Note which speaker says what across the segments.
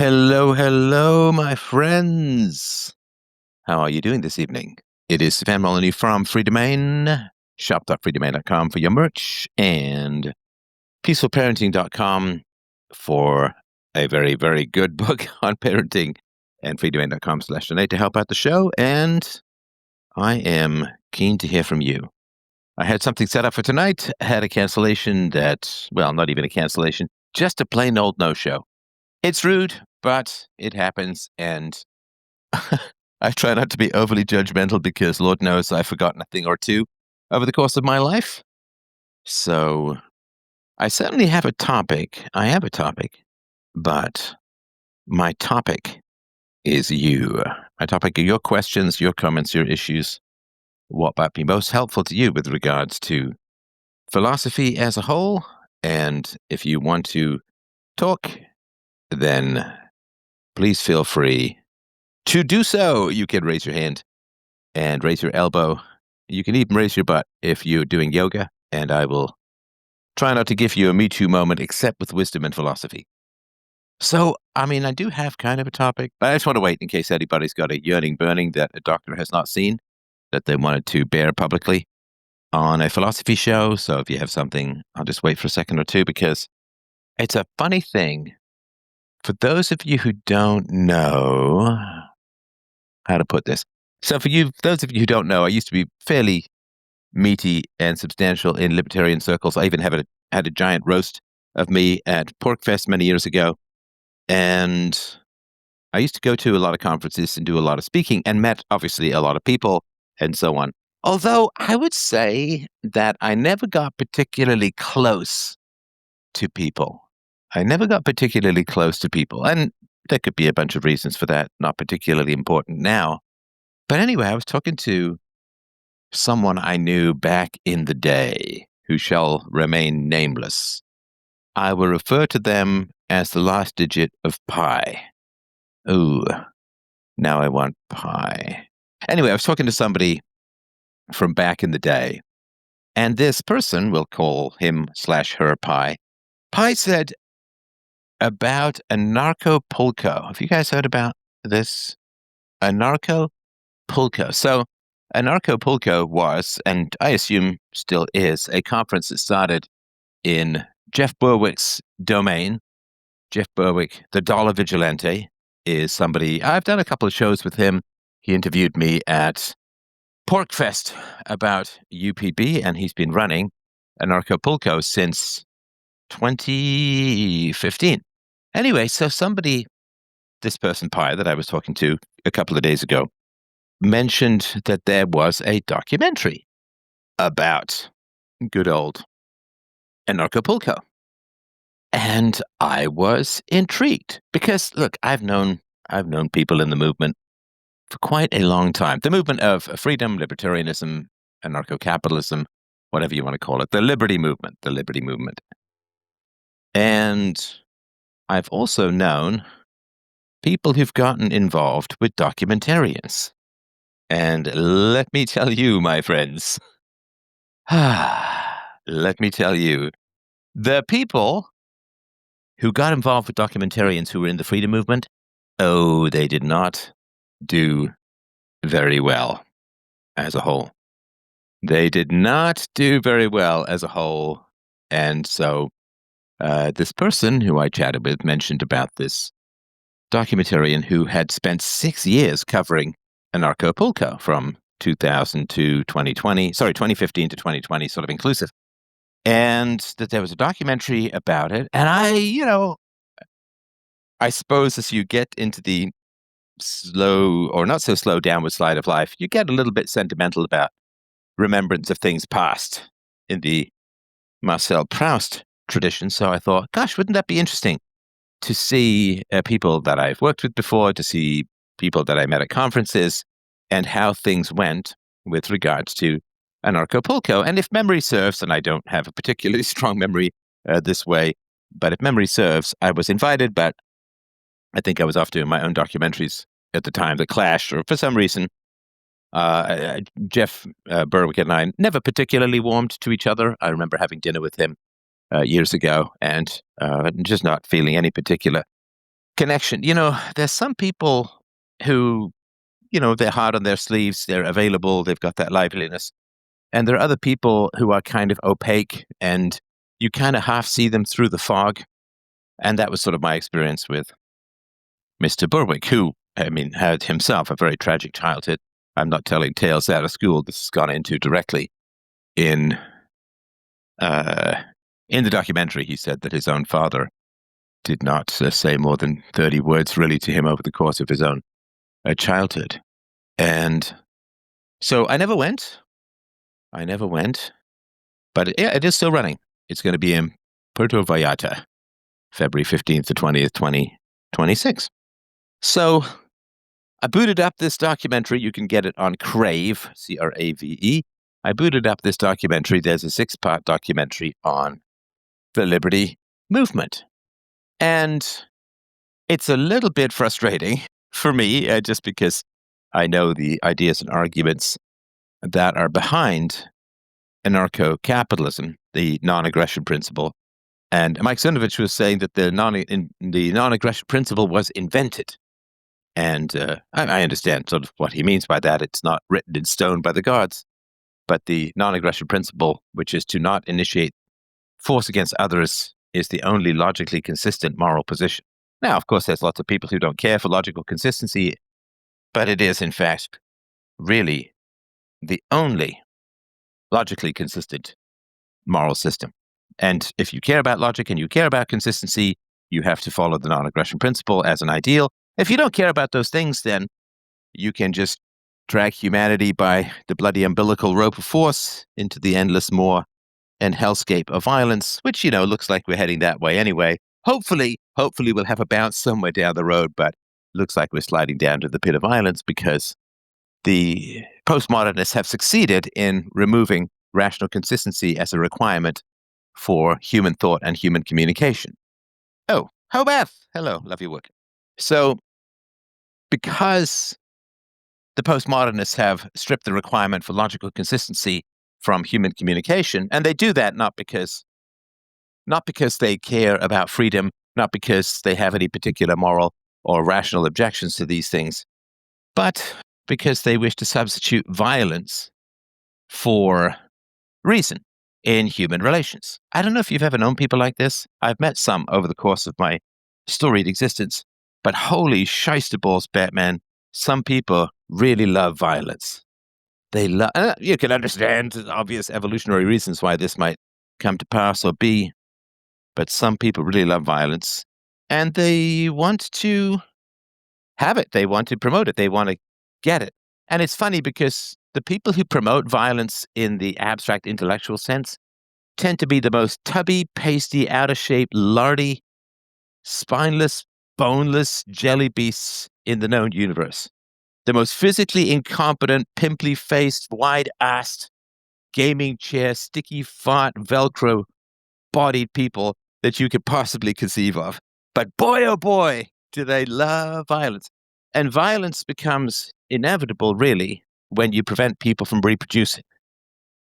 Speaker 1: Hello, hello, my friends. How are you doing this evening? It is Stefan Molyneux from Free Domain, shop.freedomain.com for your merch, and peacefulparenting.com for a very, very good book on parenting, and freedomain.com/donate to help out the show. And I am keen to hear from you. I had something set up for tonight, had a cancellation well, not even a cancellation, just a plain old no-show. It's rude, but it happens, and I try not to be overly judgmental because Lord knows I've forgotten a thing or two over the course of my life. So I certainly have a topic. I have a topic, but my topic is you. My topic are your questions, your comments, your issues. What might be most helpful to you with regards to philosophy as a whole? And if you want to talk, then please feel free to do so. You can raise your hand and raise your elbow. You can even raise your butt if you're doing yoga, and I will try not to give you a Me Too moment, except with wisdom and philosophy. So, I do have kind of a topic, but I just want to wait in case anybody's got a yearning burning that a doctor has not seen that they wanted to bear publicly on a philosophy show. So if you have something, I'll just wait for a second or two, because it's a funny thing. For those of you who don't know how to put this. So those of you who don't know, I used to be fairly meaty and substantial in libertarian circles. I even had a giant roast of me at PorkFest many years ago. And I used to go to a lot of conferences and do a lot of speaking and met, obviously, a lot of people and so on. Although I would say that I never got particularly close to people. And there could be a bunch of reasons for that, not particularly important now. But anyway, I was talking to someone I knew back in the day who shall remain nameless. I will refer to them as the last digit of pi. Ooh, now I want pi. Anyway, I was talking to somebody from back in the day, and this person, we'll call him/her Pi. Pi said about Anarcho-Pulco. Have you guys heard about this? Anarcho-Pulco. So Anarcho-Pulco was, and I assume still is, a conference that started in Jeff Berwick's domain. Jeff Berwick, the dollar vigilante, is somebody, I've done a couple of shows with him. He interviewed me at PorkFest about UPB, and he's been running Anarcho-Pulco since 2015. Anyway, so this person Pi that I was talking to a couple of days ago, mentioned that there was a documentary about good old Anarcho-Pulco. And I was intrigued because, look, I've known people in the movement for quite a long time. The movement of freedom, libertarianism, anarcho-capitalism, whatever you want to call it, the liberty movement. And I've also known people who've gotten involved with documentarians. And let me tell you, my friends, let me tell you, the people who got involved with documentarians who were in the freedom movement, they did not do very well as a whole. They did not do very well as a whole. And so this person who I chatted with mentioned about this documentarian who had spent 6 years covering Anarcho-Pulco from 2000 to 2020, 2015 to 2020, sort of inclusive. And that there was a documentary about it. And I suppose as you get into the slow or not so slow downward slide of life, you get a little bit sentimental about remembrance of things past in the Marcel Proust tradition. So I thought, gosh, wouldn't that be interesting to see people that I've worked with before, to see people that I met at conferences, and how things went with regards to Anarcho-Pulco. And if memory serves, and I don't have a particularly strong memory this way, but if memory serves, I was invited, but I think I was off doing my own documentaries at the time that clashed, or for some reason, Jeff Berwick and I never particularly warmed to each other. I remember having dinner with him years ago and just not feeling any particular connection. There's some people who, they're hard on their sleeves, they're available, they've got that liveliness. And there are other people who are kind of opaque and you kind of half see them through the fog. And that was sort of my experience with Mr. Berwick, who, had himself a very tragic childhood. I'm not telling tales out of school. This has gone into directly in the documentary. He said that his own father did not say more than 30 words really to him over the course of his own childhood. And so I never went. But yeah, it is still running. It's going to be in Puerto Vallarta, February 15th to 20th, 2026. So I booted up this documentary. You can get it on Crave, Crave. I booted up this documentary. There's a 6-part documentary on the Liberty Movement. And it's a little bit frustrating for me, just because I know the ideas and arguments that are behind anarcho-capitalism, the non-aggression principle. And Mike Cernovich was saying that the non-aggression principle was invented. And I understand sort of what he means by that. It's not written in stone by the gods. But the non-aggression principle, which is to not initiate force against others, is the only logically consistent moral position. Now, of course, there's lots of people who don't care for logical consistency, but it is, in fact, really the only logically consistent moral system. And if you care about logic and you care about consistency, you have to follow the non-aggression principle as an ideal. If you don't care about those things, then you can just drag humanity by the bloody umbilical rope of force into the endless maw and hellscape of violence, which, looks like we're heading that way anyway. Hopefully we'll have a bounce somewhere down the road, but looks like we're sliding down to the pit of violence because the postmodernists have succeeded in removing rational consistency as a requirement for human thought and human communication. Oh, Hobeth! Hello, love your work. So, because the postmodernists have stripped the requirement for logical consistency from human communication, and they do that not because they care about freedom, not because they have any particular moral or rational objections to these things, but because they wish to substitute violence for reason in human relations. I don't know if you've ever known people like this. I've met some over the course of my storied existence, but holy shysterballs, Batman, some people really love violence. They love. You can understand obvious evolutionary reasons why this might come to pass or be, but some people really love violence, and they want to have it. They want to promote it. They want to get it. And it's funny because the people who promote violence in the abstract intellectual sense tend to be the most tubby, pasty, out-of-shape, lardy, spineless, boneless jelly beasts in the known universe. The most physically incompetent, pimply-faced, wide-assed, gaming chair, sticky fart, Velcro-bodied people that you could possibly conceive of. But boy, oh boy, do they love violence. And violence becomes inevitable, really, when you prevent people from reproducing.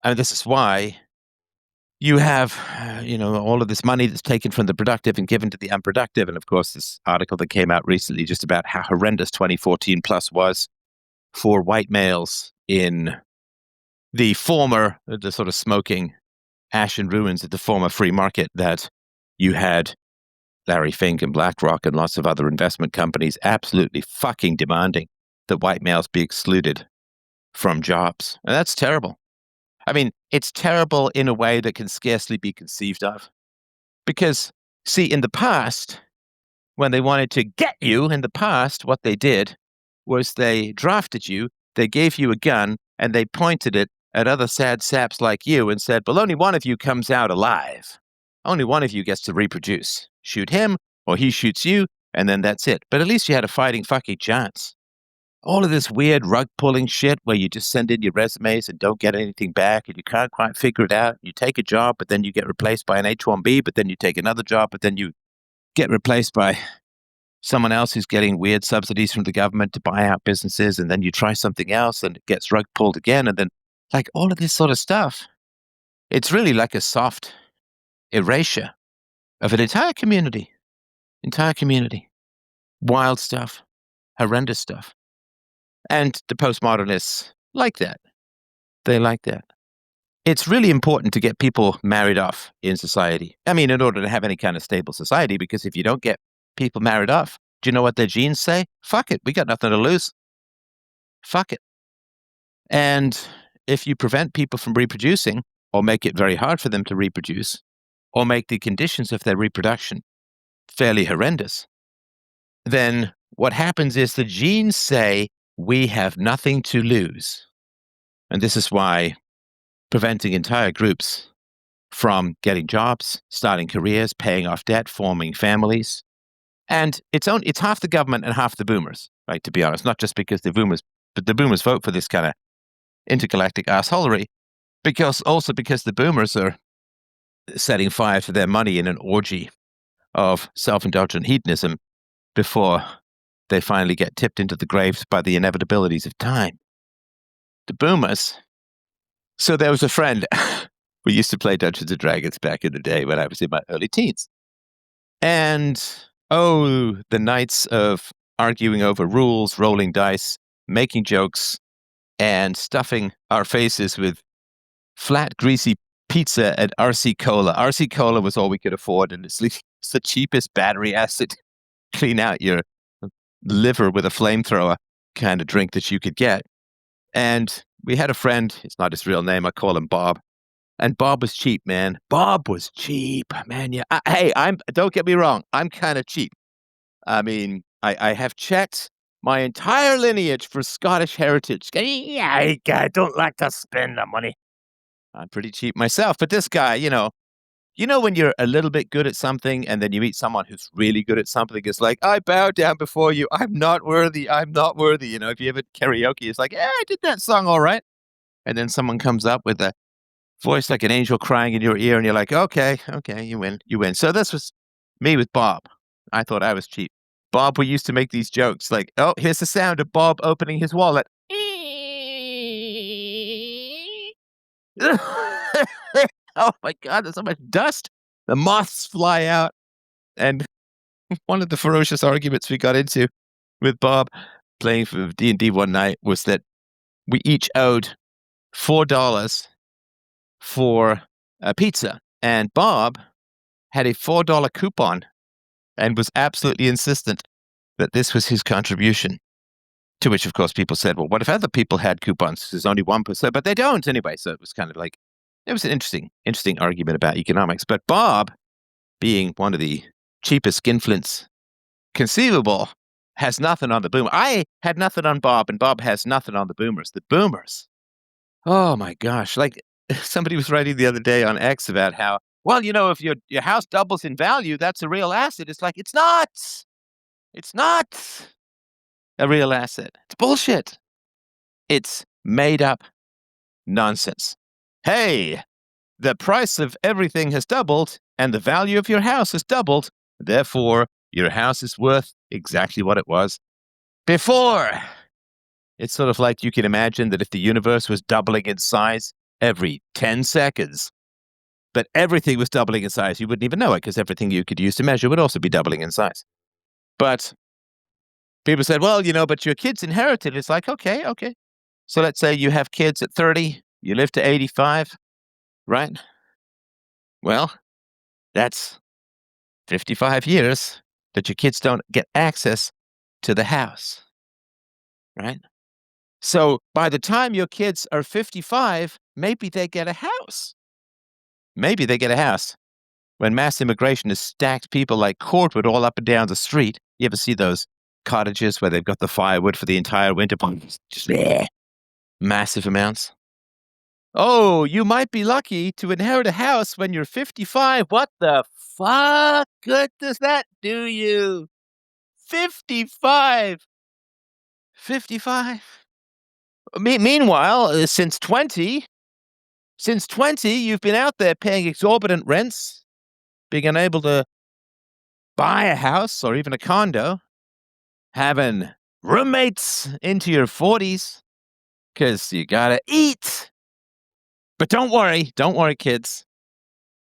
Speaker 1: And this is why you have, all of this money that's taken from the productive and given to the unproductive. And of course, this article that came out recently just about how horrendous 2014 plus was for white males in the sort of smoking ash and ruins of the former free market that you had Larry Fink and BlackRock and lots of other investment companies absolutely fucking demanding that white males be excluded from jobs. And that's terrible. I mean, it's terrible in a way that can scarcely be conceived of. Because, see, in the past, when they wanted to get you in the past, what they did was they drafted you, they gave you a gun, and they pointed it at other sad saps like you and said, well, only one of you comes out alive. Only one of you gets to reproduce. Shoot him, or he shoots you, and then that's it. But at least you had a fighting fucking chance. All of this weird rug-pulling shit where you just send in your resumes and don't get anything back and you can't quite figure it out. You take a job, but then you get replaced by an H-1B, but then you take another job, but then you get replaced by someone else who's getting weird subsidies from the government to buy out businesses, and then you try something else and it gets rug-pulled again, and then like all of this sort of stuff. It's really like a soft erasure of an entire community. Wild stuff, horrendous stuff. And the postmodernists like that. They like that. It's really important to get people married off in society. I mean, in order to have any kind of stable society, because if you don't get people married off, do you know what their genes say? Fuck it, we got nothing to lose. Fuck it. And if you prevent people from reproducing, or make it very hard for them to reproduce, or make the conditions of their reproduction fairly horrendous, then what happens is the genes say we have nothing to lose. And this is why preventing entire groups from getting jobs, starting careers, paying off debt, forming families. And it's half the government and half the boomers, right, to be honest, not just because the boomers vote for this kind of intergalactic assholery, because the boomers are setting fire to their money in an orgy of self-indulgent hedonism before they finally get tipped into the graves by the inevitabilities of time. The boomers. So there was a friend. We used to play Dungeons and Dragons back in the day when I was in my early teens. And, the nights of arguing over rules, rolling dice, making jokes, and stuffing our faces with flat, greasy pizza and RC Cola. RC Cola was all we could afford, and it's the cheapest battery acid clean out your liver with a flamethrower kind of drink that you could get. And we had a friend, it's not his real name, I call him Bob. And Bob was cheap, man. Bob was cheap, man. Yeah. Don't get me wrong. I'm kind of cheap. I mean, I have checked my entire lineage for Scottish heritage. Yeah, I don't like to spend the money. I'm pretty cheap myself. But this guy, you know when you're a little bit good at something and then you meet someone who's really good at something, it's like, I bow down before you. I'm not worthy. I'm not worthy. If you ever karaoke, it's like, I did that song all right. And then someone comes up with a voice like an angel crying in your ear, and you're like, okay, you win. So this was me with Bob. I thought I was cheap. Bob, we used to make these jokes like, oh, here's the sound of Bob opening his wallet. Oh my God, there's so much dust. The moths fly out. And one of the ferocious arguments we got into with Bob playing for D&D one night was that we each owed $4 for a pizza. And Bob had a $4 coupon and was absolutely insistent that this was his contribution. To which, of course, people said, well, what if other people had coupons? There's only 1%, but they don't anyway. So it was kind of like, it was an interesting argument about economics. But Bob, being one of the cheapest skinflints conceivable, has nothing on the boomer. I had nothing on Bob, and Bob has nothing on the boomers. The boomers. Oh my gosh. Like somebody was writing the other day on X about how, well, if your house doubles in value, that's a real asset. It's like, it's not. It's not a real asset. It's bullshit. It's made up nonsense. Hey, the price of everything has doubled and the value of your house has doubled. Therefore, your house is worth exactly what it was before. It's sort of like you can imagine that if the universe was doubling in size every 10 seconds, but everything was doubling in size, you wouldn't even know it because everything you could use to measure would also be doubling in size. But people said, well, but your kids inherited. It's like, okay. So let's say you have kids at 30, you live to 85, right? Well, that's 55 years that your kids don't get access to the house, right? So by the time your kids are 55, maybe they get a house. Maybe they get a house. When mass immigration has stacked people like cordwood all up and down the street, you ever see those cottages where they've got the firewood for the entire winter? Just massive amounts. Oh, you might be lucky to inherit a house when you're 55. What the fuck good does that do you? 55. 55. Meanwhile, since 20, you've been out there paying exorbitant rents, being unable to buy a house or even a condo, having roommates into your 40s, because you gotta eat. But don't worry, kids.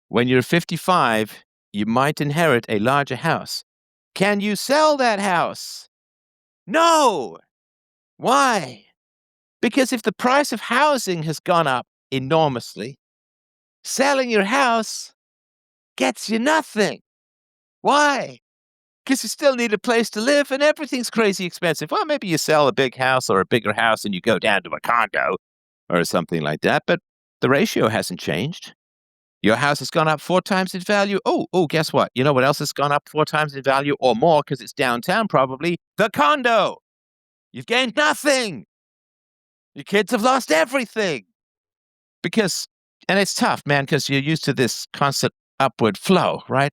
Speaker 1: When you're 55, you might inherit a larger house Can you sell that house? No. Why? Because if the price of housing has gone up enormously, selling your house gets you nothing. Why? Because you still need a place to live and everything's crazy expensive. Well, maybe you sell a big house or a bigger house and you go down to a condo or something like that, but the ratio hasn't changed. Your house has gone up 4 times in value. Oh, guess what? You know what else has gone up 4 times in value or more because it's downtown probably? The condo. You've gained nothing. Your kids have lost everything. And it's tough, man, because you're used to this constant upward flow, right?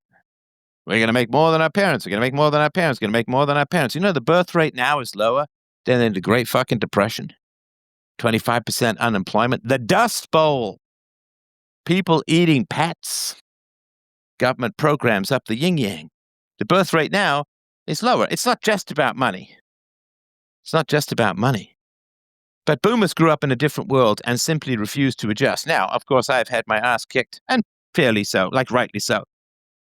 Speaker 1: We're going to make more than our parents. We're going to make more than our parents. We're going to make more than our parents. You know, the birth rate now is lower than in the Great fucking Depression. 25% unemployment. The Dust Bowl. People eating pets. Government programs up the yin-yang. The birth rate now is lower. It's not just about money. It's not just about money. But boomers grew up in a different world and simply refused to adjust. Now, of course, I've had my ass kicked, and fairly so, like rightly so,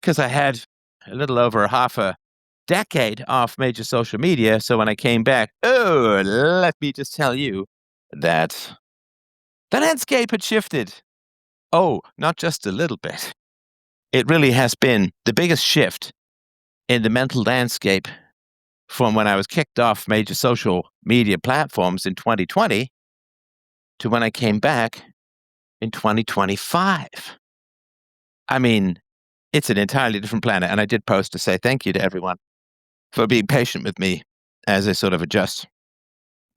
Speaker 1: because I had a little over half a decade off major social media. So when I came back, let me just tell you that the landscape had shifted. Oh, not just a little bit. It really has been the biggest shift in the mental landscape from when I was kicked off major social media platforms in 2020 to when I came back in 2025. I mean, it's an entirely different planet. And I did post to say thank you to everyone for being patient with me as I sort of adjust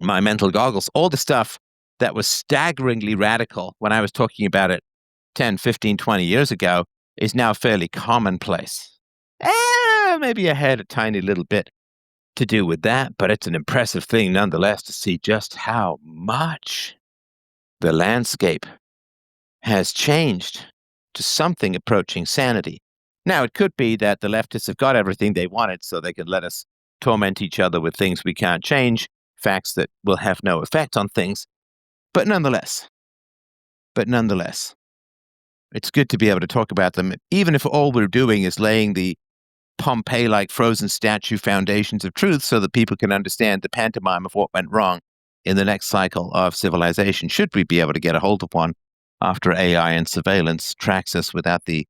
Speaker 1: my mental goggles. All the stuff that was staggeringly radical when I was talking about it 10, 15, 20 years ago is now fairly commonplace. Maybe I had a tiny little bit to do with that, but it's an impressive thing nonetheless to see just how much the landscape has changed to something approaching sanity. Now, it could be that the leftists have got everything they wanted so they can let us torment each other with things we can't change, facts that will have no effect on things. But nonetheless, it's good to be able to talk about them, even if all we're doing is laying the Pompeii-like frozen statue foundations of truth so that people can understand the pantomime of what went wrong in the next cycle of civilization, should we be able to get a hold of one after AI and surveillance tracks us without the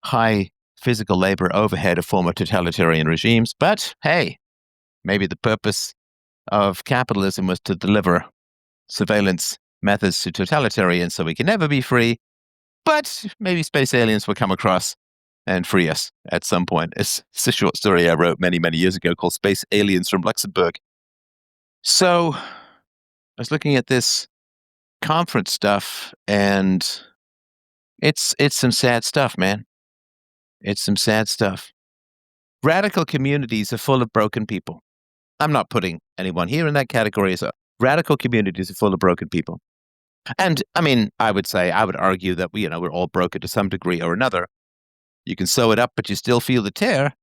Speaker 1: high physical labor overhead of former totalitarian regimes. But hey, maybe the purpose of capitalism was to deliver surveillance methods to totalitarians so we can never be free. But maybe space aliens will come across and free us at some point. It's a short story I wrote many, many years ago called Space Aliens from Luxembourg. So I was looking at this conference stuff, and it's some sad stuff, man. It's some sad stuff. Radical communities are full of broken people. I'm not putting anyone here in that category. So radical communities are full of broken people. And I mean, I would argue that we're all broken to some degree or another. You can sew it up, but you still feel the tear.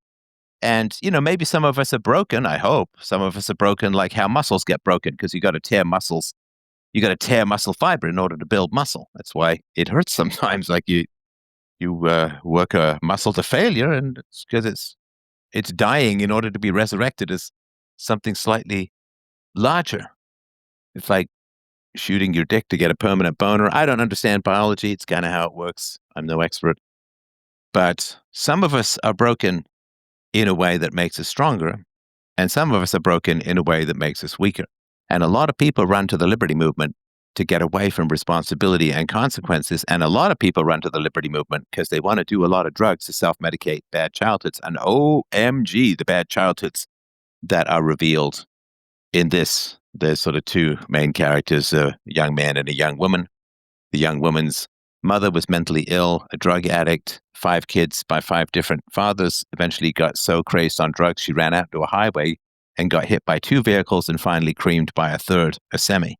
Speaker 1: And, maybe some of us are broken. I hope some of us are broken like how muscles get broken, because you got to tear muscles. You got to tear muscle fiber in order to build muscle. That's why it hurts sometimes. Like you work a muscle to failure, and it's because it's dying in order to be resurrected as something slightly larger. It's like shooting your dick to get a permanent boner. I don't understand biology. It's kind of how it works. I'm no expert. But some of us are broken in a way that makes us stronger, and some of us are broken in a way that makes us weaker. And a lot of people run to the liberty movement to get away from responsibility and consequences. And a lot of people run to the liberty movement because they want to do a lot of drugs to self-medicate bad childhoods. And OMG, the bad childhoods that are revealed in this. There's sort of two main characters, a young man and a young woman. The young woman's mother was mentally ill, a drug addict, 5 kids by 5 different fathers, eventually got so crazed on drugs she ran out to a highway and got hit by 2 vehicles and finally creamed by a third, a semi.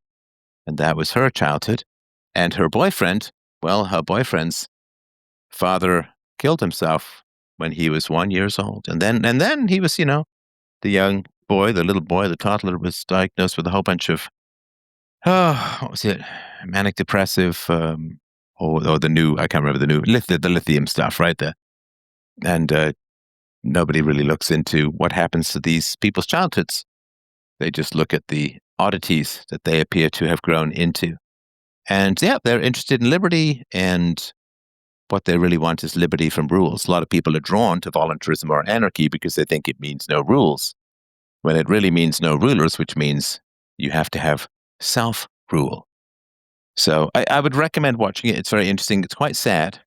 Speaker 1: And that was her childhood. And her boyfriend, her boyfriend's father killed himself when he was 1 year old. And then he was, the young boy, the little boy, the toddler, was diagnosed with a whole bunch of, what was it? Manic depressive, or the new, I can't remember the new, the lithium stuff, right there. And nobody really looks into what happens to these people's childhoods. They just look at the oddities that they appear to have grown into. And yeah, they're interested in liberty, and what they really want is liberty from rules. A lot of people are drawn to voluntarism or anarchy because they think it means no rules, when it really means no rulers, which means you have to have self-rule. So I would recommend watching it. It's very interesting. It's quite sad.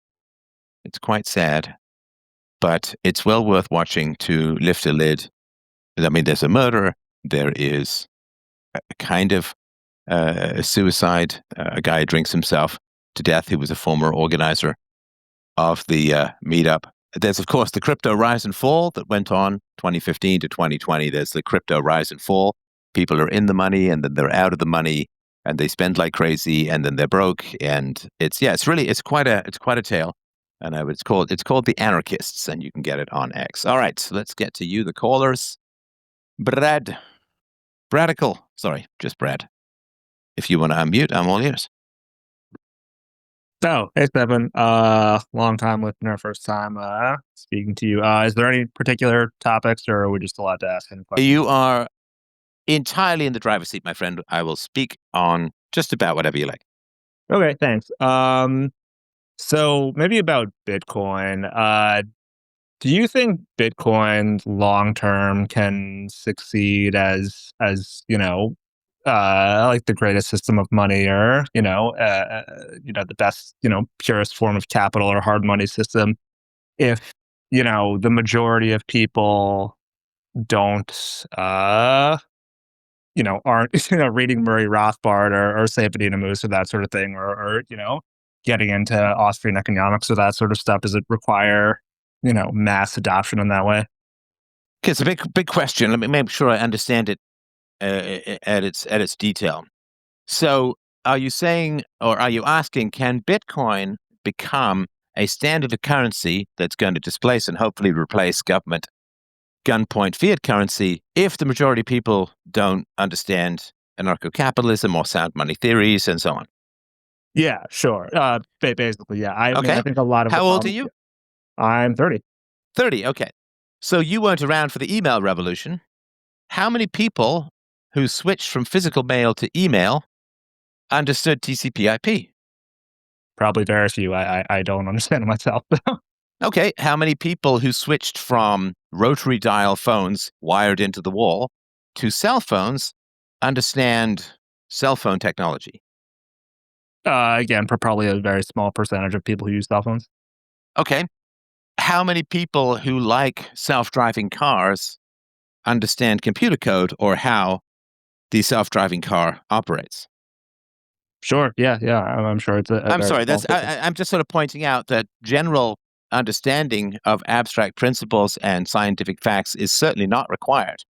Speaker 1: But it's well worth watching to lift a lid. I mean, there's a murder. There is a kind of a suicide. A guy drinks himself to death who was a former organizer of the meetup. There's, of course, the crypto rise and fall that went on 2015 to 2020. There's the crypto rise and fall. People are in the money, and then they're out of the money, and they spend like crazy, and then they're broke. And it's quite a tale. And it's called The Anarchists, and you can get it on X. All right, so let's get to you, the callers. Bradical. Sorry, just Brad. If you want to unmute, I'm all ears.
Speaker 2: So, hey, Stefan. Long time listener, first time speaking to you. Is there any particular topics, or are we just allowed to ask any questions?
Speaker 1: You are entirely in the driver's seat, my friend. I will speak on just about whatever you like.
Speaker 2: Okay, thanks. So maybe about Bitcoin. Do you think Bitcoin long term can succeed as like the greatest system of money, or the best, purest form of capital or hard money system, if the majority of people don't aren't reading Murray Rothbard or Saifedean Ammous or that sort of thing, or getting into Austrian economics or that sort of stuff? Does it require mass adoption in that way?
Speaker 1: It's a big question. Let me make sure I understand it at its detail. So, are you saying, or are you asking, can Bitcoin become a standard of currency that's going to displace and hopefully replace government gunpoint fiat currency if the majority of people don't understand anarcho-capitalism or sound money theories and so on?
Speaker 2: Yeah, sure. Basically, yeah. I mean,
Speaker 1: Okay.
Speaker 2: I think a lot of
Speaker 1: How old are you?
Speaker 2: I'm 30.
Speaker 1: 30, okay. So you weren't around for the email revolution. How many people who switched from physical mail to email understood TCP/IP?
Speaker 2: Probably very few. I don't understand it myself.
Speaker 1: Okay, how many people who switched from rotary dial phones wired into the wall to cell phones understand cell phone technology?
Speaker 2: Again, probably a very small percentage of people who use cell phones.
Speaker 1: Okay, how many people who like self-driving cars understand computer code or how the self-driving car operates?
Speaker 2: Sure. Yeah. I'm sure it's a
Speaker 1: I'm
Speaker 2: very
Speaker 1: sorry,
Speaker 2: small
Speaker 1: I'm just sort of pointing out that general understanding of abstract principles and scientific facts is certainly not required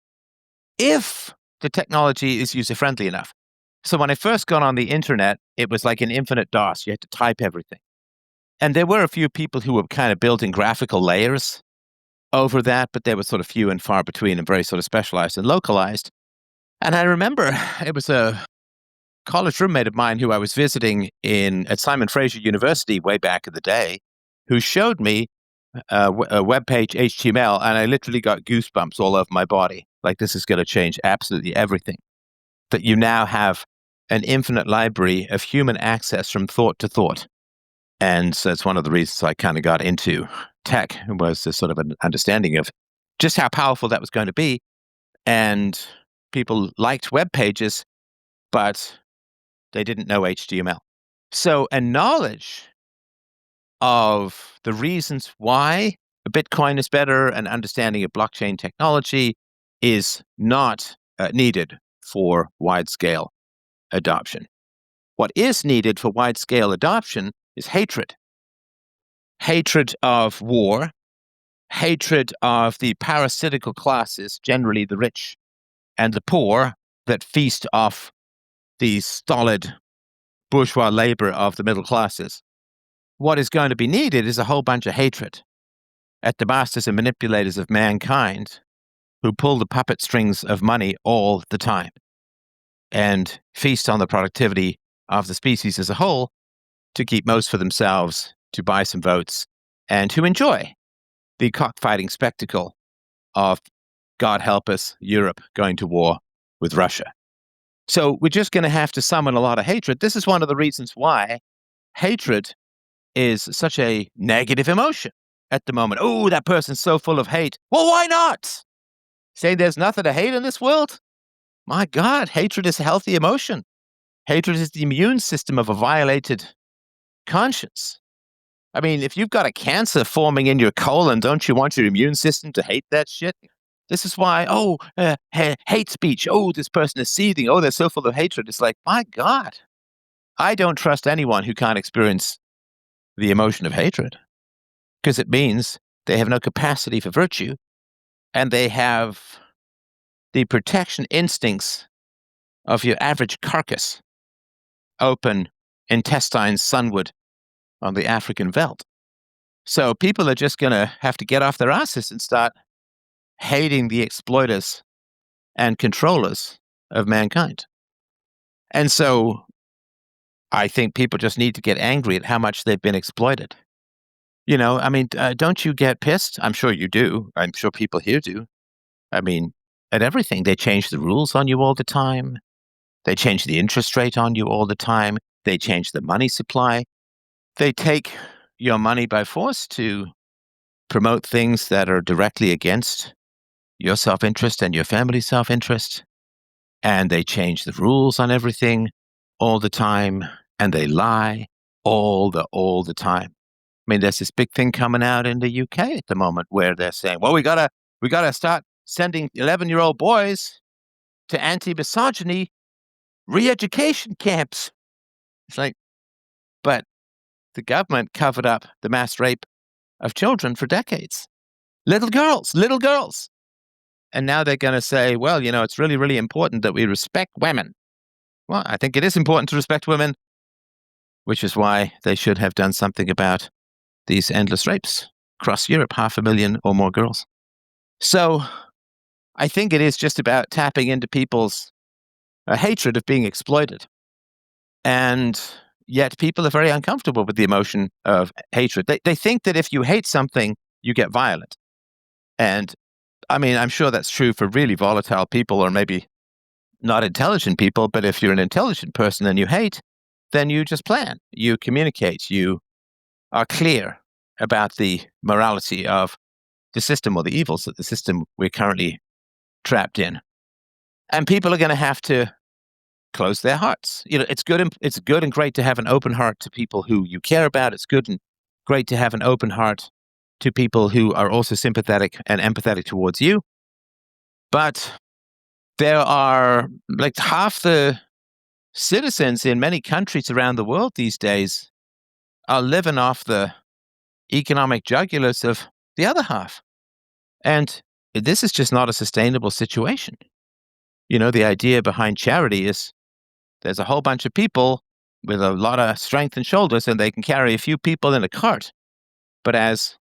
Speaker 1: if the technology is user-friendly enough. So when I first got on the internet, it was like an infinite DOS. You had to type everything. And there were a few people who were kind of building graphical layers over that, but they were sort of few and far between and very sort of specialized and localized. And I remember it was a college roommate of mine who I was visiting at Simon Fraser University way back in the day, who showed me a web page HTML, and I literally got goosebumps all over my body. Like, this is going to change absolutely everything. That you now have an infinite library of human access from thought to thought. And so it's one of the reasons I kind of got into tech, was this sort of an understanding of just how powerful that was going to be. And people liked web pages, but they didn't know HTML. So a knowledge of the reasons why Bitcoin is better, and understanding of blockchain technology is not needed for wide-scale adoption. What is needed for wide-scale adoption is hatred. Hatred of war, hatred of the parasitical classes, generally the rich and the poor, that feast off the stolid bourgeois labor of the middle classes. What is going to be needed is a whole bunch of hatred at the masters and manipulators of mankind, who pull the puppet strings of money all the time and feast on the productivity of the species as a whole to keep most for themselves, to buy some votes, and to enjoy the cockfighting spectacle of, God help us, Europe going to war with Russia. So we're just going to have to summon a lot of hatred. This is one of the reasons why hatred is such a negative emotion at the moment. Oh, that person's so full of hate. Well, why not? Say there's nothing to hate in this world? My God, hatred is a healthy emotion. Hatred is the immune system of a violated conscience. I mean, if you've got a cancer forming in your colon, don't you want your immune system to hate that shit? This is why, hate speech. Oh, this person is seething. Oh, they're so full of hatred. It's like, my God, I don't trust anyone who can't experience the emotion of hatred, because it means they have no capacity for virtue, and they have the protection instincts of your average carcass, open intestines sunward on the African veldt. So people are just going to have to get off their asses and start hating the exploiters and controllers of mankind. And so I think people just need to get angry at how much they've been exploited. You know, I mean, don't you get pissed? I'm sure you do. I'm sure people here do. I mean, at everything. They change the rules on you all the time. They change the interest rate on you all the time. They change the money supply. They take your money by force to promote things that are directly against your self-interest and your family's self-interest. And they change the rules on everything all the time. And they lie all the time. I mean, there's this big thing coming out in the UK at the moment where they're saying, well, we gotta start sending 11-year-old boys to anti-misogyny re-education camps. It's like, but the government covered up the mass rape of children for decades. Little girls. And now they're going to say, well, you know, it's really, really important that we respect women. Well, I think it is important to respect women, which is why they should have done something about these endless rapes across Europe, 500,000 or more girls. So I think it is just about tapping into people's hatred of being exploited. And yet people are very uncomfortable with the emotion of hatred. They think that if you hate something, you get violent. And I mean, I'm sure that's true for really volatile people or maybe not intelligent people, but if you're an intelligent person and you hate, then you just plan, you communicate, you are clear about the morality of the system or the evils of the system we're currently trapped in. And people are going to have to close their hearts. You know, it's good and great to have an open heart to people who you care about. It's good and great to have an open heart to people who are also sympathetic and empathetic towards you. But there are like half the citizens in many countries around the world these days are living off the economic jugulars of the other half. And this is just not a sustainable situation. You know, the idea behind charity is there's a whole bunch of people with a lot of strength and shoulders, and they can carry a few people in a cart. But as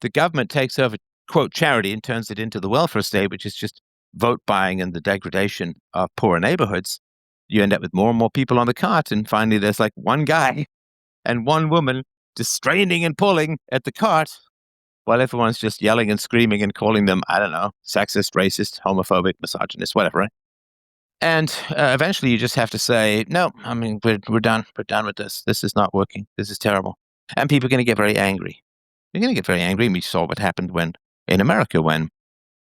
Speaker 1: the government takes over, quote, charity and turns it into the welfare state, which is just vote buying and the degradation of poorer neighborhoods, you end up with more and more people on the cart. And finally, there's like one guy and one woman just straining and pulling at the cart while everyone's just yelling and screaming and calling them, I don't know, sexist, racist, homophobic, misogynist, whatever, right? And eventually you just have to say, no, I mean, we're done. We're done with this. This is not working. This is terrible. And people are going to get very angry. They're going to get very angry. And we saw what happened in America when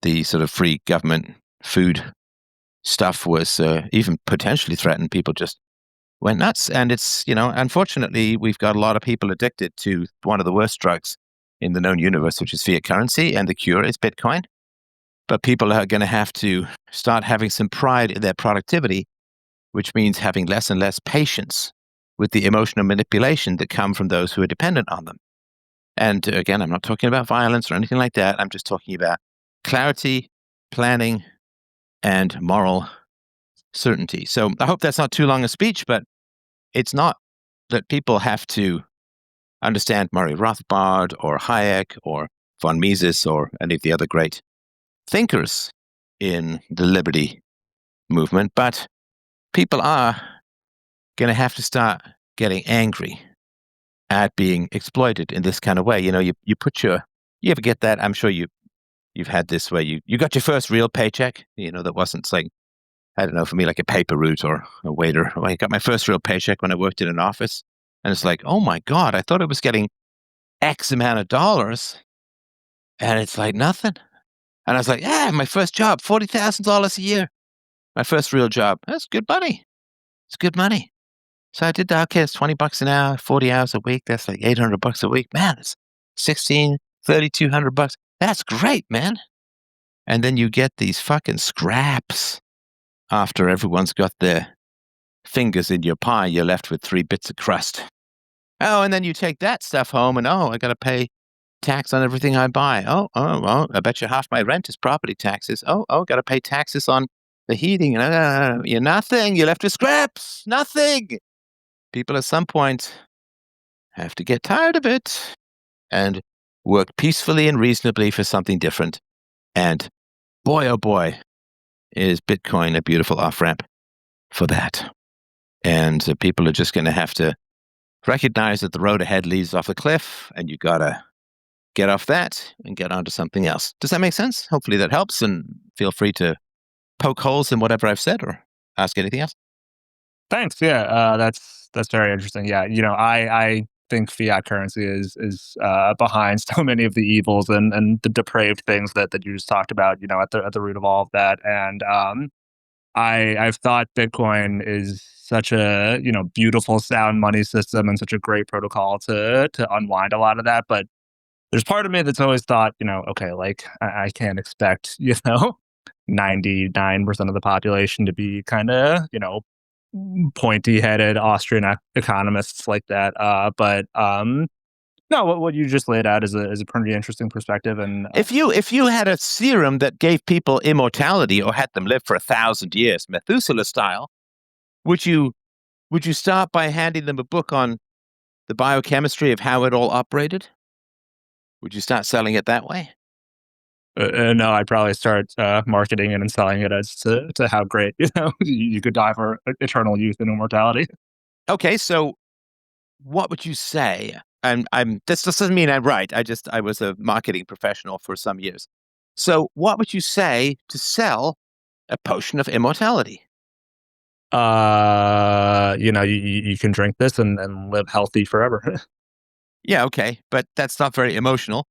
Speaker 1: the sort of free government food stuff was even potentially threatened. People just went nuts. And it's, you know, unfortunately, we've got a lot of people addicted to one of the worst drugs in the known universe, which is fiat currency. And the cure is Bitcoin. But people are going to have to start having some pride in their productivity, which means having less and less patience with the emotional manipulation that come from those who are dependent on them. And again, I'm not talking about violence or anything like that. I'm just talking about clarity, planning, and moral certainty. So I hope that's not too long a speech, but it's not that people have to understand Murray Rothbard or Hayek or von Mises or any of the other great thinkers in the liberty movement, but people are going to have to start getting angry at being exploited in this kind of way. You know, you put your You ever get that? I'm sure you've had this where you got your first real paycheck, that wasn't like, I don't know, for me, like a paper route or a waiter. Well, I got my first real paycheck when I worked in an office. And it's like, oh my God, I thought I was getting X amount of dollars. And it's like nothing. And I was like, yeah, my first job, $40,000 a year. My first real job. That's good money. It's good money. So I did that. Okay, it's $20 an hour, 40 hours a week. That's like $800 a week. Man, it's 16, 3,200 bucks. That's great, man. And then you get these fucking scraps after everyone's got their fingers in your pie. You're left with 3 bits of crust. Oh, and then you take that stuff home and, I got to pay tax on everything I buy. Oh, I bet you half my rent is property taxes. Got to pay taxes on the heating. You're nothing. You're left with scraps. Nothing. People at some point have to get tired of it and work peacefully and reasonably for something different. And boy, oh boy, is Bitcoin a beautiful off-ramp for that. And people are just going to have to recognize that the road ahead leads off the cliff, and you got to get off that and get onto something else. Does that make sense? Hopefully that helps, and feel free to poke holes in whatever I've said or ask anything else.
Speaker 2: Thanks. Yeah, that's very interesting. Yeah, I think fiat currency is behind so many of the evils and the depraved things that you just talked about. At the root of all of that. And I've thought Bitcoin is such a beautiful, sound money system and such a great protocol to unwind a lot of that. But there's part of me that's always thought, okay, like I can't expect 99% of the population to be kind of pointy-headed Austrian economists like that. But no, what you just laid out is a pretty interesting perspective. And
Speaker 1: if you had a serum that gave people immortality or had them live for 1,000 years, Methuselah style, would you start by handing them a book on the biochemistry of how it all operated? Would you start selling it that way?
Speaker 2: no, I'd probably start marketing it and selling it as to how great you could die for eternal youth and immortality.
Speaker 1: Okay, so what would you say? This doesn't mean I'm right. I was a marketing professional for some years. So what would you say to sell a potion of immortality?
Speaker 2: You can drink this and live healthy forever.
Speaker 1: Yeah, okay, but that's not very emotional.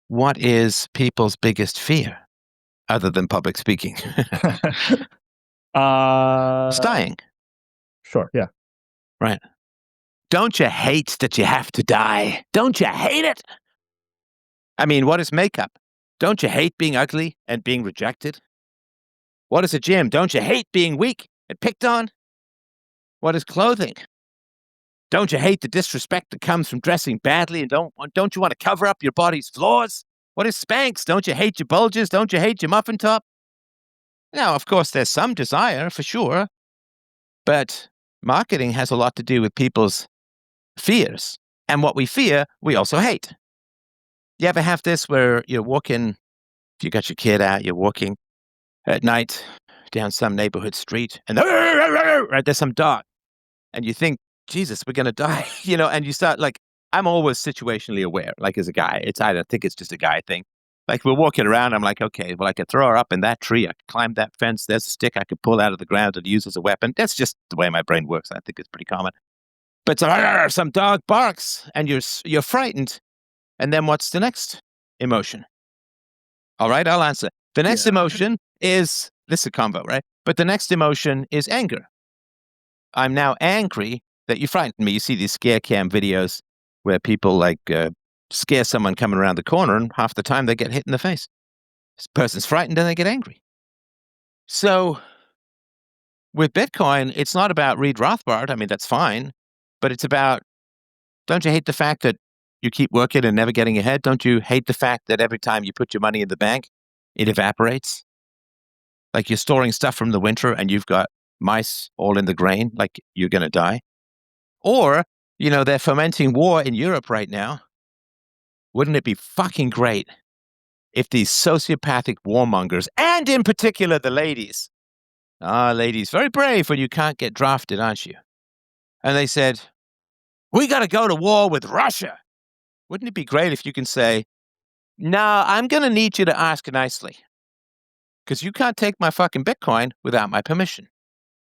Speaker 1: What is people's biggest fear other than public speaking? It's dying.
Speaker 2: Sure, yeah.
Speaker 1: Right. Don't you hate that you have to die? Don't you hate it? I mean, what is makeup? Don't you hate being ugly and being rejected? What is a gym? Don't you hate being weak and picked on? What is clothing? Don't you hate the disrespect that comes from dressing badly, and don't you want to cover up your body's flaws? What is Spanx? Don't you hate your bulges? Don't you hate your muffin top? Now, of course, there's some desire for sure, but marketing has a lot to do with people's fears. And what we fear, we also hate. You ever have this where you're walking, if you got your kid out, you're walking at night down some neighborhood street, and there's some dog, and you think, Jesus, we're going to die, and you start like, I'm always situationally aware, like as a guy. I don't think it's just a guy thing. Like we're walking around, I'm like, okay, well, I could throw her up in that tree. I could climb that fence. There's a stick I could pull out of the ground and use as a weapon. That's just the way my brain works. I think it's pretty common. But some dog barks and you're frightened. And then what's the next emotion? All right, I'll answer. The next emotion is, this is a combo, right? But the next emotion is anger. I'm now angry that you frightened me. You see these scare cam videos where people like scare someone coming around the corner, and half the time they get hit in the face. This person's frightened and they get angry. So with Bitcoin, it's not about Reed Rothbard. I mean, that's fine. But it's about, don't you hate the fact that you keep working and never getting ahead? Don't you hate the fact that every time you put your money in the bank, it evaporates? Like you're storing stuff from the winter and you've got mice all in the grain, like you're going to die. Or, they're fomenting war in Europe right now. Wouldn't it be fucking great if these sociopathic warmongers, and in particular the ladies, ladies, very brave when you can't get drafted, aren't you? And they said, we got to go to war with Russia. Wouldn't it be great if you can say, No, I'm going to need you to ask nicely. Because you can't take my fucking Bitcoin without my permission.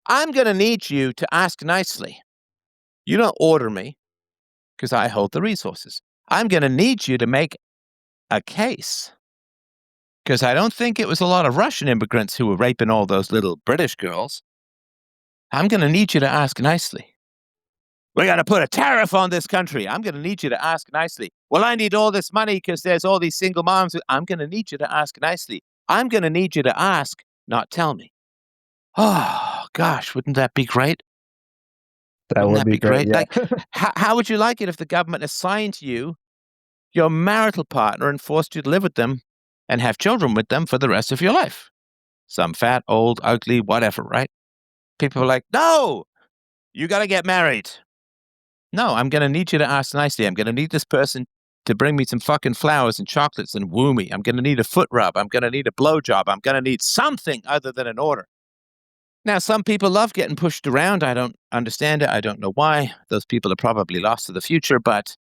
Speaker 1: I'm going to need you to ask nicely. You don't order me because I hold the resources. I'm going to need you to make a case because I don't think it was a lot of Russian immigrants who were raping all those little British girls. I'm going to need you to ask nicely. We got to put a tariff on this country. I'm going to need you to ask nicely. Well, I need all this money because there's all these single moms. I'm going to need you to ask nicely. I'm going to need you to ask, not tell me. Oh, gosh, wouldn't that be great?
Speaker 2: That would be great. Yeah.
Speaker 1: Like, how would you like it if the government assigned you your marital partner and forced you to live with them and have children with them for the rest of your life? Some fat, old, ugly, whatever, right? People are like, no, you got to get married. No, I'm going to need you to ask nicely. I'm going to need this person to bring me some fucking flowers and chocolates and woo me. I'm going to need a foot rub. I'm going to need a blowjob. I'm going to need something other than an order. Now, some people love getting pushed around. I don't understand it. I don't know why. Those people are probably lost to the future, but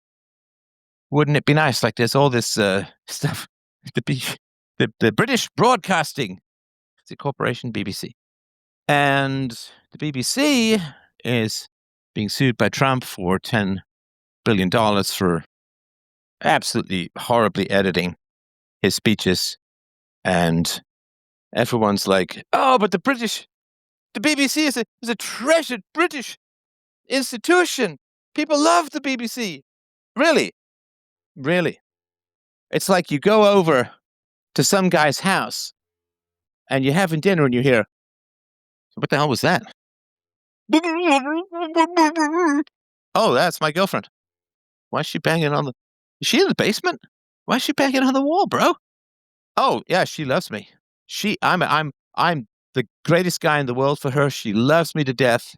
Speaker 1: wouldn't it be nice? Like there's all this stuff. The British Broadcasting, the corporation BBC. And the BBC is being sued by Trump for $10 billion for absolutely horribly editing his speeches. And everyone's like, oh, but the BBC is a treasured British institution. People love the BBC. Really? Really? It's like you go over to some guy's house and you're having dinner and you hear, what the hell was that? Oh, that's my girlfriend. Why is she banging on the... Is she in the basement? Why is she banging on the wall, bro? Oh, yeah, she loves me. I'm the greatest guy in the world for her. She loves me to death.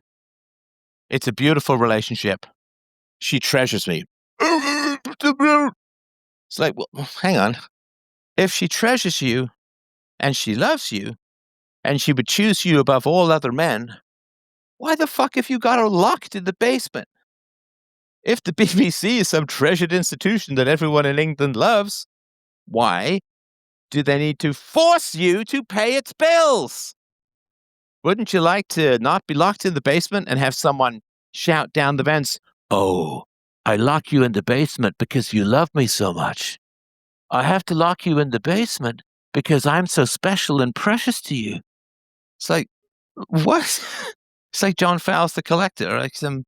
Speaker 1: It's a beautiful relationship. She treasures me. It's like, well, hang on. If she treasures you and she loves you and she would choose you above all other men, why the fuck have you got her locked in the basement? If the BBC is some treasured institution that everyone in England loves, why do they need to force you to pay its bills? Wouldn't you like to not be locked in the basement and have someone shout down the vents, oh, I lock you in the basement because you love me so much. I have to lock you in the basement because I'm so special and precious to you. It's like, what? It's like John Fowles the Collector, like some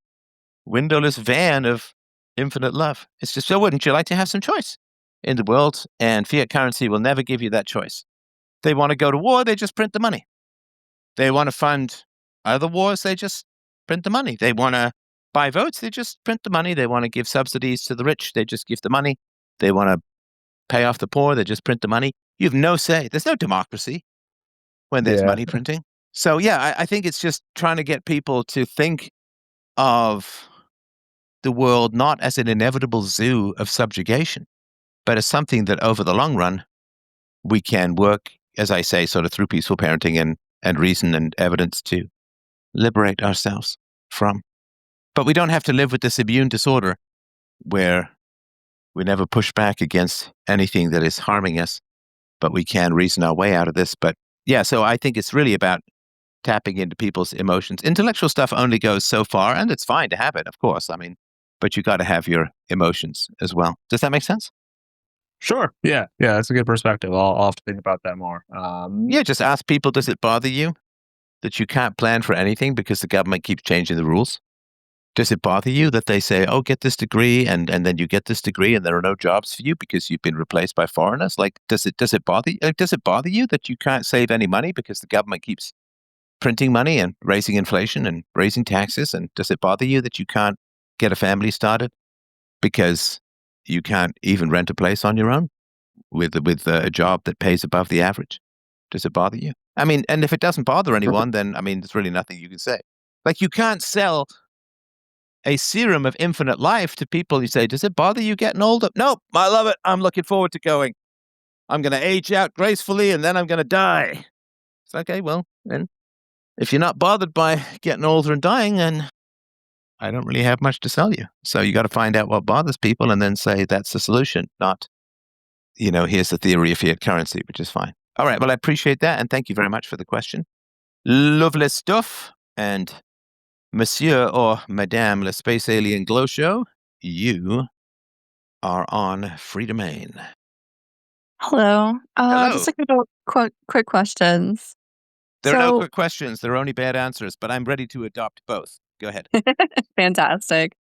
Speaker 1: windowless van of infinite love. It's just, so wouldn't you like to have some choice in the world? And fiat currency will never give you that choice. They want to go to war, they just print the money. They want to fund other wars, they just print the money. They want to buy votes, they just print the money. They want to give subsidies to the rich, they just give the money. They want to pay off the poor, they just print the money. You have no say. There's no democracy when there's money printing. So yeah, I think it's just trying to get people to think of the world not as an inevitable zoo of subjugation, but as something that over the long run, we can work, as I say, sort of through peaceful parenting and reason and evidence to liberate ourselves from. But we don't have to live with this immune disorder where we never push back against anything that is harming us, but we can reason our way out of this. But yeah, so I think it's really about tapping into people's emotions. Intellectual stuff only goes so far, and it's fine to have it, of course. I mean, but you got to have your emotions as well. Does that make sense?
Speaker 2: Sure. Yeah. Yeah. That's a good perspective. I'll have to think about that more.
Speaker 1: Yeah. Just ask people, does it bother you that you can't plan for anything because the government keeps changing the rules? Does it bother you that they say, oh, get this degree and then you get this degree and there are no jobs for you because you've been replaced by foreigners? Like, does it bother you? Like, does it bother you that you can't save any money because the government keeps printing money and raising inflation and raising taxes? And does it bother you that you can't get a family started because you can't even rent a place on your own with a job that pays above the average? Does it bother you? I mean, and if it doesn't bother anyone, then, I mean, there's really nothing you can say. Like, you can't sell a serum of infinite life to people. You say, does it bother you getting older? Nope, I love it. I'm looking forward to going. I'm going to age out gracefully and then I'm going to die. It's okay, well, then if you're not bothered by getting older and dying, then I don't really have much to sell you. So you got to find out what bothers people and then say that's the solution, not here's the theory of fiat currency, which is fine. All right. Well, I appreciate that. And thank you very much for the question. Lovely stuff. And Monsieur or Madame Le Space Alien Glow Show, you are on free domain.
Speaker 3: Hello. Just
Speaker 1: Hello.
Speaker 3: a couple quick questions.
Speaker 1: There are no
Speaker 3: So
Speaker 1: quick questions. There are only bad answers, but I'm ready to adopt both. Go ahead.
Speaker 3: fantastic.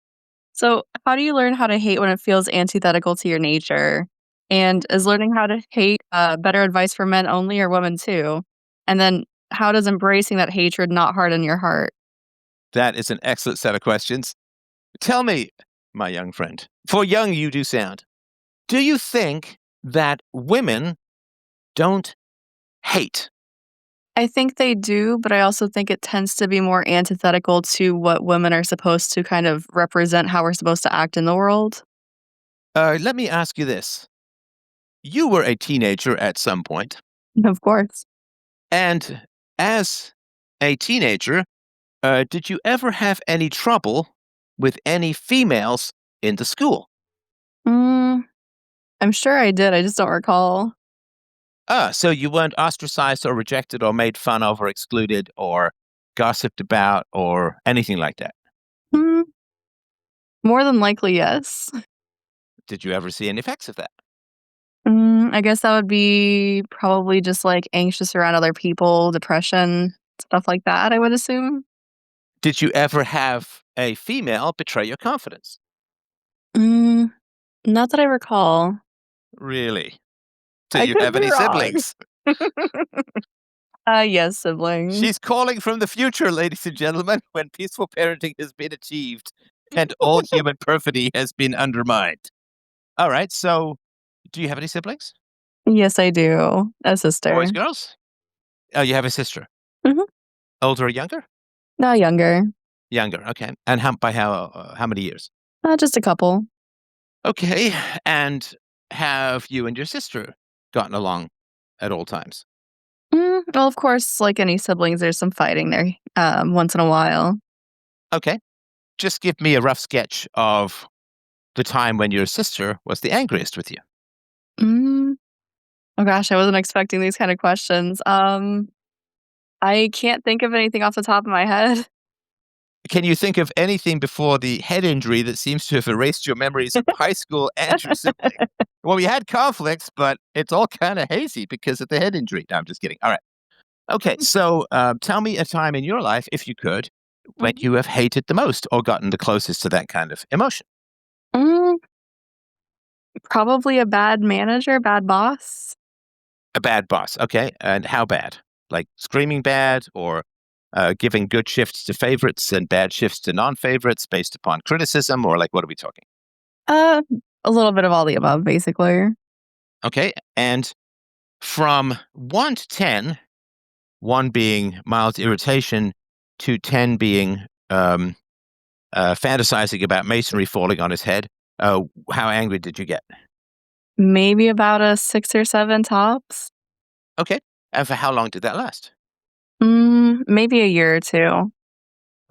Speaker 3: So how do you learn how to hate when it feels antithetical to your nature? And is learning how to hate better advice for men only or women too? And then how does embracing that hatred not harden your heart?
Speaker 1: That is an excellent set of questions. Tell me, my young friend, for young you do sound, do you think that women don't hate?
Speaker 3: I think they do, but I also think it tends to be more antithetical to what women are supposed to kind of represent how we're supposed to act in the world.
Speaker 1: Let me ask you this. You were a teenager at some point,
Speaker 3: Of course.
Speaker 1: and as a teenager, did you ever have any trouble with any females in the school?
Speaker 3: Mm, I'm sure I did. I just don't recall.
Speaker 1: So you weren't ostracized or rejected or made fun of or excluded or gossiped about or anything like that?
Speaker 3: Mm, more than likely, yes.
Speaker 1: Did you ever see any effects of that?
Speaker 3: I guess that would be probably just like anxious around other people, depression, stuff like that, I would assume.
Speaker 1: Did you ever have a female betray your confidence?
Speaker 3: Mm, not that I recall.
Speaker 1: Really? Do
Speaker 3: I
Speaker 1: you
Speaker 3: could
Speaker 1: have
Speaker 3: be
Speaker 1: any
Speaker 3: wrong.
Speaker 1: siblings?
Speaker 3: Yes, sibling.
Speaker 1: She's calling from the future, ladies and gentlemen, when peaceful parenting has been achieved and all human perfidy has been undermined. All right, so do you have any siblings?
Speaker 3: Yes, I do. A
Speaker 1: Boys,
Speaker 3: sister.
Speaker 1: girls? Oh, you have a sister.
Speaker 3: Hmm.
Speaker 1: Older or younger?
Speaker 3: No, younger.
Speaker 1: Younger, okay. And how many years?
Speaker 3: Just a couple.
Speaker 1: Okay, and have you and your sister gotten along at all times?
Speaker 3: Well, of course, like any siblings, there's some fighting there once in a while.
Speaker 1: Okay, just give me a rough sketch of the time when your sister was the angriest with you.
Speaker 3: Mm, oh gosh, I wasn't expecting these kind of questions. I can't think of anything off the top of my head.
Speaker 1: Can you think of anything before the head injury that seems to have erased your memories of high school and your sibling? Well, we had conflicts, but it's all kind of hazy because of the head injury. No, I'm just kidding. All right. Okay, so tell me a time in your life, if you could, when
Speaker 3: Mhm.
Speaker 1: you have hated the most or gotten the closest to that kind of emotion.
Speaker 3: Mm, probably a bad manager, bad boss.
Speaker 1: A bad boss. Okay, and how bad? Like screaming bad or giving good shifts to favorites and bad shifts to non-favorites based upon criticism, or like what are we talking?
Speaker 3: Uh, a little bit of all the above, basically.
Speaker 1: Okay, and from 1 to 10, 1 being mild irritation to 10 being fantasizing about masonry falling on his head, how angry did you get?
Speaker 3: Maybe about a 6 or 7 tops.
Speaker 1: Okay, and for how long did that last?
Speaker 3: Maybe a year or two.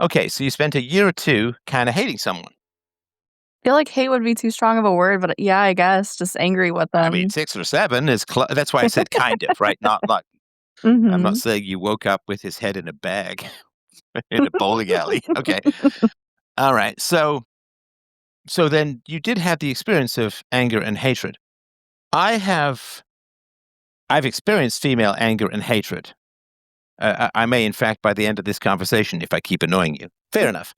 Speaker 1: Okay, so you spent a year or two kind of hating someone.
Speaker 3: I feel like hate would be too strong of a word, but yeah, I guess just angry with
Speaker 1: I mean,
Speaker 3: them.
Speaker 1: 6 or 7 is that's why I said kind of, right? Not like I'm not
Speaker 3: Mhm.
Speaker 1: saying you woke up with his head in a bag in a bowling alley. Okay. All right. So then you did have the experience of anger and hatred. I've experienced female anger and hatred. I may, in fact, by the end of this conversation, if I keep annoying you. Fair enough.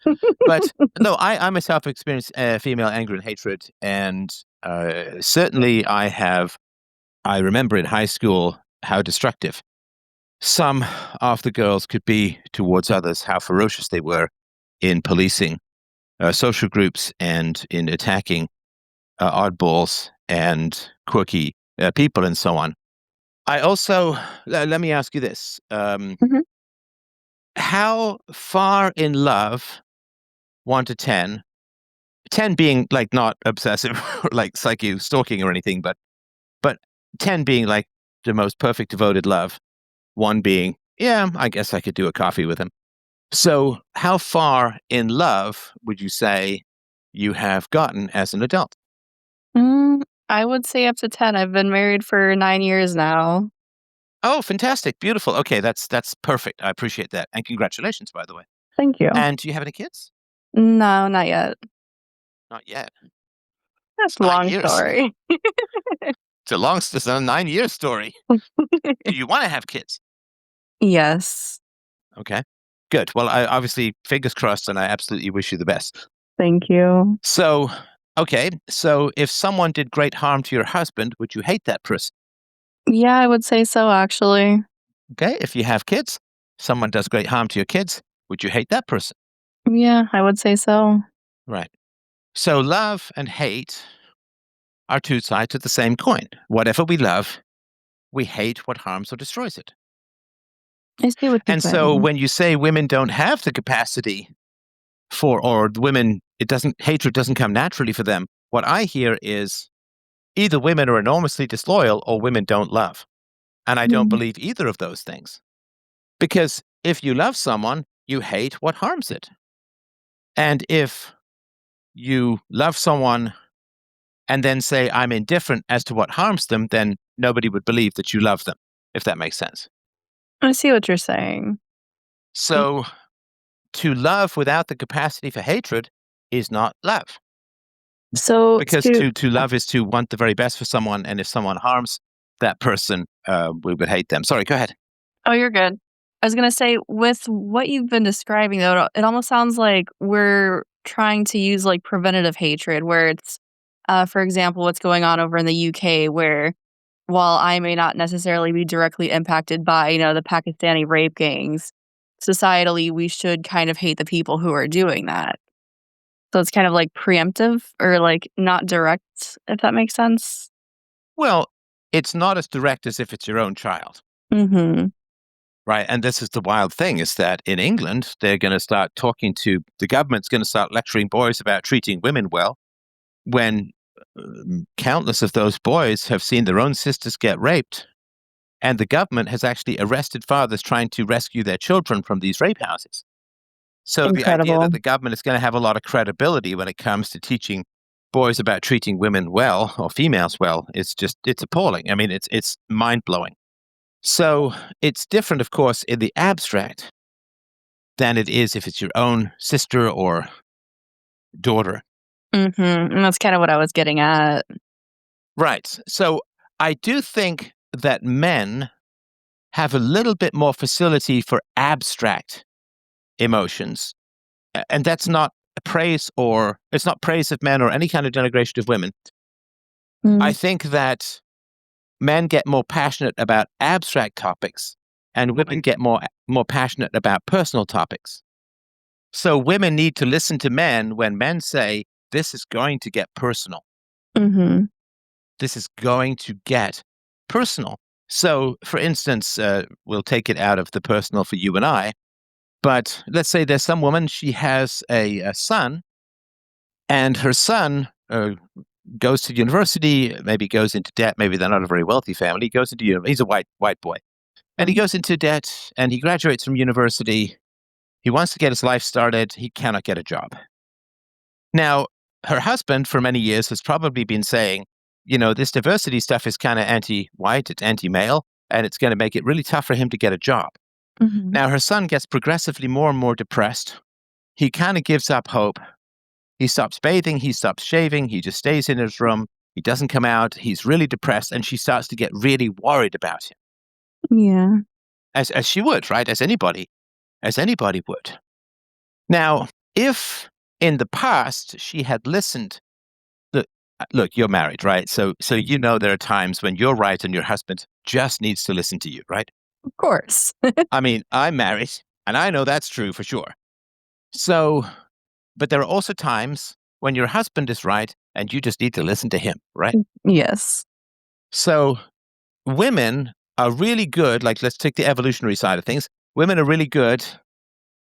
Speaker 1: But no, I myself have experienced female anger and hatred, and certainly I have. I remember in high school how destructive some of the girls could be towards others, how ferocious they were in policing social groups and in attacking oddballs and quirky people and so on. I also, let me ask you this.
Speaker 3: Mhm.
Speaker 1: How far in love, 1 to 10, 10 being like not obsessive or like psyche stalking or anything, but 10 being like the most perfect devoted love, 1 being, yeah, I guess I could do a coffee with him. So, how far in love would you say you have gotten as an adult?
Speaker 3: Mm, I would say up to 10. I've been married for 9 years now.
Speaker 1: Oh, fantastic. Beautiful. Okay, that's perfect. I appreciate that. And congratulations, by the way.
Speaker 3: Thank you.
Speaker 1: And do you have any kids?
Speaker 3: No, not yet.
Speaker 1: Not yet.
Speaker 3: That's
Speaker 1: It's
Speaker 3: a
Speaker 1: 9
Speaker 3: long
Speaker 1: years.
Speaker 3: story.
Speaker 1: It's a 9-year story. Do you want to have kids?
Speaker 3: Yes.
Speaker 1: Okay. Good. Well, I obviously fingers crossed, and I absolutely wish you the best.
Speaker 3: Thank you.
Speaker 1: So, okay. So if someone did great harm to your husband, would you hate that person?
Speaker 3: Yeah, I would say so, actually.
Speaker 1: Okay. If you have kids, someone does great harm to your kids, would you hate that person?
Speaker 3: Yeah, I would say so.
Speaker 1: Right. So love and hate are two sides of the same coin. Whatever we love, we hate what harms or destroys it.
Speaker 3: I see what you're
Speaker 1: And so
Speaker 3: saying.
Speaker 1: when you say women don't have the capacity or women, hatred doesn't come naturally for them, what I hear is either women are enormously disloyal or women don't love. And I don't
Speaker 3: Mm.
Speaker 1: believe either of those things. Because if you love someone, you hate what harms it. And if you love someone and then say, I'm indifferent as to what harms them, then nobody would believe that you love them, if that makes sense.
Speaker 3: I see what you're saying.
Speaker 1: So to love without the capacity for hatred is not love.
Speaker 3: So
Speaker 1: Because to love is to want the very best for someone. And if someone harms that person, we would hate them. Sorry, go ahead.
Speaker 3: Oh, you're good. I was gonna say, with what you've been describing, though, it almost sounds like we're trying to use, like, preventative hatred, where it's, for example, what's going on over in the UK, where while I may not necessarily be directly impacted by, the Pakistani rape gangs, societally, we should kind of hate the people who are doing that. So it's kind of like preemptive or, like, not direct, if that makes sense?
Speaker 1: Well, it's not as direct as if it's your own child.
Speaker 3: Mhm.
Speaker 1: Right. And this is the wild thing is that in England, they're going to start the government's going to start lecturing boys about treating women well when countless of those boys have seen their own sisters get raped. And the government has actually arrested fathers trying to rescue their children from these rape houses. So the idea that
Speaker 3: Incredible.
Speaker 1: the government is going to have a lot of credibility when it comes to teaching boys about treating women well or females well, it's appalling. I mean, it's mind blowing. So it's different, of course, in the abstract than it is if it's your own sister or daughter.
Speaker 3: Mhm, and that's kinda what I was getting at.
Speaker 1: Right. So I do think that men have a little bit more facility for abstract emotions. And that's not it's not praise of men or any kind of denigration of women. I
Speaker 3: Mm,
Speaker 1: think that men get more passionate about abstract topics and women get more passionate about personal topics. So women need to listen to men when men say, this is going to get personal.
Speaker 3: mhm,
Speaker 1: This is going to get personal. So, for instance, we'll take it out of the personal for you and I, but let's say there's some woman, she has a son, and her son goes to university, maybe goes into debt, maybe they're not a very wealthy family, he's a white boy, and he
Speaker 3: mm,
Speaker 1: goes into debt, and he graduates from university. He wants to get his life started. He cannot get a job. Now, her husband for many years has probably been saying, this diversity stuff is kind of anti-white, it's anti-male, and it's going to make it really tough for him to get a job.
Speaker 3: mhm.
Speaker 1: Now, her son gets progressively more and more depressed. He kind of gives up hope. He stops bathing, he stops shaving, he just stays in his room. He doesn't come out. He's really depressed, and she starts to get really worried about him,
Speaker 3: Yeah.
Speaker 1: as she would, right? As anybody would. Now, if in the past she had listened, look, look, you're married, right? So there are times when you're right and your husband just needs to listen to you, right?
Speaker 3: Of course.
Speaker 1: I mean, I'm married, and I know that's true for sure. So, but there are also times when your husband is right and you just need to listen to him, right?
Speaker 3: Yes.
Speaker 1: So, women are really good, like let's take the evolutionary side of things. Women are really good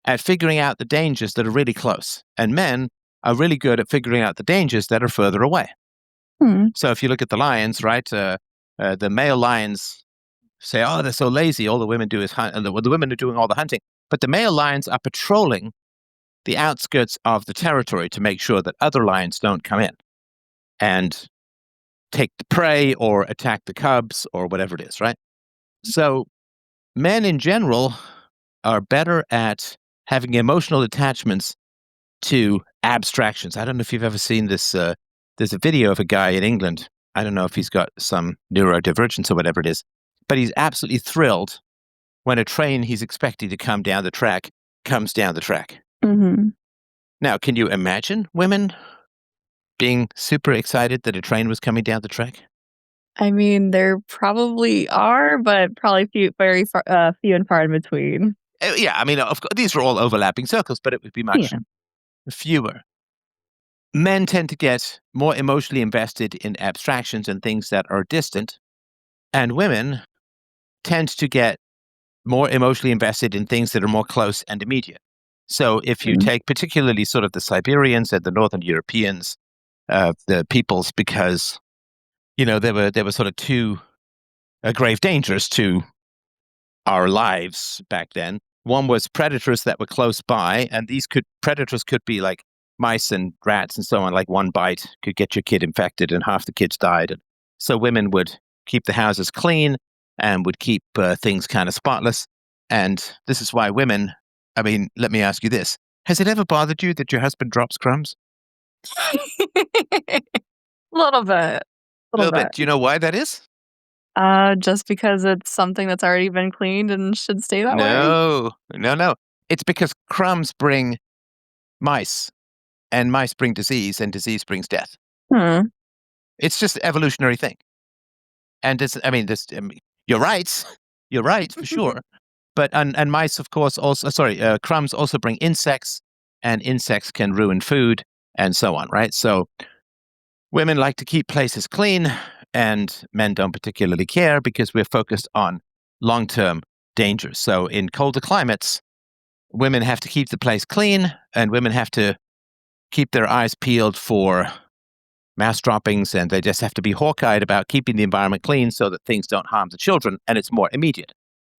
Speaker 1: at figuring out the dangers that are really close, and men are really good at figuring out the dangers that are further away.
Speaker 3: Hmm.
Speaker 1: So if you look at the lions, right, the male lions say, "Oh, they're so lazy. All the women do is hunt, and the women are doing all the hunting." But the male lions are patrolling the outskirts of the territory to make sure that other lions don't come in. And take the prey or attack the cubs or whatever it is, right? So men in general are better at having emotional attachments to abstractions. I don't know if you've ever seen this. There's a video of a guy in England. I don't know if he's got some neurodivergence or whatever it is, but he's absolutely thrilled when a train he's expecting to come down the track comes down the track.
Speaker 3: Mm-hmm.
Speaker 1: Now, can you imagine women being super excited that a train was coming down the track?
Speaker 3: I mean, there probably are, but probably few and far in between.
Speaker 1: Yeah, I mean, of course, these are all overlapping circles, but it would be much fewer. Men tend to get more emotionally invested in abstractions and things that are distant, and women tend to get more emotionally invested in things that are more close and immediate. So if you take particularly sort of the Siberians and the Northern Europeans, the peoples, because, there were sort of two grave dangers to our lives back then. One was predators that were close by, and predators could be like mice and rats and so on. Like one bite could get your kid infected, and half the kids died. And so women would keep the houses clean and would keep things kind of spotless. And this is why women. I mean, let me ask you this: has it ever bothered you that your husband drops crumbs?
Speaker 3: A little bit.
Speaker 1: A little bit. Do you know why that is?
Speaker 3: Just because it's something that's already been cleaned and should stay that way?
Speaker 1: No. It's because crumbs bring mice, and mice bring disease, and disease brings death. It's just an evolutionary thing. And you're right. You're right, for sure. But, and mice, of course, crumbs also bring insects, and insects can ruin food, and so on, right? So women like to keep places clean, and men don't particularly care because we're focused on long-term dangers. So in colder climates, women have to keep the place clean, and women have to keep their eyes peeled for mass droppings, and they just have to be hawk-eyed about keeping the environment clean so that things don't harm the children, and it's more immediate.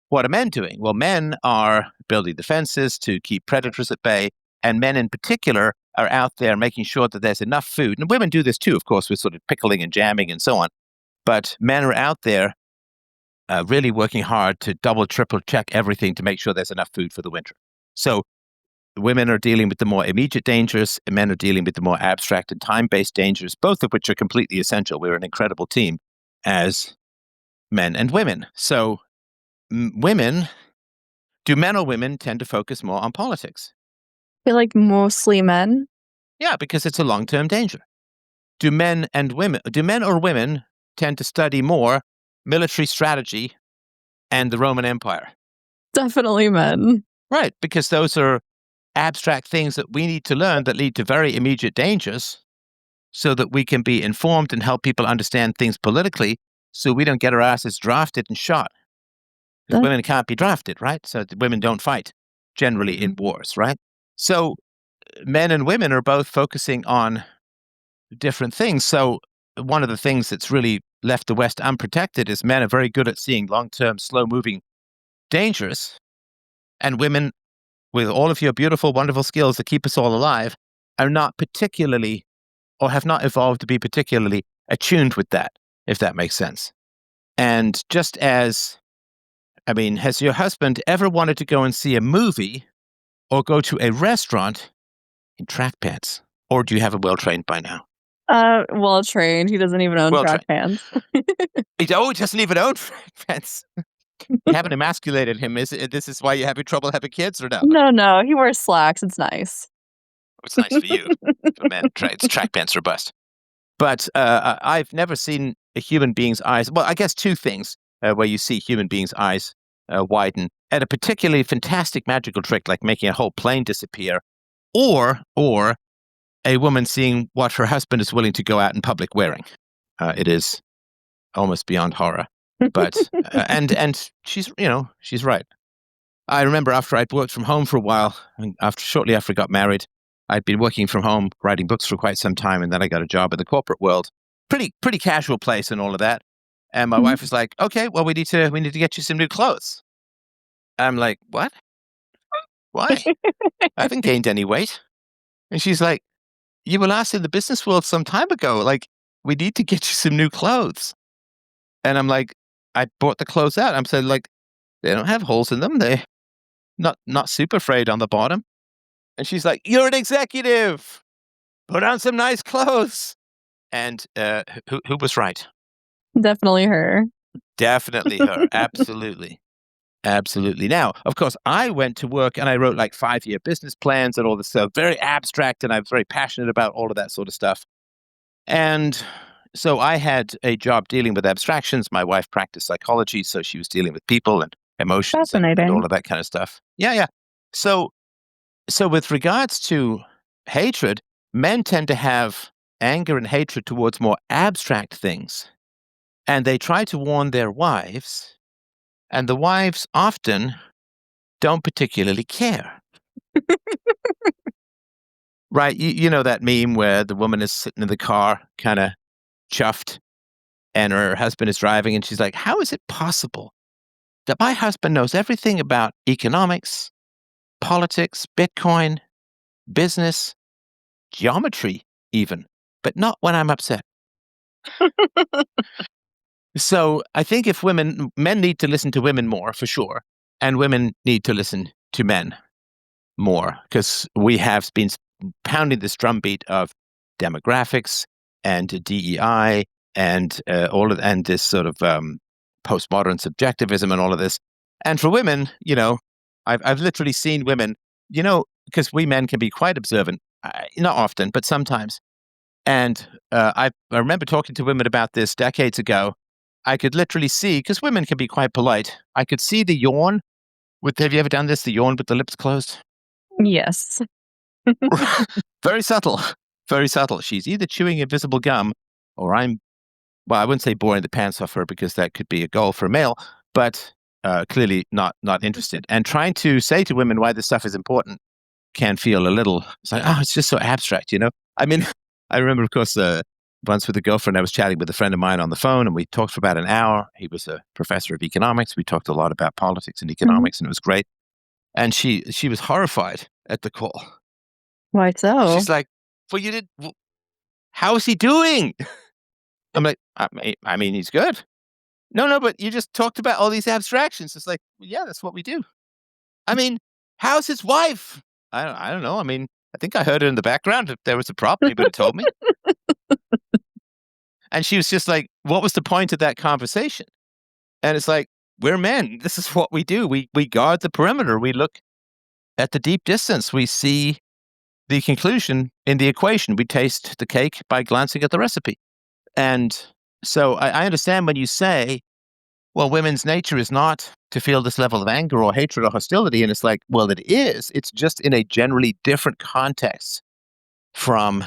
Speaker 1: What are men doing? Well, men are building the fences to keep predators at bay, and men in particular are out there making sure that there's enough food. And women do this too, of course, with sort of pickling and jamming and so on. But men are out there really working hard to double, triple check everything to make sure there's enough food for the winter. So women are dealing with the more immediate dangers, and men are dealing with the more abstract and time-based dangers, both of which are completely essential. We're an incredible team as men and women. So do men or women tend to focus more on politics?
Speaker 3: I feel like mostly men.
Speaker 1: Yeah, because it's a long-term danger. Do men or women tend to study more military strategy and the Roman Empire?
Speaker 3: Definitely men.
Speaker 1: Right, because those are abstract things that we need to learn that lead to very immediate dangers so that we can be informed and help people understand things politically so we don't get our asses drafted and shot. Because women can't be drafted, right? So women don't fight generally in wars, right? So men and women are both focusing on different things. So one of the things that's really left the West unprotected is men are very good at seeing long-term, slow-moving dangers, and women, with all of your beautiful, wonderful skills that keep us all alive, are not particularly, or have not evolved to be particularly attuned with that, if that makes sense. And just as, has your husband ever wanted to go and see a movie or go to a restaurant in track pants? Or do you have him well trained by now?
Speaker 3: Well trained. He doesn't even own track pants.
Speaker 1: He doesn't even own track pants. You haven't emasculated him. This is why you're having trouble having kids, or no?
Speaker 3: No. He wears slacks. It's nice.
Speaker 1: It's nice for you. For men, track pants are bust. But I've never seen a human being's eyes. Well, I guess two things where you see human beings' eyes widen, and a particularly fantastic magical trick like making a whole plane disappear, or a woman seeing what her husband is willing to go out in public wearing. It is almost beyond horror. But and she's right. I remember after I'd worked from home for a while, and shortly after I got married, I'd been working from home, writing books for quite some time, and then I got a job in the corporate world. Pretty casual place and all of that. And my wife was like, "Okay, well we need to get you some new clothes." I'm like, "What? Why? I haven't gained any weight." And she's like, "You were last in the business world some time ago. Like, we need to get you some new clothes. And I'm like, I brought the clothes out. I'm saying, like, they don't have holes in them. They not super frayed on the bottom. And she's like, you're an executive. Put on some nice clothes. And who was right?
Speaker 3: Definitely her.
Speaker 1: Definitely her. Absolutely. Absolutely. Now, of course, I went to work and I wrote like 5-year business plans and all this stuff, very abstract, and I was very passionate about all of that sort of stuff. And so I had a job dealing with abstractions. My wife practiced psychology, so she was dealing with people and emotions and
Speaker 3: Fascinating.
Speaker 1: all of that kind of stuff. Yeah, yeah. So with regards to hatred, men tend to have anger and hatred towards more abstract things. And they try to warn their wives, and the wives often don't particularly care. Right? You know that meme where the woman is sitting in the car, kind of chuffed, and her husband is driving, and she's like, how is it possible that my husband knows everything about economics, politics, Bitcoin, business, geometry, even, but not when I'm upset? So I think if men need to listen to women more, for sure, and women need to listen to men more, because we have been pounding this drumbeat of demographics and DEI and and this sort of postmodern subjectivism and all of this. And for women, I've literally seen women, because we men can be quite observant, not often, but sometimes. And I remember talking to women about this decades ago. I could literally see, because women can be quite polite, I could see the yawn. Have you ever done this, the yawn with the lips closed?
Speaker 3: Yes.
Speaker 1: Very subtle. Very subtle. She's either chewing invisible gum or I wouldn't say boring the pants off her, because that could be a goal for a male, but clearly not interested. And trying to say to women why this stuff is important can feel a little, it's like, it's just so abstract, I mean, I remember, of course, once with a girlfriend, I was chatting with a friend of mine on the phone, and we talked for about an hour. He was a professor of economics. We talked a lot about politics and economics, and it was great. And she was horrified at the call.
Speaker 3: Why so?
Speaker 1: She's like, how is he doing? I'm like, I mean, he's good. No, but you just talked about all these abstractions. It's like, yeah, that's what we do. I mean, how's his wife? I don't know. I mean, I think I heard her in the background. If there was a problem, he would have told me. And she was just like, what was the point of that conversation? And it's like, we're men. This is what we do. We guard the perimeter. We look at the deep distance. We see the conclusion in the equation. We taste the cake by glancing at the recipe. And so I understand when you say, well, women's nature is not to feel this level of anger or hatred or hostility. And it's like, well, it is. It's just in a generally different context from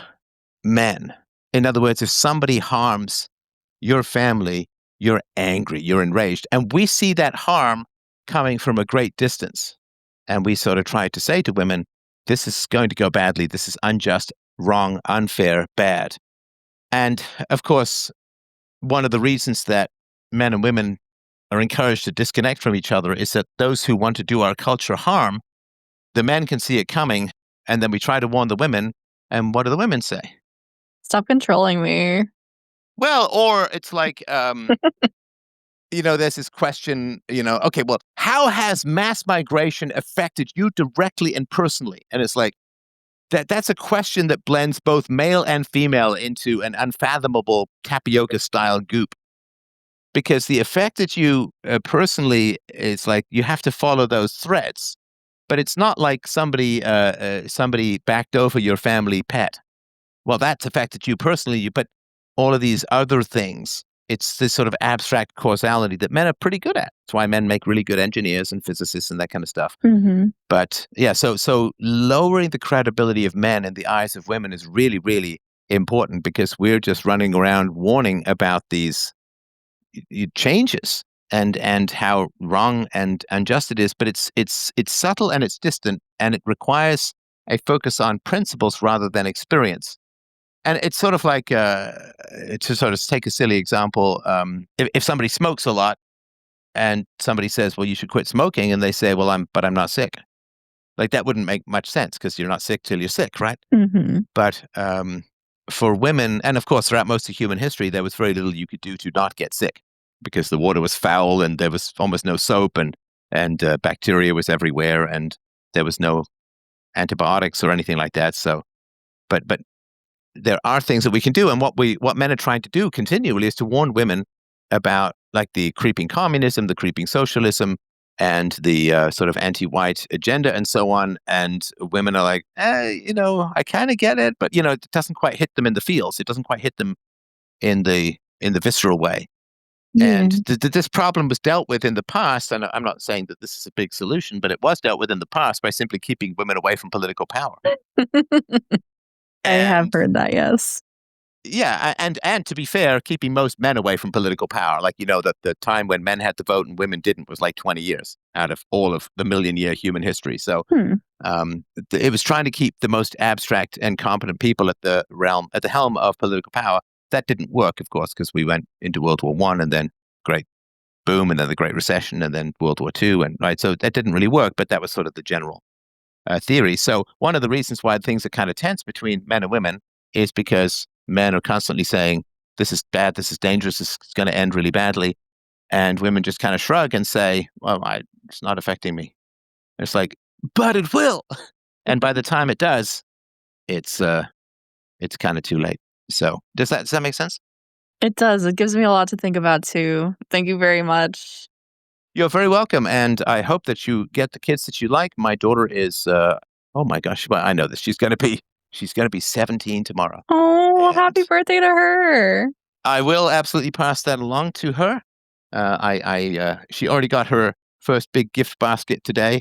Speaker 1: men. In other words, if somebody harms your family, you're angry, you're enraged. And we see that harm coming from a great distance. And we sort of try to say to women, this is going to go badly. This is unjust, wrong, unfair, bad. And of course, one of the reasons that men and women are encouraged to disconnect from each other is that those who want to do our culture harm, the men can see it coming, and then we try to warn the women, and what do the women say?
Speaker 3: Stop controlling me.
Speaker 1: Well, or it's like, there's this question, okay, well, how has mass migration affected you directly and personally? And it's like, that's a question that blends both male and female into an unfathomable tapioca-style goop. Because the effect that you personally, is like you have to follow those threads, but it's not like somebody backed over your family pet. Well, that's affected you personally, but all of these other things, it's this sort of abstract causality that men are pretty good at. That's why men make really good engineers and physicists and that kind of stuff.
Speaker 3: Mm-hmm.
Speaker 1: But yeah, so lowering the credibility of men in the eyes of women is really, really important, because we're just running around warning about these changes and how wrong and unjust it is. But it's subtle and it's distant, and it requires a focus on principles rather than experience. And it's sort of like, to sort of take a silly example, if somebody smokes a lot and somebody says, well, you should quit smoking, and they say, well, I'm not sick. Like, that wouldn't make much sense, because you're not sick till you're sick, right?
Speaker 3: Mm-hmm.
Speaker 1: But for women, and of course throughout most of human history, there was very little you could do to not get sick because the water was foul and there was almost no soap and bacteria was everywhere and there was no antibiotics or anything like that. So, but there are things that we can do, and what men are trying to do continually is to warn women about like the creeping communism, the creeping socialism, and the sort of anti-white agenda and so on. And women are like, I kind of get it, but it doesn't quite hit them in the feels. It doesn't quite hit them in the visceral way.
Speaker 3: Yeah.
Speaker 1: And this problem was dealt with in the past, and I'm not saying that this is a big solution, but it was dealt with in the past by simply keeping women away from political power.
Speaker 3: I have
Speaker 1: And
Speaker 3: heard that, yes.
Speaker 1: yeah, and to be fair, keeping most men away from political power, like the time when men had to vote and women didn't was like 20 years out of all of the million-year human history. So it was trying to keep the most abstract and competent people at the helm of political power. That didn't work, of course, because we went into World War I and then Great Boom and then the Great Recession and then World War II, and right, so that didn't really work. But that was sort of the general theory. So one of the reasons why things are kind of tense between men and women is because men are constantly saying, this is bad, this is dangerous, this is going to end really badly. And women just kind of shrug and say, well, it's not affecting me. It's like, but it will. And by the time it does, it's kind of too late. So does that make sense?
Speaker 3: It does. It gives me a lot to think about too. Thank you very much.
Speaker 1: You're very welcome. And I hope that you get the kids that you like. My daughter is, oh my gosh, well, I know this. She's going to be 17 tomorrow.
Speaker 3: Oh, happy
Speaker 1: And
Speaker 3: birthday to her.
Speaker 1: I will absolutely pass that along to her. She already got her first big gift basket today,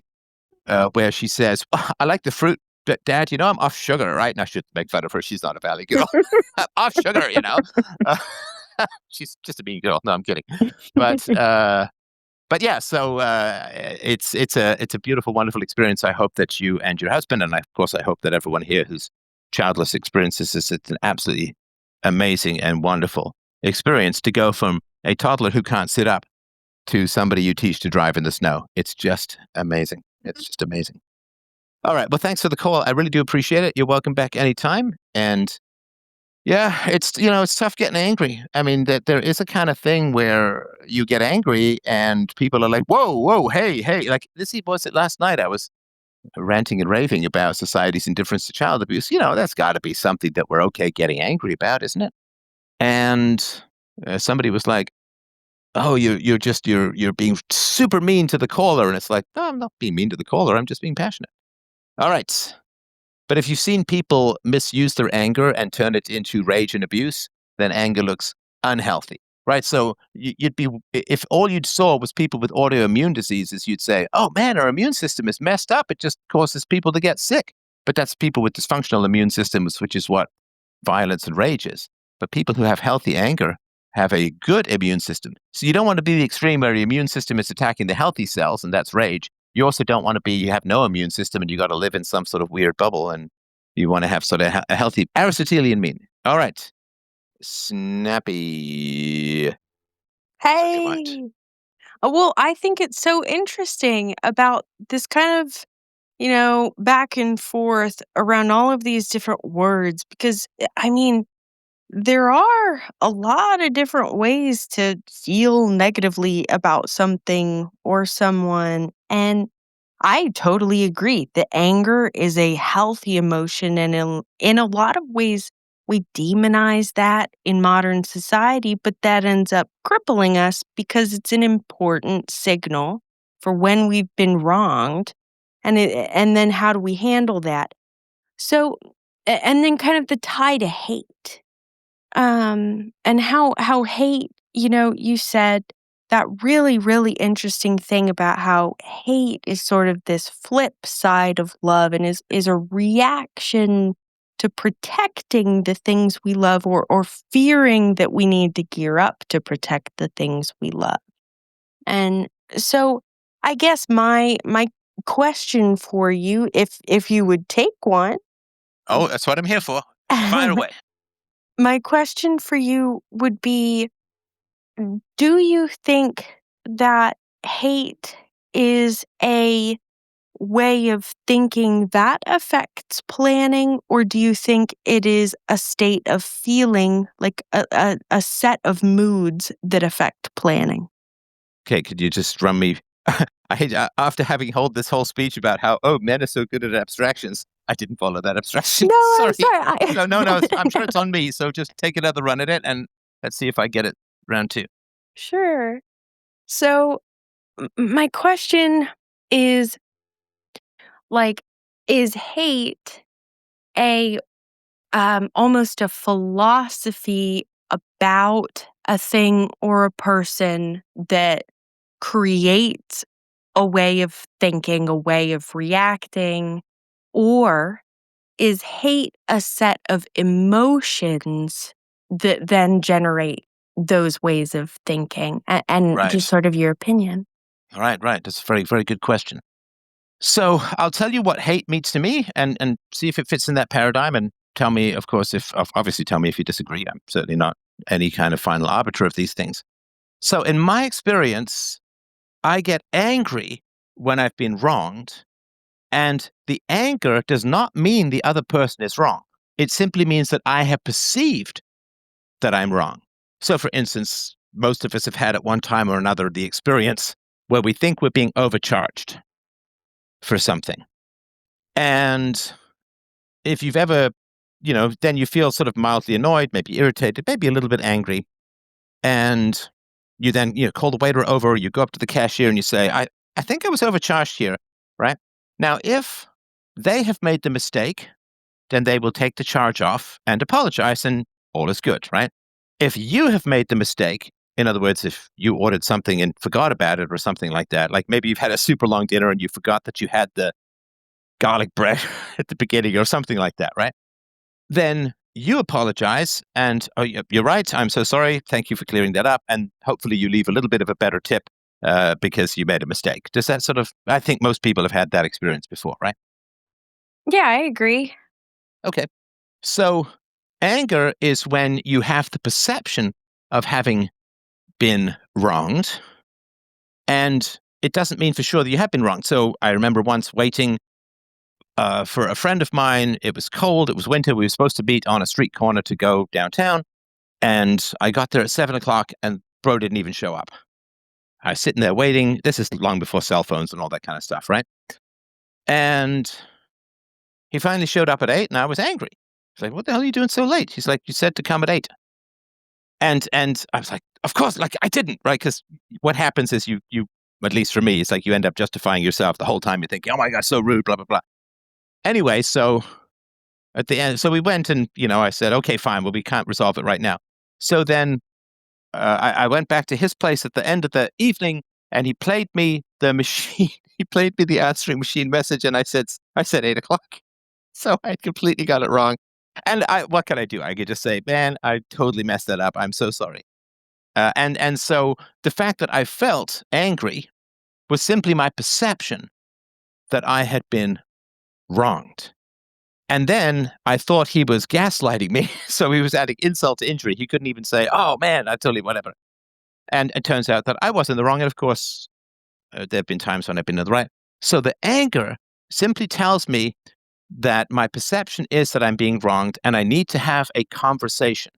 Speaker 1: where she says, I like the fruit, Dad, I'm off sugar, right? And I should make fun of her. She's not a valley girl. I'm off sugar, Uh, she's just a mean girl. No, I'm kidding. But yeah, so it's a beautiful, wonderful experience. I hope that you and your husband, and of course, I hope that everyone here who's childless experiences this. It's an absolutely amazing and wonderful experience to go from a toddler who can't sit up to somebody you teach to drive in the snow. It's just amazing. It's just amazing. All right. Well, thanks for the call. I really do appreciate it. You're welcome back anytime. And yeah, it's tough getting angry. I mean, that there is a kind of thing where you get angry and people are like, whoa, hey. Like this was it last night. I was ranting and raving about society's indifference to child abuse. That's got to be something that we're okay getting angry about, isn't it? And somebody was like, oh, you're being super mean to the caller. And it's like, no, I'm not being mean to the caller. I'm just being passionate. All right. But if you've seen people misuse their anger and turn it into rage and abuse, then anger looks unhealthy, right? So if all you saw was people with autoimmune diseases, you'd say, oh man, our immune system is messed up. It just causes people to get sick. But that's people with dysfunctional immune systems, which is what violence and rage is. But people who have healthy anger have a good immune system. So you don't want to be the extreme where your immune system is attacking the healthy cells, and that's rage. You also don't want to you have no immune system and you got to live in some sort of weird bubble, and you want to have sort of a healthy Aristotelian mean. All right. Snappy.
Speaker 4: Hey. Well, I think it's so interesting about this kind of, back and forth around all of these different words because, I mean, there are a lot of different ways to feel negatively about something or someone. And I totally agree that anger is a healthy emotion. And in a lot of ways, we demonize that in modern society, but that ends up crippling us because it's an important signal for when we've been wronged. And then how do we handle that? So, and then kind of the tie to hate. And how hate, you said that really, really interesting thing about how hate is sort of this flip side of love and is a reaction to protecting the things we love or fearing that we need to gear up to protect the things we love. And so I guess my question for you, if you would take one.
Speaker 1: Oh, that's what I'm here for. Fire away.
Speaker 4: My question for you would be, do you think that hate is a way of thinking that affects planning, or do you think it is a state of feeling, like a set of moods that affect planning?
Speaker 1: Okay, could you just run me? I hate after having hold this whole speech about how men are so good at abstractions. I didn't follow that abstraction.
Speaker 4: No,
Speaker 1: Sorry.
Speaker 4: I'm sorry.
Speaker 1: No. I'm sure it's on me. So just take another run at it, and let's see if I get it round two.
Speaker 4: Sure. So, my question is, like, is hate a almost a philosophy about a thing or a person that creates a way of thinking, a way of reacting, or is hate a set of emotions that then generate those ways of thinking? And just
Speaker 1: Right.
Speaker 4: sort of your opinion.
Speaker 1: Right. That's a very, very good question. So I'll tell you what hate means to me, and see if it fits in that paradigm, and tell me, of course, if obviously tell me if you disagree. I'm certainly not any kind of final arbiter of these things. So in my experience, I get angry when I've been wronged, and the anger does not mean the other person is wrong. It simply means that I have perceived that I'm wrong. So, for instance, most of us have had at one time or another the experience where we think we're being overcharged for something. And if you've ever, then you feel sort of mildly annoyed, maybe irritated, maybe a little bit angry. And you then, call the waiter over, you go up to the cashier and you say, I think I was overcharged here, right? Now, if they have made the mistake, then they will take the charge off and apologize, and all is good, right? If you have made the mistake, in other words, if you ordered something and forgot about it or something like that, like maybe you've had a super long dinner and you forgot that you had the garlic bread at the beginning or something like that, right? Then you apologize and, oh, you're right, I'm so sorry, thank you for clearing that up, and hopefully you leave a little bit of a better tip because you made a mistake. Does that sort of, I think most people have had that experience before, right?
Speaker 4: Yeah, I agree.
Speaker 1: Okay. So anger is when you have the perception of having been wronged, and it doesn't mean for sure that you have been wronged. So I remember once waiting for a friend of mine. It was cold. It was winter. We were supposed to meet on a street corner to go downtown. And I got there at 7 o'clock and bro didn't even show up. I was sitting there waiting. This is long before cell phones and all that kind of stuff, right? And he finally showed up at 8 and I was angry. I was like, what the hell are you doing so late? He's like, you said to come at 8. And I was like, of course, like I didn't, right? Because what happens is you, at least for me, it's like you end up justifying yourself the whole time. You're thinking, oh my God, so rude, blah, blah, blah. Anyway, so at the end, so we went and, I said, okay, fine, well, we can't resolve it right now. So then I went back to his place at the end of the evening and he played me the machine. He played me the answering machine message and I said 8 o'clock. So I completely got it wrong. And what can I do? I could just say, man, I totally messed that up. I'm so sorry. And so the fact that I felt angry was simply my perception that I had been wronged. And then I thought he was gaslighting me. So he was adding insult to injury. He couldn't even say, oh man, I totally whatever. And it turns out that I was in the wrong. And of course, there have been times when I've been in the right. So the anger simply tells me that my perception is that I'm being wronged and I need to have a conversation.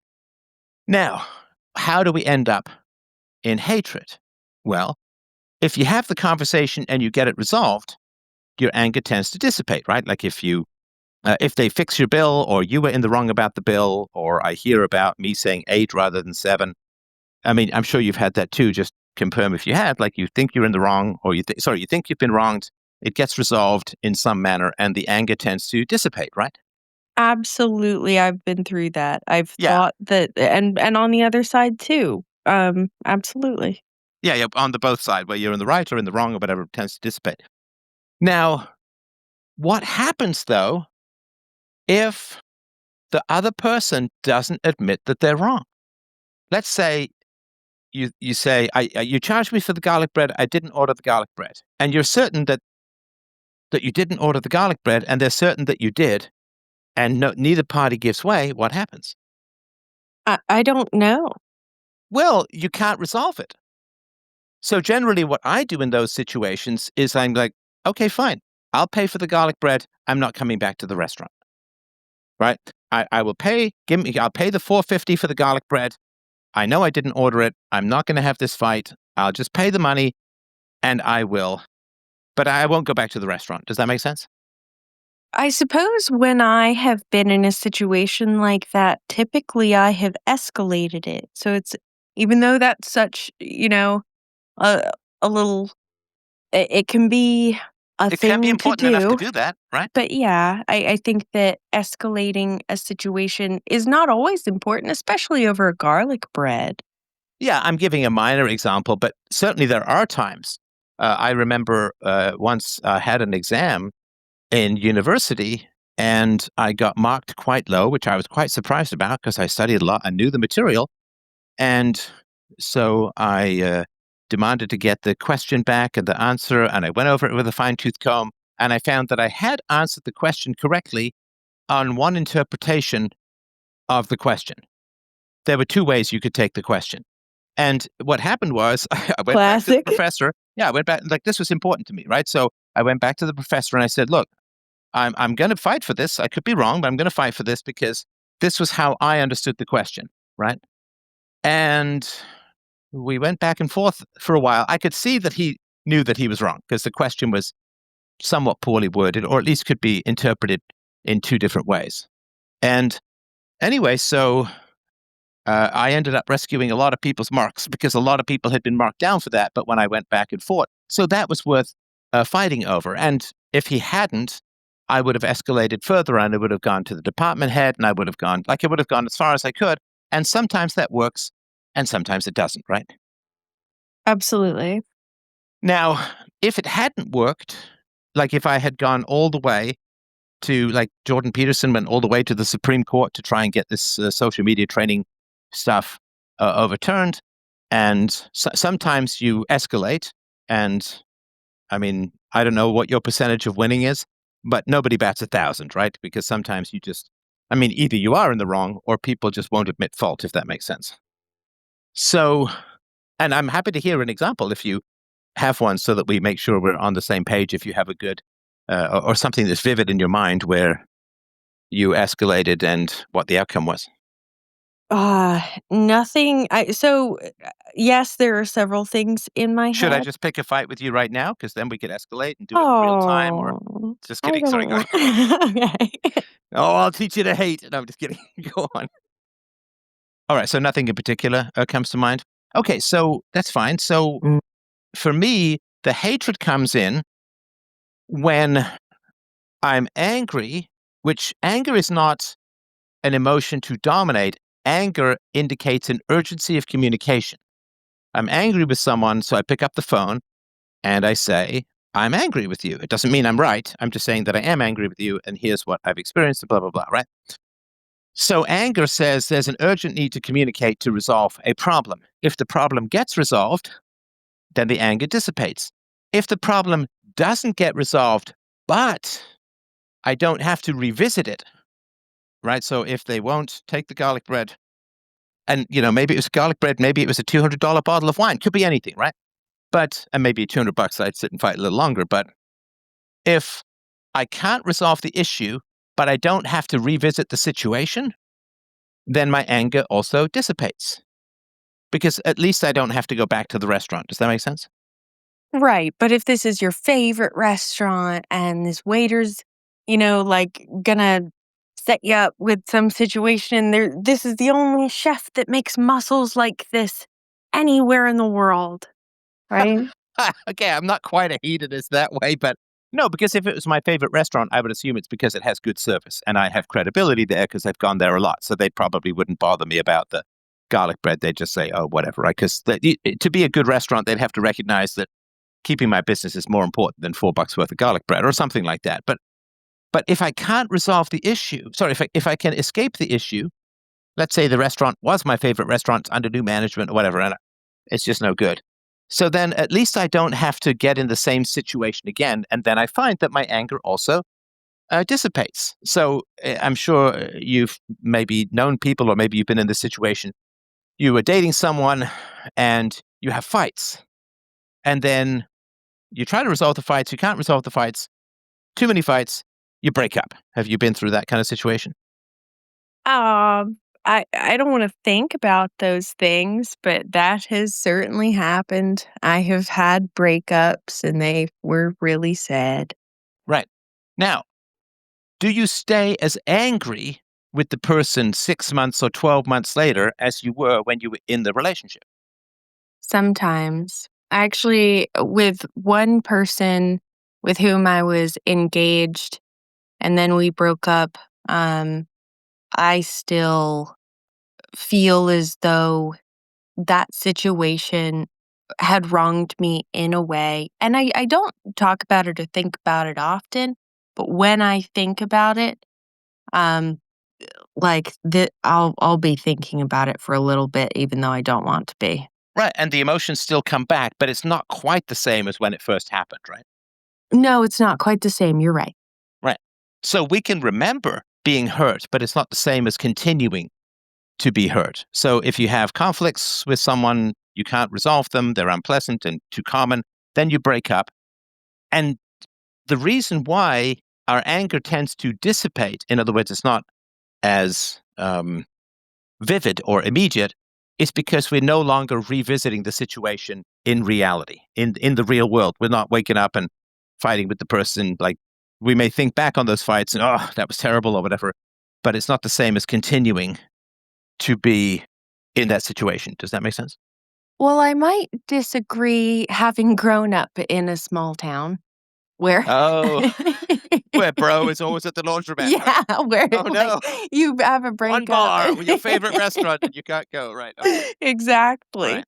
Speaker 1: Now, how do we end up in hatred? Well, if you have the conversation and you get it resolved, your anger tends to dissipate, right? Like if they fix your bill or you were in the wrong about the bill, or I hear about me saying 8 rather than 7. I mean, I'm sure you've had that too. Just confirm if you had, like you think you're in the wrong or you think you've been wronged. It gets resolved in some manner and the anger tends to dissipate, right?
Speaker 4: Absolutely, I've been through that. I've
Speaker 1: Yeah.
Speaker 4: thought that, and on the other side too. Absolutely.
Speaker 1: Yeah, on the both side, where you're in the right or in the wrong or whatever, it tends to dissipate. Now, what happens though if the other person doesn't admit that they're wrong? Let's say you say, you charged me for the garlic bread. I didn't order the garlic bread. And you're certain that you didn't order the garlic bread, and they're certain that you did, and neither party gives way. What happens?
Speaker 4: I don't know.
Speaker 1: Well, you can't resolve it. So generally what I do in those situations is I'm like, okay, fine. I'll pay for the garlic bread. I'm not coming back to the restaurant. Right? I will pay. I'll pay the $4.50 for the garlic bread. I know I didn't order it. I'm not going to have this fight. I'll just pay the money, and but I won't go back to the restaurant. Does that make sense?
Speaker 4: I suppose when I have been in a situation like that, typically I have escalated it. So it's, even though that's such, a little, it can be a
Speaker 1: It can be
Speaker 4: thing to
Speaker 1: important enough to
Speaker 4: do.
Speaker 1: do that, right?
Speaker 4: But yeah, I think that escalating a situation is not always important, especially over garlic bread.
Speaker 1: Yeah, I'm giving a minor example, but certainly there are times. I remember once I had an exam in university, and I got marked quite low, which I was quite surprised about because I studied a lot. I knew the material. And so I demanded to get the question back and the answer, and I went over it with a fine-tooth comb, and I found that I had answered the question correctly on one interpretation of the question. There were two ways you could take the question. And what happened was I went back to the
Speaker 4: Classic.
Speaker 1: professor. Yeah, I went back, like, this was important to me, right? So I went back to the professor and I said, look, I'm going to fight for this. I could be wrong, but I'm going to fight for this because this was how I understood the question, right? And we went back and forth for a while. I could see that he knew that he was wrong because the question was somewhat poorly worded, or at least could be interpreted in two different ways. And anyway, so I ended up rescuing a lot of people's marks because a lot of people had been marked down for that. But when I went back and forth, so that was worth fighting over. And if he hadn't, I would have escalated further, and I would have gone to the department head, and I would have gone as far as I could. And sometimes that works, and sometimes it doesn't, right?
Speaker 4: Absolutely.
Speaker 1: Now, if it hadn't worked, like if I had gone all the way to, like Jordan Peterson went all the way to the Supreme Court to try and get this social media training stuff overturned, and sometimes you escalate, and I mean, I don't know what your percentage of winning is, but nobody bats 1,000, right? Because sometimes either you are in the wrong or people just won't admit fault, if that makes sense. So, and I'm happy to hear an example if you have one so that we make sure we're on the same page. If you have a good or something that's vivid in your mind where you escalated and what the outcome was.
Speaker 4: Nothing. Yes, there are several things in my
Speaker 1: Should I
Speaker 4: head.
Speaker 1: just pick a fight with you right now? Because then we could escalate and do it in real time, or just
Speaker 4: I
Speaker 1: kidding. Sorry,
Speaker 4: don't.
Speaker 1: go ahead.
Speaker 4: Okay.
Speaker 1: Oh, I'll teach you to hate. No, I'm just kidding. Go on. All right, so nothing in particular comes to mind. Okay, so that's fine. So for me, the hatred comes in when I'm angry, which anger is not an emotion to dominate. Anger indicates an urgency of communication. I'm angry with someone, so I pick up the phone and I say, I'm angry with you. It doesn't mean I'm right. I'm just saying that I am angry with you, and here's what I've experienced, blah, blah, blah, right? So anger says there's an urgent need to communicate to resolve a problem. If the problem gets resolved, then the anger dissipates. If the problem doesn't get resolved, but I don't have to revisit it, right? So if they won't take the garlic bread, and maybe it was garlic bread, maybe it was a $200 bottle of wine, could be anything, right? And maybe $200, I'd sit and fight a little longer. But if I can't resolve the issue, but I don't have to revisit the situation, then my anger also dissipates. Because at least I don't have to go back to the restaurant. Does that make sense?
Speaker 4: Right. But if this is your favorite restaurant and this waiter's, gonna set you up with some situation, this is the only chef that makes mussels like this anywhere in the world. Right?
Speaker 1: Okay, I'm not quite a hedonist that way, but no, because if it was my favorite restaurant, I would assume it's because it has good service, and I have credibility there because I've gone there a lot. So they probably wouldn't bother me about the garlic bread. They'd just say, oh, whatever, right? Because to be a good restaurant, they'd have to recognize that keeping my business is more important than $4 worth of garlic bread or something like that. But if I can't resolve the issue, if I can escape the issue, let's say the restaurant was my favorite restaurant under new management or whatever, and it's just no good. So then at least I don't have to get in the same situation again. And then I find that my anger also dissipates. So I'm sure you've maybe known people, or maybe you've been in this situation. You were dating someone and you have fights. And then you try to resolve the fights. You can't resolve the fights. too many fights, you break up. Have you been through that kind of situation?
Speaker 4: I don't want to think about those things, but that has certainly happened. I have had breakups and they were really sad.
Speaker 1: Right. Now, do you stay as angry with the person 6 months or 12 months later as you were when you were in the relationship?
Speaker 4: Sometimes. Actually, with one person with whom I was engaged and then we broke up, I still feel as though that situation had wronged me in a way. And I don't talk about it or think about it often, but when I think about it, um, I'll be thinking about it for a little bit, even though I don't want to be.
Speaker 1: Right. And the emotions still come back, but it's not quite the same as when it first happened, right?
Speaker 4: No, it's not quite the same. You're right.
Speaker 1: Right. So we can remember being hurt, but it's not the same as continuing to be hurt. So if you have conflicts with someone, you can't resolve them, they're unpleasant and too common, then you break up. And the reason why our anger tends to dissipate, in other words, it's not as vivid or immediate, is because we're no longer revisiting the situation in reality, in the real world. We're not waking up and fighting with the person. Like, we may think back on those fights and, oh, that was terrible or whatever, but it's not the same as continuing to be in that situation. Does that make sense?
Speaker 4: Well, I might disagree having grown up in a small town where
Speaker 1: Oh, where bro is always at the laundromat.
Speaker 4: yeah, where
Speaker 1: Oh, no.
Speaker 4: you have a
Speaker 1: One
Speaker 4: breakup.
Speaker 1: bar with your favorite restaurant and you can't go. Right. Okay.
Speaker 4: Exactly.
Speaker 1: Right.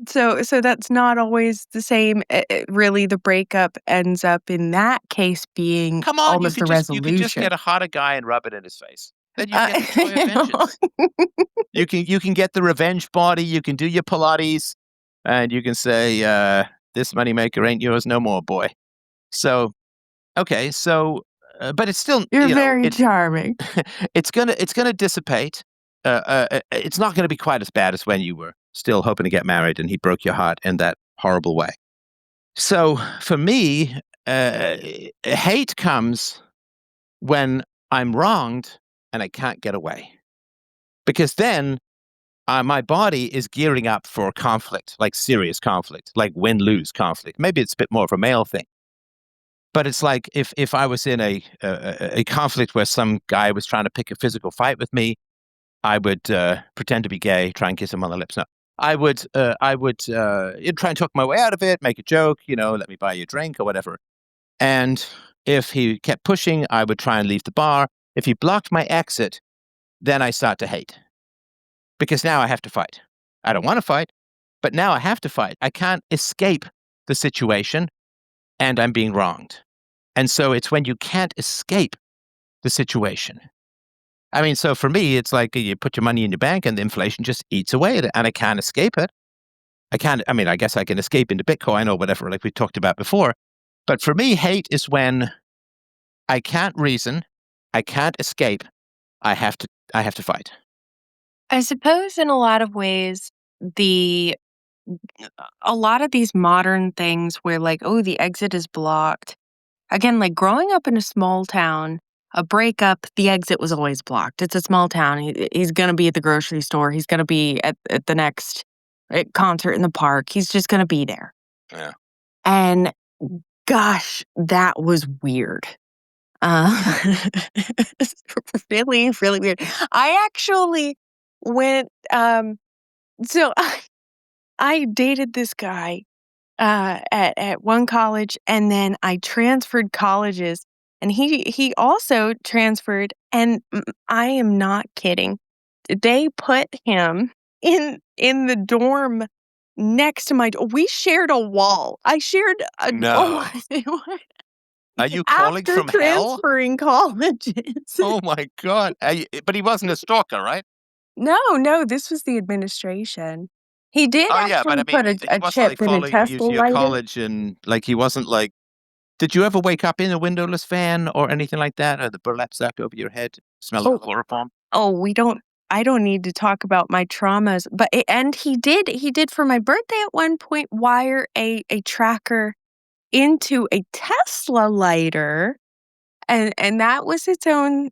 Speaker 4: So that's not always the same. Really, the breakup ends up in that case being
Speaker 1: Come on,
Speaker 4: almost a
Speaker 1: you could just
Speaker 4: resolution.
Speaker 1: get a hotter guy and rub it in his face. Then you get the joy of vengeance. You can get the revenge body. You can do your Pilates, and you can say, "This moneymaker ain't yours no more, boy." So, okay, so, but it's still,
Speaker 4: You're very charming.
Speaker 1: it's gonna dissipate. It's not gonna be quite as bad as when you were still hoping to get married and he broke your heart in that horrible way. So for me, hate comes when I'm wronged and I can't get away, because then my body is gearing up for conflict, like serious conflict, like win-lose conflict. Maybe it's a bit more of a male thing. But it's like if I was in a conflict where some guy was trying to pick a physical fight with me, I would pretend to be gay, try and kiss him on the lips. No, I would try and talk my way out of it, make a joke, let me buy you a drink or whatever. And if he kept pushing, I would try and leave the bar. If he blocked my exit, then I start to hate, because now I have to fight. I don't want to fight, but now I have to fight. I can't escape the situation, and I'm being wronged. And so it's when you can't escape the situation. I mean, so for me, it's like you put your money in your bank and the inflation just eats away at it, and I can't escape it. I guess I can escape into Bitcoin or whatever, like we talked about before. But for me, hate is when I can't reason, I can't escape, I have to fight.
Speaker 4: I suppose in a lot of ways, a lot of these modern things where the exit is blocked. Again, like growing up in a small town, a breakup, the exit was always blocked. It's a small town. He's going to be at the grocery store. He's going to be at the next concert in the park. He's just going to be there.
Speaker 1: Yeah.
Speaker 4: And gosh, that was weird. It's really, really weird. I actually went, so I dated this guy at one college, and then I transferred colleges, and he also transferred, and I am not kidding. They put him in the dorm next to my door. We shared a wall. I shared a
Speaker 1: No. Are you calling
Speaker 4: after
Speaker 1: from hell?
Speaker 4: transferring colleges.
Speaker 1: Oh my God. But he wasn't a stalker, right?
Speaker 4: No, this was the administration. He did
Speaker 1: Oh yeah, but
Speaker 4: actually
Speaker 1: I mean,
Speaker 4: put
Speaker 1: he
Speaker 4: a
Speaker 1: wasn't like
Speaker 4: chip in a
Speaker 1: following you
Speaker 4: Tesla
Speaker 1: to your
Speaker 4: lighter.
Speaker 1: college, and like he wasn't like. Did you ever wake up in a windowless van or anything like that, or the burlap sack over your head, smell of chloroform?
Speaker 4: Oh, I don't need to talk about my traumas, but and he did for my birthday at one point wire a tracker into a Tesla lighter And that was its own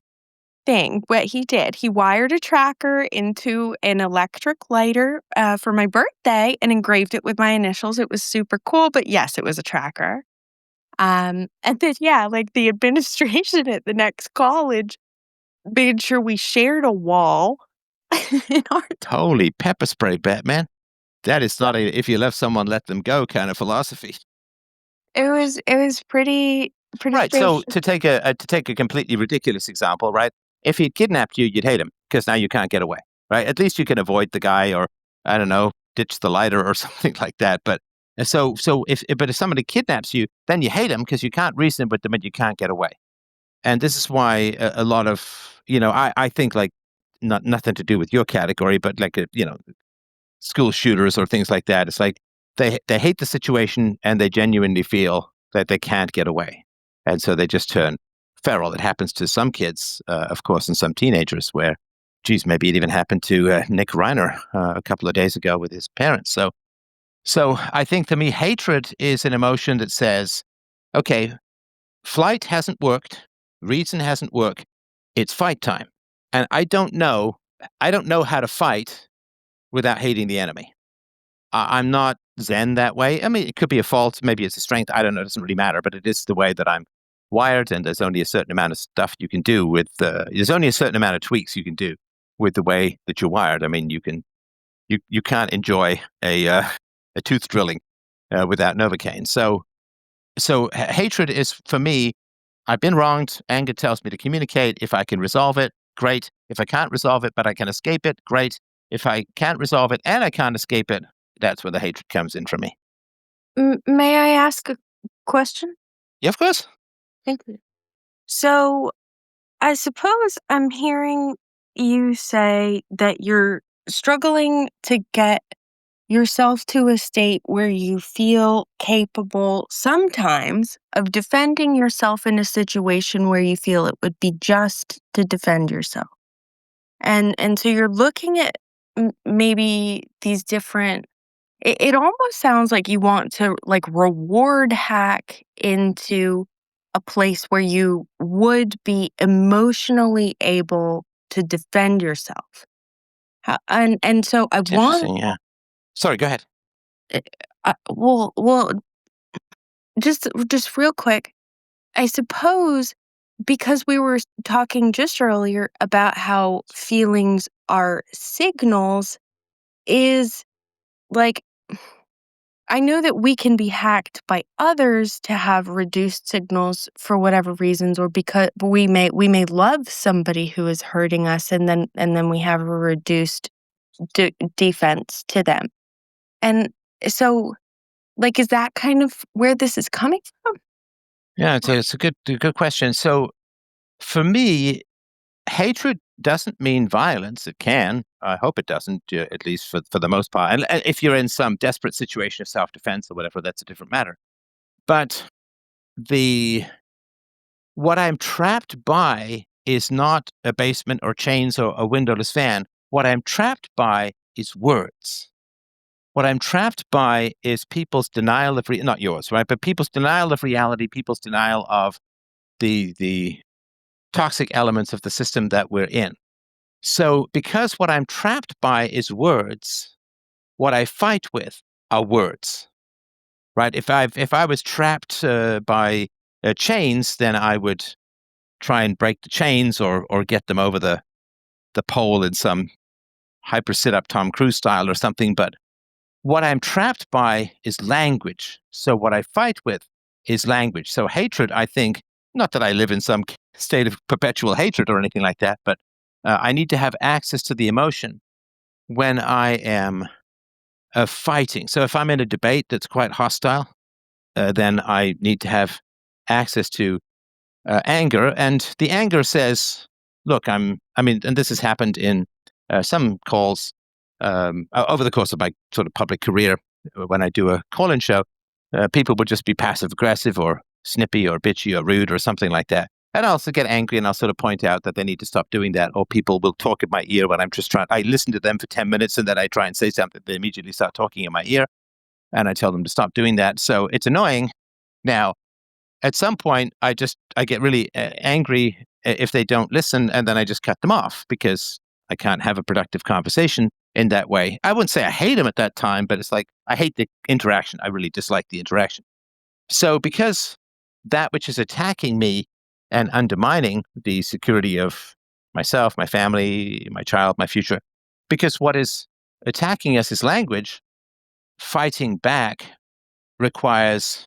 Speaker 4: thing. What he did, he wired a tracker into an electric lighter for my birthday and engraved it with my initials. It was super cool, but yes, it was a tracker. And then, yeah, like the administration at the next college made sure we shared a wall in our
Speaker 1: Holy pepper spray, Batman. That is not a if you left someone, let them go kind of philosophy.
Speaker 4: It was pretty
Speaker 1: Right. So
Speaker 4: strange.
Speaker 1: to take a completely ridiculous example, right? If he'd kidnapped you, you'd hate him because now you can't get away, right? At least you can avoid the guy, or I don't know, ditch the lighter or something like that. But if somebody kidnaps you, then you hate him because you can't reason with them and you can't get away. And this is why a lot of I think like nothing to do with your category, but like school shooters or things like that. It's like they hate the situation and they genuinely feel that they can't get away, and so they just turn feral. It happens to some kids, of course, and some teenagers. Where, geez, maybe it even happened to Nick Reiner a couple of days ago with his parents. So I think to me, hatred is an emotion that says, okay, flight hasn't worked, reason hasn't worked, it's fight time, and I don't know how to fight without hating the enemy. I'm not Zen that way. I mean, it could be a fault, maybe it's a strength. I don't know. It doesn't really matter. But it is the way that I'm wired, and there's only a certain amount of stuff you can do with. There's only a certain amount of tweaks you can do with the way that you're wired. I mean, you can't enjoy a tooth drilling without Novocaine. So hatred is for me. I've been wronged. Anger tells me to communicate. If I can resolve it, great. If I can't resolve it, but I can escape it, great. If I can't resolve it and I can't escape it, that's where the hatred comes in for me.
Speaker 4: May I ask a question?
Speaker 1: Yeah, of course.
Speaker 4: Thank you. So, I suppose I'm hearing you say that you're struggling to get yourself to a state where you feel capable sometimes of defending yourself in a situation where you feel it would be just to defend yourself. And so you're looking at maybe these different it almost sounds like you want to like reward hack into a place where you would be emotionally able to defend yourself. And so I
Speaker 1: It's
Speaker 4: want
Speaker 1: interesting, yeah. Sorry, go ahead.
Speaker 4: well just real quick. I suppose because we were talking just earlier about how feelings are signals is like I know that we can be hacked by others to have reduced signals for whatever reasons, or because we may love somebody who is hurting us, and then we have a reduced defense to them. And so, like, is that kind of where this is coming from?
Speaker 1: Yeah, it's a good question. So for me, hatred doesn't mean violence. It can. I hope it doesn't, at least for the most part. And if you're in some desperate situation of self-defense or whatever, that's a different matter. But what I'm trapped by is not a basement or chains or a windowless van. What I'm trapped by is words. What I'm trapped by is people's denial of not yours, right? But people's denial of reality, people's denial of the toxic elements of the system that we're in. So because what I'm trapped by is words, what I fight with are words, right? If I was trapped by chains, then I would try and break the chains or get them over the pole in some hyper sit-up Tom Cruise style or something. But what I'm trapped by is language. So what I fight with is language. So hatred, I think, not that I live in some state of perpetual hatred or anything like that, but I need to have access to the emotion when I am fighting. So if I'm in a debate that's quite hostile, then I need to have access to anger. And the anger says, look, and this has happened in some calls over the course of my sort of public career. When I do a call-in show, people would just be passive-aggressive or snippy or bitchy or rude or something like that. And I'll also get angry and I'll sort of point out that they need to stop doing that. Or people will talk in my ear when I'm just I listen to them for 10 minutes and then I try and say something. They immediately start talking in my ear and I tell them to stop doing that. So it's annoying. Now, at some point, I get really angry if they don't listen, and then I just cut them off because I can't have a productive conversation in that way. I wouldn't say I hate them at that time, but it's like I hate the interaction. I really dislike the interaction. So because that which is attacking me and undermining the security of myself, my family, my child, my future, because what is attacking us is language, fighting back requires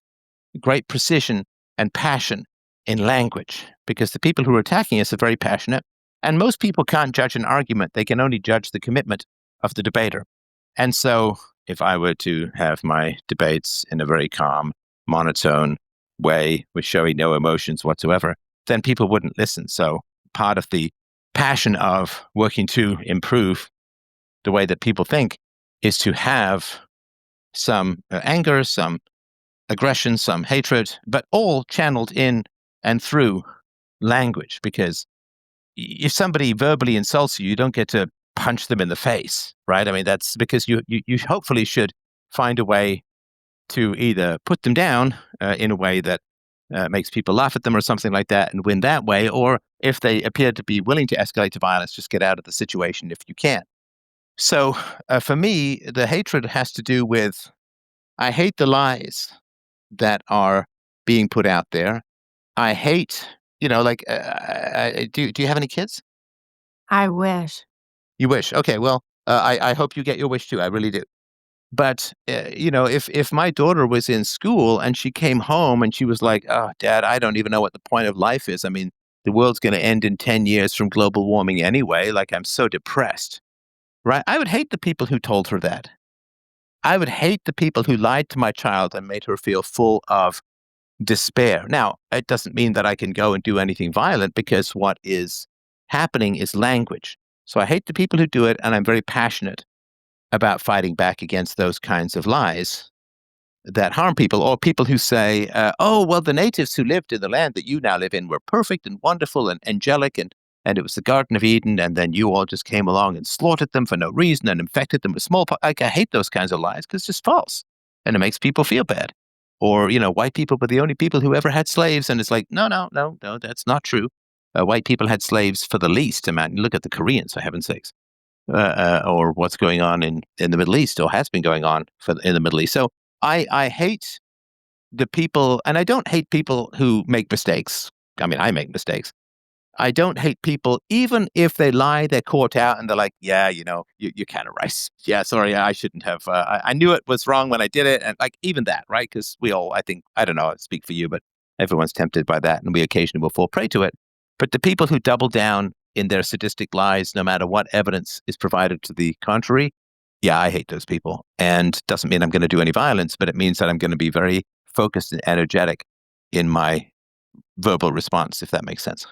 Speaker 1: great precision and passion in language, because the people who are attacking us are very passionate, and most people can't judge an argument. They can only judge the commitment of the debater. And so if I were to have my debates in a very calm, monotone way with showing no emotions whatsoever, then people wouldn't listen. So part of the passion of working to improve the way that people think is to have some anger, some aggression, some hatred, but all channeled in and through language. Because if somebody verbally insults you, you don't get to punch them in the face, right? I mean, that's because you hopefully should find a way to either put them down in a way that makes people laugh at them or something like that and win that way, or if they appear to be willing to escalate to violence, just get out of the situation if you can. So for me, the hatred has to do with, I hate the lies that are being put out there. I hate, like, do you have any kids?
Speaker 4: I wish.
Speaker 1: You wish. Okay, well, I hope you get your wish too. I really do. But, if my daughter was in school and she came home and she was like, oh, Dad, I don't even know what the point of life is. I mean, the world's going to end in 10 years from global warming anyway. Like, I'm so depressed, right? I would hate the people who told her that. I would hate the people who lied to my child and made her feel full of despair. Now, it doesn't mean that I can go and do anything violent, because what is happening is language. So I hate the people who do it, and I'm very passionate about fighting back against those kinds of lies that harm people, or people who say, oh, well, the natives who lived in the land that you now live in were perfect and wonderful and angelic, and it was the Garden of Eden, and then you all just came along and slaughtered them for no reason and infected them with smallpox. I hate those kinds of lies because it's just false, and it makes people feel bad. Or, white people were the only people who ever had slaves, and it's like, no, that's not true. White people had slaves for the least. I mean, look at the Koreans, for heaven's sakes. Or what's going on in the Middle East, or has been going on in the Middle East. So I hate the people, and I don't hate people who make mistakes. I mean, I make mistakes. I don't hate people, even if they lie their court out and they're like, yeah, you're kind of right. Yeah, sorry, I shouldn't have. I knew it was wrong when I did it. And like, even that, right? Because we all, I think, I don't know, I speak for you, but everyone's tempted by that, and we occasionally will fall prey to it. But the people who double down in their sadistic lies, no matter what evidence is provided to the contrary, yeah, I hate those people. And doesn't mean I'm going to do any violence, but it means that I'm going to be very focused and energetic in my verbal response, if that makes sense.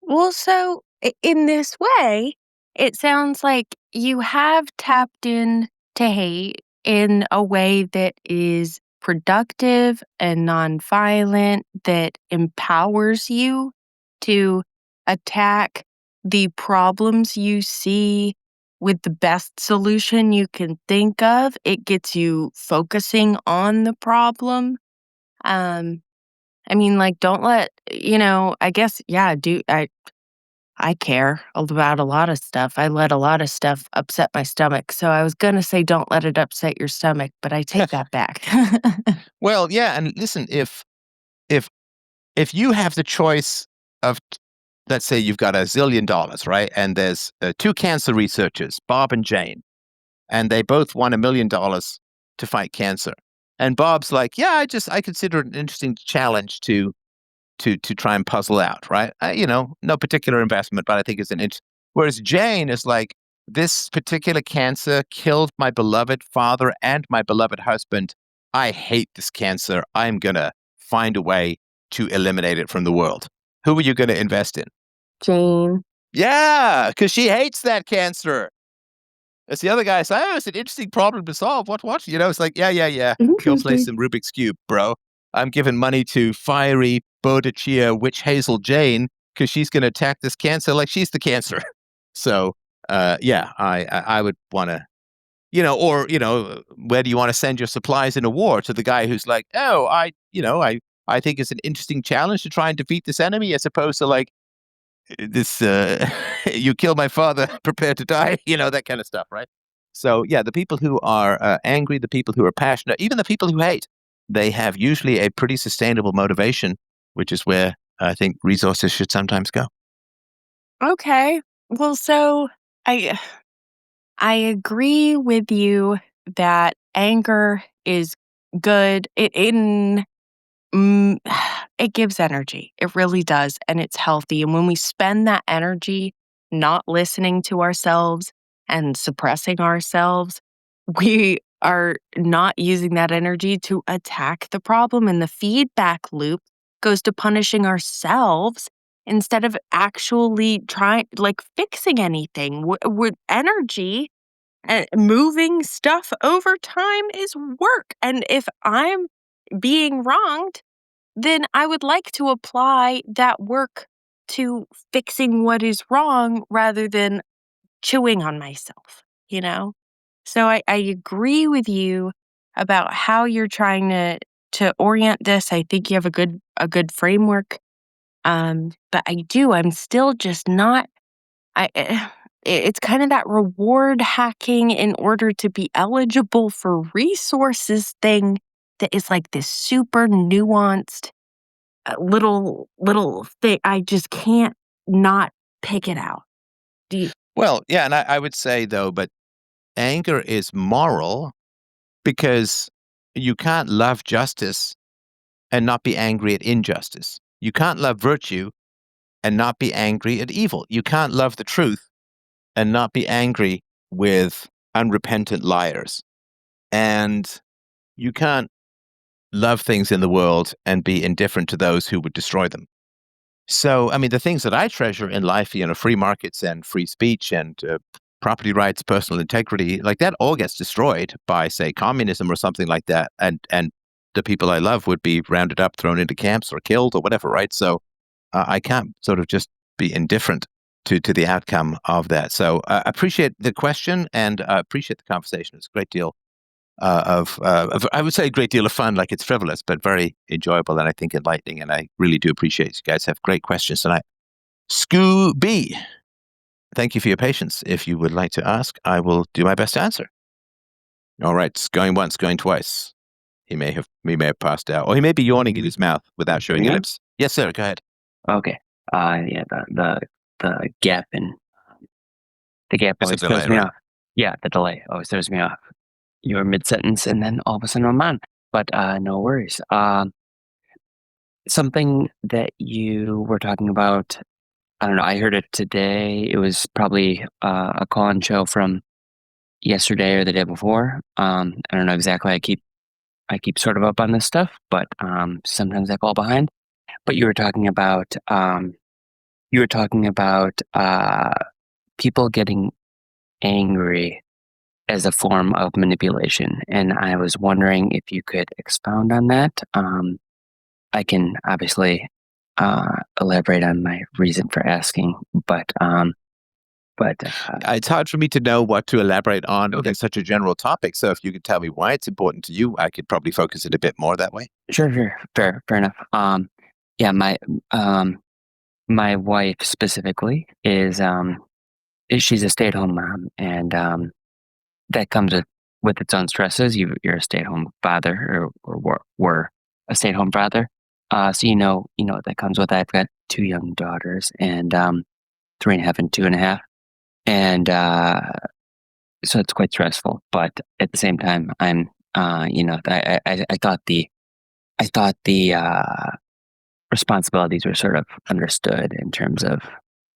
Speaker 4: Well, so in this way, it sounds like you have tapped in to hate in a way that is productive and nonviolent, that empowers you to attack the problems you see with the best solution you can think of. It gets you focusing on the problem. I mean, like, don't let, I guess, yeah, I care about a lot of stuff. I let a lot of stuff upset my stomach. So I was going to say, don't let it upset your stomach, but I take that back.
Speaker 1: Well, yeah. And listen, if you have the choice of, let's say you've got $1 zillion, right? And there's two cancer researchers, Bob and Jane, and they both won $1 million to fight cancer. And Bob's like, yeah, I consider it an interesting challenge to try and puzzle out, right? No particular investment, but I think it's an interesting. Whereas Jane is like, this particular cancer killed my beloved father and my beloved husband. I hate this cancer. I'm going to find a way to eliminate it from the world. Who are you going to invest in?
Speaker 4: Jane.
Speaker 1: Yeah, because she hates that cancer. As the other guy says, oh, it's an interesting problem to solve. What? It's like, yeah. Go play some Rubik's Cube, bro. I'm giving money to fiery Bodachia witch Hazel Jane because she's going to attack this cancer like she's the cancer. So, yeah, I would want to, or, where do you want to send your supplies in a war? To the guy who's like, oh, I I think it's an interesting challenge to try and defeat this enemy, as opposed to like this, you kill my father, prepare to die, that kind of stuff, right? So yeah, the people who are angry, the people who are passionate, even the people who hate, they have usually a pretty sustainable motivation, which is where I think resources should sometimes go.
Speaker 4: Okay. Well, so I I agree with you that anger is good. Mm, it gives energy. It really does, and it's healthy. And when we spend that energy not listening to ourselves and suppressing ourselves, we are not using that energy to attack the problem. And the feedback loop goes to punishing ourselves instead of actually trying, like, fixing anything. With energy, moving stuff over time is work. And if I'm being wronged, then I would like to apply that work to fixing what is wrong rather than chewing on myself, you know? So I agree with you about how you're trying to orient this. I think you have a good framework. But I'm still just not it's kind of that reward hacking in order to be eligible for resources thing that is like this super nuanced little thing. I just can't not pick it out. Do you?
Speaker 1: Well, yeah, and I would say though, but anger is moral because you can't love justice and not be angry at injustice. You can't love virtue and not be angry at evil. You can't love the truth and not be angry with unrepentant liars. And you can't love things in the world and be indifferent to those who would destroy them. So, I mean, the things that I treasure in life, free markets and free speech and property rights, personal integrity, like that all gets destroyed by, say, communism or something like that. And the people I love would be rounded up, thrown into camps or killed or whatever, right? So I can't sort of just be indifferent to the outcome of that. So I appreciate the question and appreciate the conversation. It's a great deal of I would say a great deal of fun, like it's frivolous, but very enjoyable and I think enlightening. And I really do appreciate you guys have great questions tonight. Scooby, thank you for your patience. If you would like to ask, I will do my best to answer. All right, it's going once, going twice. He may have passed out, or he may be yawning in his mouth without showing lips. Yes, sir. Go ahead.
Speaker 5: Okay. Yeah, the gap in the gap
Speaker 1: It's a
Speaker 5: always throws
Speaker 1: delay,
Speaker 5: me
Speaker 1: right?
Speaker 5: off. Yeah, the delay always throws me off. You're mid sentence and then all of a sudden I'm on. But no worries. Something that you were talking about, I don't know, I heard it today. It was probably a call-in show from yesterday or the day before. I don't know exactly. I keep sort of up on this stuff, but sometimes I fall behind. But you were talking about people getting angry as a form of manipulation, and I was wondering if you could expound on that. I can obviously elaborate on my reason for asking, but
Speaker 1: it's hard for me to know what to elaborate on. Okay, such a general topic. So if you could tell me why it's important to you, I could probably focus it a bit more that way.
Speaker 5: Sure, fair enough. Yeah, my wife specifically is she's a stay-at-home mom, and that comes with its own stresses. You're a stay-at-home father, or were a stay-at-home father. So you know what that comes with. I've got 2 young daughters, and 3.5 and 2.5, and so it's quite stressful. But at the same time, I'm I thought the responsibilities were sort of understood in terms of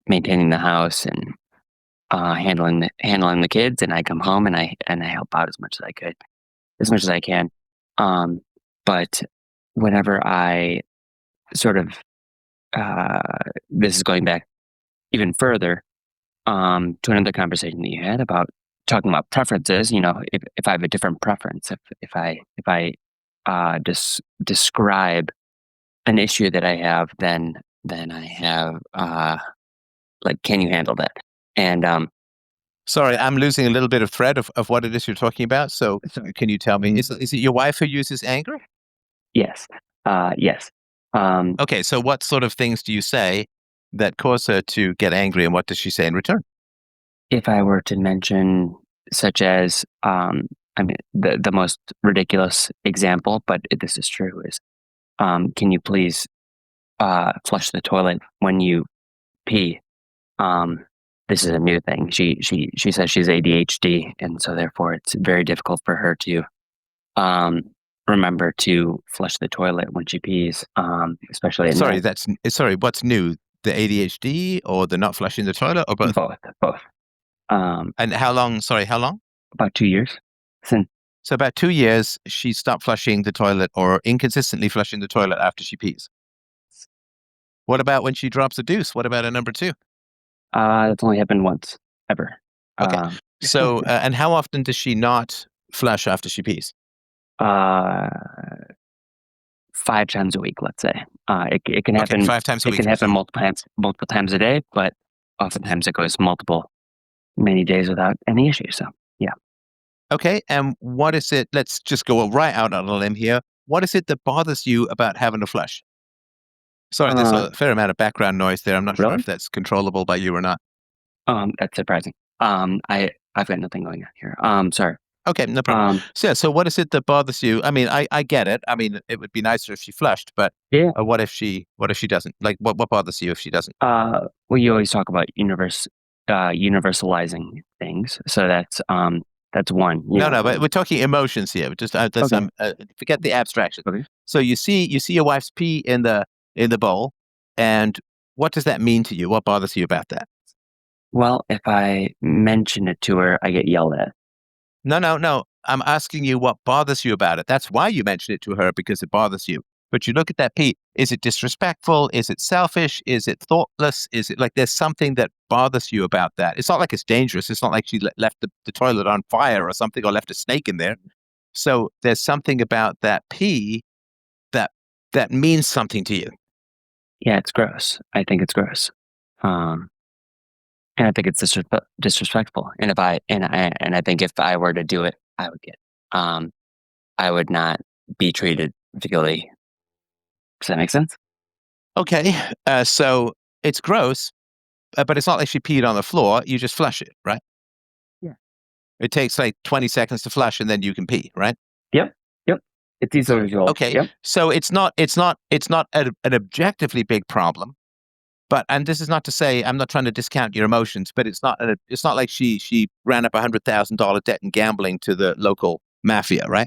Speaker 5: maintaining the house and handling the kids, and I come home and I help out as much as I can. But whenever I sort of this is going back even further to another conversation that you had about talking about preferences. If I have a different preference, if I describe an issue that I have, then I have like, can you handle that? And
Speaker 1: Sorry, I'm losing a little bit of thread of what it is you're talking about. So can you tell me, is it your wife who uses anger?
Speaker 5: yes, yes.
Speaker 1: Okay, so what sort of things do you say that cause her to get angry, and what does she say in return?
Speaker 5: If I were to mention, such as, the most ridiculous example, but this is true, is, can you please flush the toilet when you pee? This is a new thing. She says she's ADHD, and so therefore it's very difficult for her to remember to flush the toilet when she pees, especially at
Speaker 1: Sorry,
Speaker 5: night.
Speaker 1: what's new? The ADHD or the not flushing the toilet, or both?
Speaker 5: Both.
Speaker 1: And how long? Sorry, how long?
Speaker 5: About 2 years since.
Speaker 1: So about 2 years, she stopped flushing the toilet or inconsistently flushing the toilet after she pees. What about when she drops a deuce? What about a number 2?
Speaker 5: That's only happened once ever.
Speaker 1: Okay. So, and how often does she not flush after she pees?
Speaker 5: 5 times a week, let's say. It can happen
Speaker 1: 5 times a week.
Speaker 5: It can happen multiple times a day, but oftentimes it goes many days without any issue. So yeah.
Speaker 1: Okay, and what is it? Let's just go right out on a limb here. What is it that bothers you about having to flush? Sorry, there's a fair amount of background noise there. I'm not sure
Speaker 5: Really?
Speaker 1: if that's controllable by you or not.
Speaker 5: That's surprising. I've got nothing going on here. Sorry.
Speaker 1: Okay, no problem. So what is it that bothers you? I mean, I get it. I mean, it would be nicer if she flushed, but
Speaker 5: Yeah.
Speaker 1: what if she doesn't? Like, what bothers you if she doesn't?
Speaker 5: Well, you always talk about universalizing things, so that's one.
Speaker 1: No, but we're talking emotions here. Just
Speaker 5: Okay.
Speaker 1: Forget the abstraction.
Speaker 5: Okay.
Speaker 1: So you see your wife's pee in the bowl, and what does that mean to you? What bothers you about that?
Speaker 5: Well, if I mention it to her, I get yelled at.
Speaker 1: No. I'm asking you what bothers you about it. That's why you mention it to her, because it bothers you. But you look at that pee. Is it disrespectful? Is it selfish? Is it thoughtless? Is it like there's something that bothers you about that? It's not like it's dangerous. It's not like she left the toilet on fire or something, or left a snake in there. So there's something about that pee that means something to you.
Speaker 5: Yeah, it's gross. I think it's gross. And I think it's disrespectful. And I think if I were to do it, I would not be treated particularly. Does that make sense?
Speaker 1: Okay, so it's gross, but it's not like she peed on the floor. You just flush it, right?
Speaker 5: Yeah.
Speaker 1: It takes like 20 seconds to flush, and then you can pee, right?
Speaker 5: Yep. It's easily resolved.
Speaker 1: Okay,
Speaker 5: Yep.
Speaker 1: so it's not an objectively big problem, and this is not to say I'm not trying to discount your emotions, but it's not like she ran up $100,000 debt in gambling to the local mafia, right?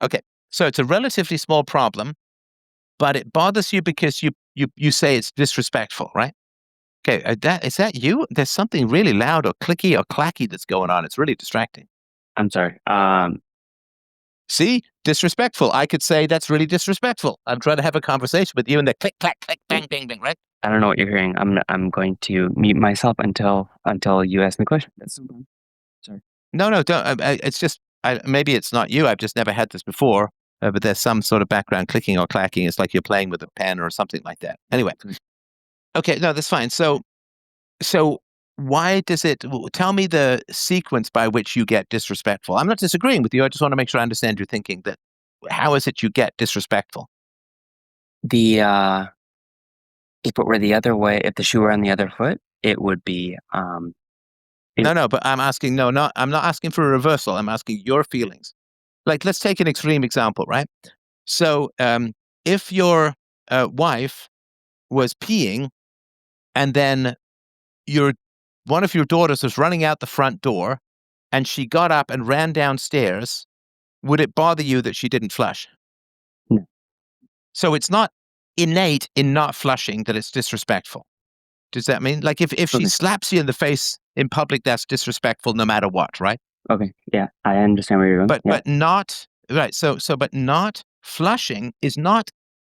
Speaker 1: Okay, so it's a relatively small problem, but it bothers you because you say it's disrespectful, right? Okay, is that you? There's something really loud or clicky or clacky that's going on. It's really distracting.
Speaker 5: I'm sorry.
Speaker 1: See? Disrespectful. I could say that's really disrespectful. I'm trying to have a conversation with you, and the click, clack, click, bang, bang, bang, right?
Speaker 5: I don't know what you're hearing. I'm going to mute myself until you ask me a question. Sorry.
Speaker 1: No, don't. It's just maybe it's not you. I've just never had this before. But there's some sort of background clicking or clacking. It's like you're playing with a pen or something like that. Anyway. Okay, no, that's fine. So why does it? Tell me the sequence by which you get disrespectful. I'm not disagreeing with you. I just want to make sure I understand your thinking. That how is it you get disrespectful?
Speaker 5: If it were the other way, if the shoe were on the other foot, it would be.
Speaker 1: No, but I'm asking. I'm not asking for a reversal. I'm asking your feelings. Like, let's take an extreme example, right? So, if your wife was peeing, and then one of your daughters was running out the front door, and she got up and ran downstairs, would it bother you that she didn't flush?
Speaker 5: No.
Speaker 1: So it's not innate in not flushing that it's disrespectful. Does that mean, like, if she
Speaker 5: Okay.
Speaker 1: slaps you in the face in public, that's disrespectful no matter what, right?
Speaker 5: Okay. Yeah, I understand where you're going.
Speaker 1: But not right. But not flushing is not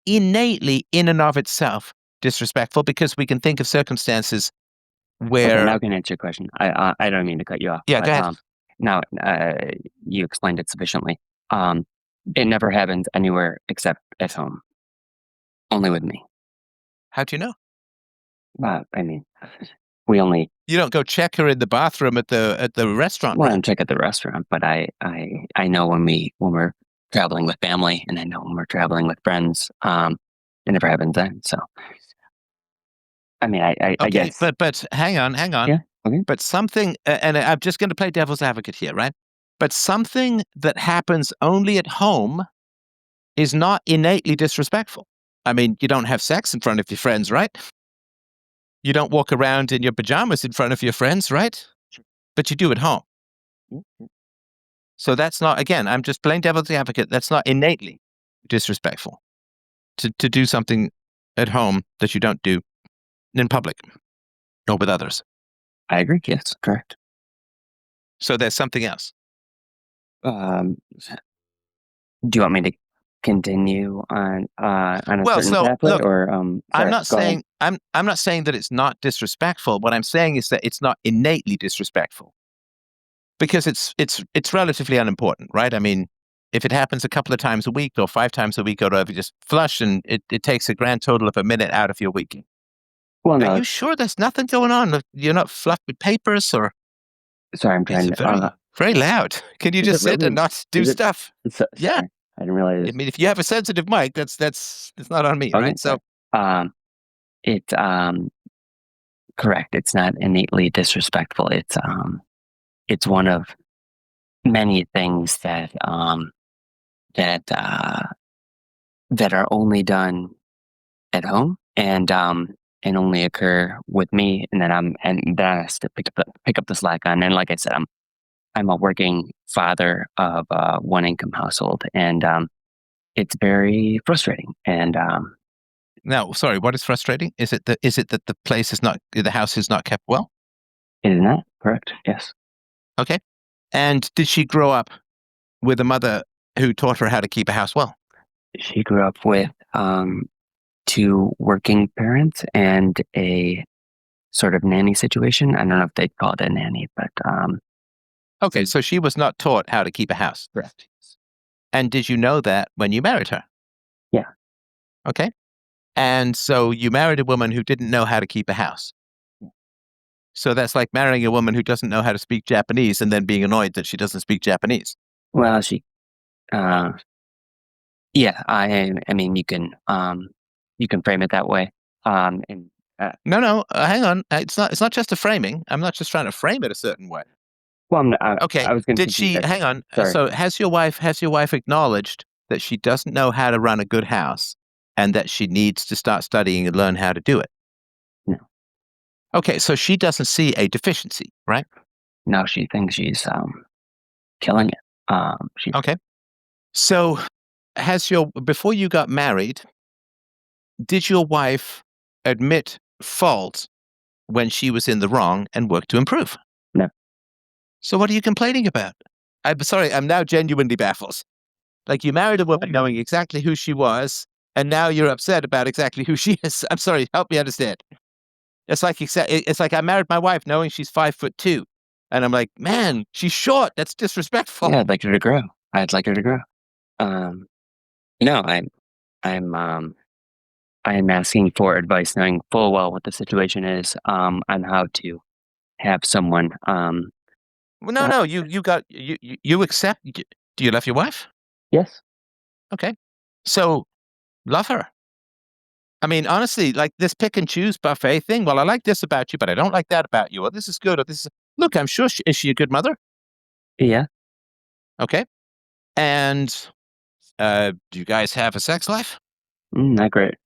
Speaker 1: innately in and of itself disrespectful, because we can think of circumstances where.
Speaker 5: Okay, now I can answer your question. I don't mean to cut you off.
Speaker 1: Yeah,
Speaker 5: but,
Speaker 1: go ahead.
Speaker 5: Now you explained it sufficiently. It never happens anywhere except at home. Only with me.
Speaker 1: How do you know?
Speaker 5: I mean, we only.
Speaker 1: You don't go check her in the bathroom at the restaurant.
Speaker 5: Well, I
Speaker 1: right?
Speaker 5: don't check at the restaurant, but I know when we're traveling with family, and I know when we're traveling with friends. it never happens then. So, I mean, I
Speaker 1: Okay,
Speaker 5: guess.
Speaker 1: but hang on.
Speaker 5: Yeah. Okay.
Speaker 1: But something, and I'm just going to play devil's advocate here, right? But something that happens only at home is not innately disrespectful. I mean, you don't have sex in front of your friends, right? You don't walk around in your pajamas in front of your friends, right? But you do at home. So that's not, again, I'm just playing devil's advocate. That's not innately disrespectful to do something at home that you don't do in public or with others.
Speaker 5: I agree. Yes, correct.
Speaker 1: So there's something else.
Speaker 5: Do you want me to continue on a
Speaker 1: Well,
Speaker 5: certain
Speaker 1: so,
Speaker 5: pathway,
Speaker 1: look,
Speaker 5: or
Speaker 1: I'm
Speaker 5: sorry,
Speaker 1: not
Speaker 5: go ahead.
Speaker 1: saying I'm not saying that it's not disrespectful. What I'm saying is that it's not innately disrespectful because it's relatively unimportant, right? I mean, if it happens a couple of times a week or 5 times a week or whatever, just flush, and it takes a grand total of a minute out of your week.
Speaker 5: Well,
Speaker 1: Are
Speaker 5: no,
Speaker 1: you sure there's nothing going on? You're not fluffed with papers, or
Speaker 5: sorry, I'm trying
Speaker 1: it's
Speaker 5: to.
Speaker 1: very loud. Can you
Speaker 5: Is
Speaker 1: just
Speaker 5: it
Speaker 1: sit
Speaker 5: really?
Speaker 1: and not do
Speaker 5: Is it?
Speaker 1: stuff? Yeah.
Speaker 5: Sorry, I didn't realize.
Speaker 1: I mean, if you have a sensitive mic, that's not on me,
Speaker 5: Okay,
Speaker 1: right? So,
Speaker 5: sorry. It's correct. It's not innately disrespectful. It's one of many things that that are only done at home and only occur with me, and then I have to pick up the slack on. And like I said, I'm a working father of a one income household, and it's very frustrating. And
Speaker 1: now, sorry, what is frustrating? Is it that the house is not kept well?
Speaker 5: isn't that correct? Yes.
Speaker 1: Okay. And did she grow up with a mother who taught her how to keep a house well?
Speaker 5: She grew up with 2 working parents and a sort of nanny situation. I don't know if they'd call it a nanny, but
Speaker 1: Okay, so she was not taught how to keep a house.
Speaker 5: correct.
Speaker 1: And did you know that when you married her?
Speaker 5: Yeah.
Speaker 1: Okay. And so you married a woman who didn't know how to keep a house. So that's like marrying a woman who doesn't know how to speak Japanese and then being annoyed that she doesn't speak Japanese.
Speaker 5: Well, yeah, I mean, you can frame it that way. And
Speaker 1: No, hang on. It's not just a framing. I'm not just trying to frame it a certain way.
Speaker 5: well,
Speaker 1: Okay.
Speaker 5: I was going to.
Speaker 1: Did she? Hang on.
Speaker 5: Sorry.
Speaker 1: So has your wife acknowledged that she doesn't know how to run a good house and that she needs to start studying and learn how to do it?
Speaker 5: No.
Speaker 1: Okay, so she doesn't see a deficiency, right?
Speaker 5: No, she thinks she's killing it. She
Speaker 1: Okay. So before you got married, did your wife admit fault when she was in the wrong and work to improve?
Speaker 5: No.
Speaker 1: So what are you complaining about? I'm sorry, I'm now genuinely baffled. Like, you married a woman knowing exactly who she was, and now you're upset about exactly who she is. I'm sorry, help me understand. It's like I married my wife knowing she's 5'2", and I'm like, man, she's short. That's disrespectful.
Speaker 5: Yeah, I'd like her to grow. I'd like her to grow. No, I am asking for advice, knowing full well what the situation is, on how to have someone.
Speaker 1: Well, no, you accept. Do you love your wife?
Speaker 5: Yes.
Speaker 1: Okay, so love her. I mean, honestly, like this pick and choose buffet thing. Well, I like this about you, but I don't like that about you. Or this is good. Or this is. Look, I'm sure is she a good mother?
Speaker 5: Yeah.
Speaker 1: Okay, and do you guys have a sex life?
Speaker 5: Not great.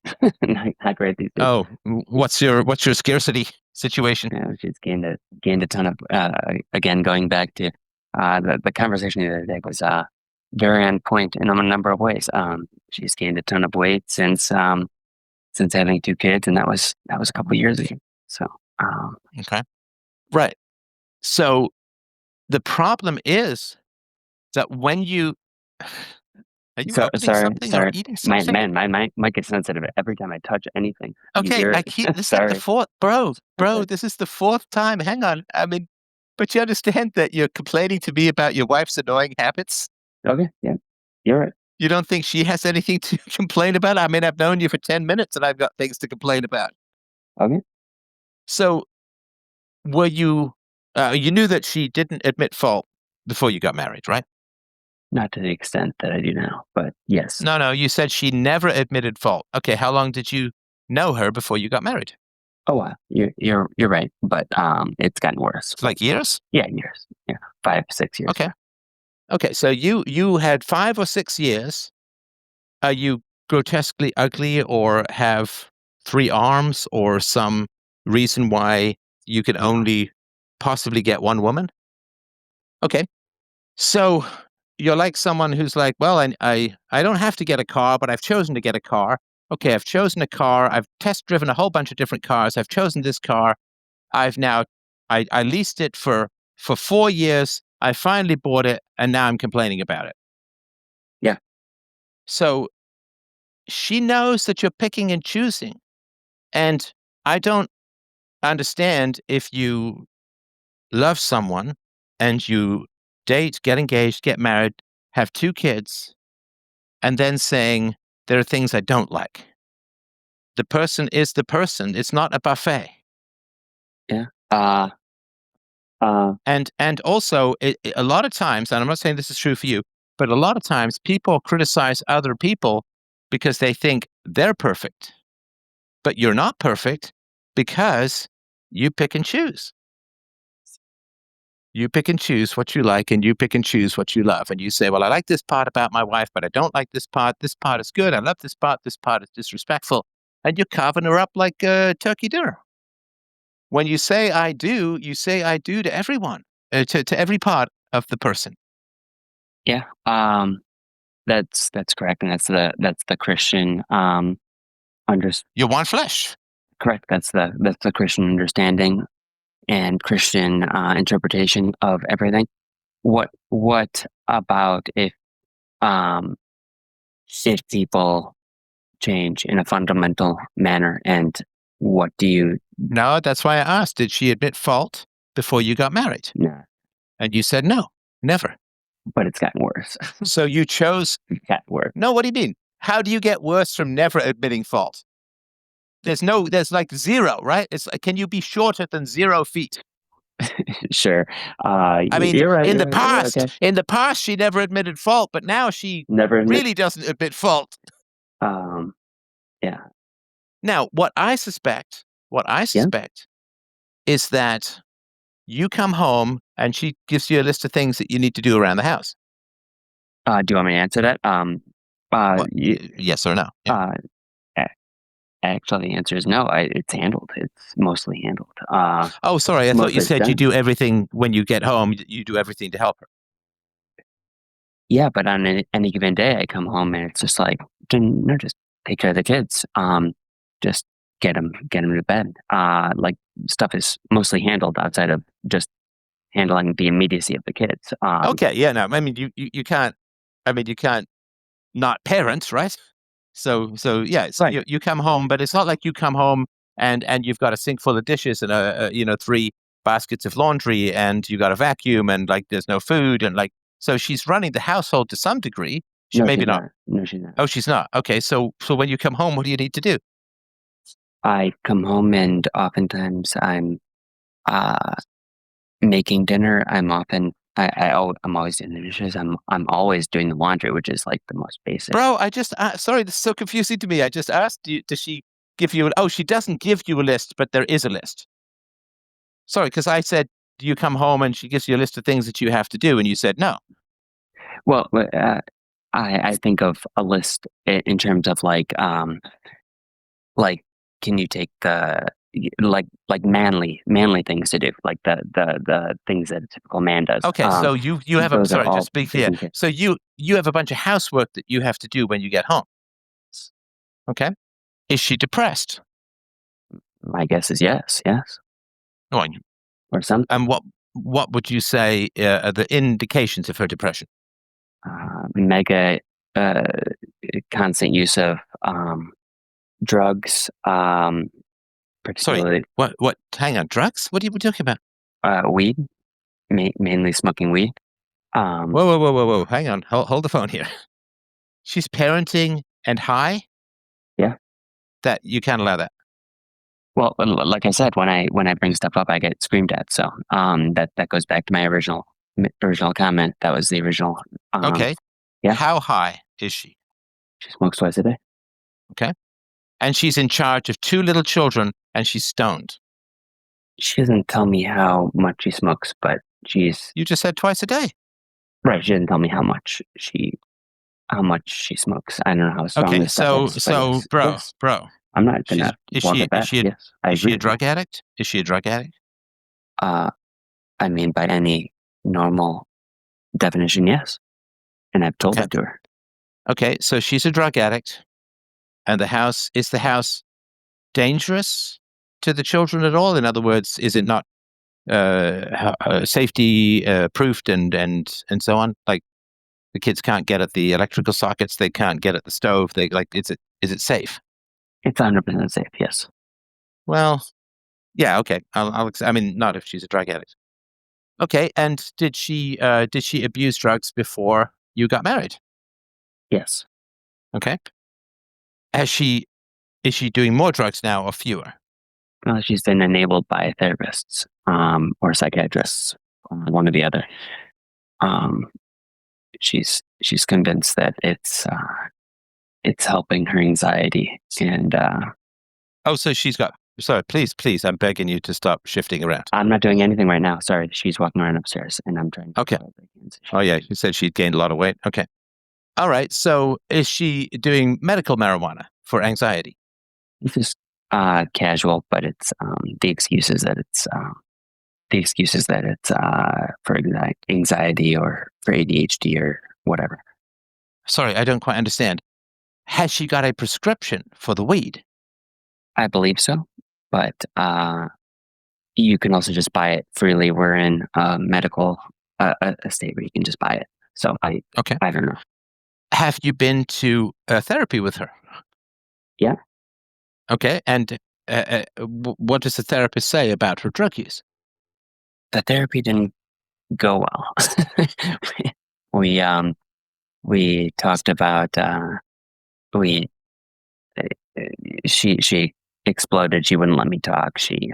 Speaker 5: not great these days.
Speaker 1: Oh, what's your scarcity situation?
Speaker 5: Yeah, she's gained a ton of. Again, going back to the conversation the other day was very on point in a number of ways. She's gained a ton of weight since having 2 kids, and that was a couple of years ago. So
Speaker 1: Okay, right. So the problem is that when you are you opening something or eating something?
Speaker 5: My mic gets sensitive every time I touch anything.
Speaker 1: Okay, I keep this is like the fourth, bro. This is the 4th time. Hang on. I mean, but you understand that you're complaining to me about your wife's annoying habits?
Speaker 5: Okay, yeah, you're right.
Speaker 1: You don't think she has anything to complain about? I mean, I've known you for 10 minutes and I've got things to complain about.
Speaker 5: Okay.
Speaker 1: So, were you? You knew that she didn't admit fault before you got married, right?
Speaker 5: Not to the extent that I do now, but yes.
Speaker 1: No, you said she never admitted fault. Okay, how long did you know her before you got married?
Speaker 5: Oh wow, you're right, but it's gotten worse.
Speaker 1: Like years?
Speaker 5: Yeah, years. Yeah, 5, 6 years.
Speaker 1: Okay. So you had 5 or 6 years. Are you grotesquely ugly, or have 3 arms, or some reason why you could only possibly get 1 woman? Okay. So you're like someone who's like, well, I don't have to get a car, but I've chosen to get a car. Okay, I've chosen a car. I've test driven a whole bunch of different cars. I've chosen this car. I've now I leased it for 4 years. I finally bought it, and now I'm complaining about it.
Speaker 5: Yeah.
Speaker 1: So she knows that you're picking and choosing, and I don't understand if you love someone and you date, get engaged, get married, have 2 kids, and then saying, there are things I don't like. The person is the person. It's not a buffet.
Speaker 5: Yeah.
Speaker 1: And also, a lot of times, and I'm not saying this is true for you, but a lot of times people criticize other people because they think they're perfect. But you're not perfect because you pick and choose. You pick and choose what you like, and you pick and choose what you love. And you say, well, I like this part about my wife, but I don't like this part. This part is good. I love this part. This part is disrespectful. And you're carving her up like a turkey dinner. When you say I do, you say I do to everyone, to every part of the person.
Speaker 5: Yeah. That's correct, and that's the Christian
Speaker 1: You want flesh.
Speaker 5: correct. That's the Christian understanding and Christian interpretation of everything. What about if people change in a fundamental manner, and what do you?
Speaker 1: No, that's why I asked, did she admit fault before you got married?
Speaker 5: No,
Speaker 1: And you said no, never.
Speaker 5: but it's gotten worse.
Speaker 1: So you chose.
Speaker 5: It's gotten worse.
Speaker 1: No, what do you mean? How do you get worse from never admitting fault? There's like 0, right? It's like, can you be shorter than 0 feet?
Speaker 5: Sure.
Speaker 1: I mean,
Speaker 5: you're right.
Speaker 1: in the
Speaker 5: you're right,
Speaker 1: past,
Speaker 5: okay.
Speaker 1: in the past, she never admitted fault, but now she
Speaker 5: Never admit.
Speaker 1: really doesn't admit fault.
Speaker 5: Yeah.
Speaker 1: Now, what I suspect is that you come home and she gives you a list of things that you need to do around the house.
Speaker 5: Do you want me to answer that?
Speaker 1: Yes or no? Yeah.
Speaker 5: Actually, the answer is no. It's handled. It's mostly handled.
Speaker 1: Oh, sorry. I thought you
Speaker 5: mostly
Speaker 1: said you
Speaker 5: done.
Speaker 1: do everything when you get home. You do everything to help her.
Speaker 5: Yeah, but on any given day, I come home and it's just like, no, just take care of the kids. Just get them to bed. Like stuff is mostly handled outside of just handling the immediacy of the kids.
Speaker 1: Okay. Yeah. No. I mean, you can't. I mean, you can't not parent, right? So yeah. So
Speaker 5: Right.
Speaker 1: you come home, but it's not like you come home and you've got a sink full of dishes and 3 baskets of laundry, and you got a vacuum, and like there's no food, and like, so she's running the household to some degree.
Speaker 5: No,
Speaker 1: Maybe
Speaker 5: she's
Speaker 1: not.
Speaker 5: No, she's not.
Speaker 1: Oh, she's not. Okay. So when you come home, what do you need to do?
Speaker 5: I come home and oftentimes I'm making dinner. I'm always doing the dishes. I'm always doing the laundry, which is like the most basic.
Speaker 1: Bro, I just sorry, this is so confusing to me. I just asked you, does she give you she doesn't give you a list, but there is a list. Sorry, because I said, do you come home and she gives you a list of things that you have to do, and you said no.
Speaker 5: Well, I think of a list in terms of like can you take the like manly things to do, like the things that a typical man does.
Speaker 1: Okay, so you have
Speaker 5: those are
Speaker 1: sorry,
Speaker 5: all
Speaker 1: just be clear.
Speaker 5: taken care-
Speaker 1: So you have a bunch of housework that you have to do when you get home. Okay, is she depressed?
Speaker 5: My guess is yes.
Speaker 1: Oh,
Speaker 5: Or something.
Speaker 1: and what would you say are the indications of her depression?
Speaker 5: Mega constant use of drugs, particularly.
Speaker 1: Sorry, what? Hang on, drugs? What are you talking about?
Speaker 5: Weed, mainly smoking weed.
Speaker 1: Whoa! Hang on, hold the phone here. She's parenting and high.
Speaker 5: Yeah,
Speaker 1: that you can't allow that.
Speaker 5: Well, like I said, when I bring stuff up, I get screamed at. So that goes back to my original original comment. That was the original.
Speaker 1: Okay.
Speaker 5: yeah.
Speaker 1: How high is she?
Speaker 5: She smokes twice a day.
Speaker 1: Okay. And she's in charge of 2 little children, and she's stoned.
Speaker 5: She doesn't tell me how much she smokes, but she's
Speaker 1: You just said twice a day.
Speaker 5: right. She doesn't tell me how much she smokes. I don't know how strong
Speaker 1: Okay,
Speaker 5: this stuff is. But yes,
Speaker 1: bro,
Speaker 5: yes.
Speaker 1: bro.
Speaker 5: I'm not gonna walk it back. Yes, I
Speaker 1: Is she
Speaker 5: agree.
Speaker 1: a drug addict? Is she a drug addict?
Speaker 5: I mean, by any normal definition, yes. And I've told
Speaker 1: Okay.
Speaker 5: that to her.
Speaker 1: Okay, so she's a drug addict, and is the house dangerous to the children at all? In other words, is it not safety proofed and so on? Like the kids can't get at the electrical sockets, they can't get at the stove. Is it safe?
Speaker 5: It's 100% safe. Yes.
Speaker 1: Well, yeah, okay. I mean, not if she's a drug addict. Okay, and did she abuse drugs before you got married?
Speaker 5: Yes.
Speaker 1: Okay. Is she doing more drugs now or fewer?
Speaker 5: Well, she's been enabled by therapists or psychiatrists, one or the other. She's convinced that it's helping her anxiety and.
Speaker 1: Oh, so she's got. Sorry, please, I'm begging you to stop shifting around.
Speaker 5: I'm not doing anything right now. Sorry, she's walking around upstairs, and I'm trying to.
Speaker 1: Okay. Oh yeah, you said she'd gained a lot of weight. Okay. All right. So is she doing medical marijuana for anxiety?
Speaker 5: This is casual, but it's the excuse is that it's for anxiety or for ADHD or whatever.
Speaker 1: Sorry, I don't quite understand. Has she got a prescription for the weed?
Speaker 5: I believe so, but you can also just buy it freely. We're in a medical a state where you can just buy it. So I don't know.
Speaker 1: Have you been to therapy with her?
Speaker 5: Yeah.
Speaker 1: Okay, and what does the therapist say about her drug use?
Speaker 5: The therapy didn't go well. we talked about she exploded. She wouldn't let me talk. She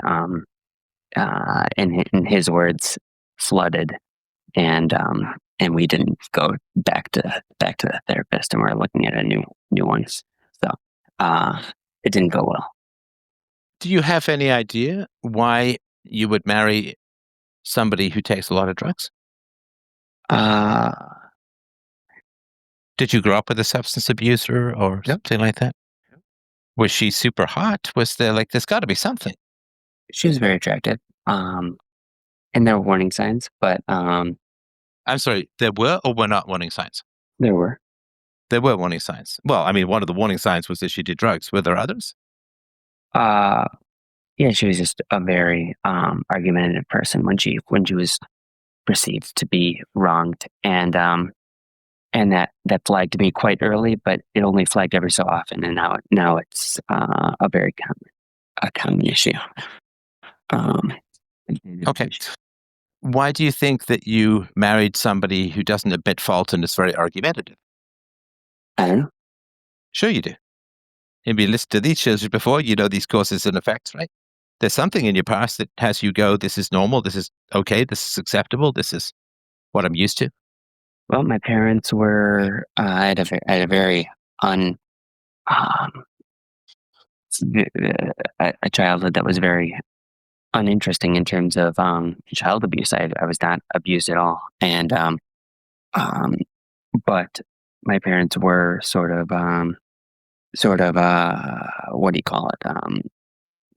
Speaker 5: in his words, flooded, and we didn't go back to the therapist, and we're looking at a new ones. So it didn't go well.
Speaker 1: Do you have any idea why you would marry somebody who takes a lot of drugs? Did you grow up with a substance abuser or something like that? Was she super hot? Was there there's got to be something?
Speaker 5: She was very attractive, and there were warning signs, but
Speaker 1: I'm sorry, there were or were not warning signs?
Speaker 5: There were.
Speaker 1: There were warning signs. Well, I mean, one of the warning signs was that she did drugs. Were there others?
Speaker 5: Yeah, she was just a very argumentative person when she was perceived to be wronged, and that flagged me quite early, but it only flagged every so often, and now it's a very common issue.
Speaker 1: Okay. Why do you think that you married somebody who doesn't admit fault and is very argumentative?
Speaker 5: I don't know.
Speaker 1: Sure you do. Maybe you listened to these shows before, you know these causes and effects, right? There's something in your past that has you go, this is normal, this is okay, this is acceptable, this is what I'm used to.
Speaker 5: Well, my parents were, I had a very a childhood that was very uninteresting in terms of child abuse. I was not abused at all, and but my parents were sort of what do you call it,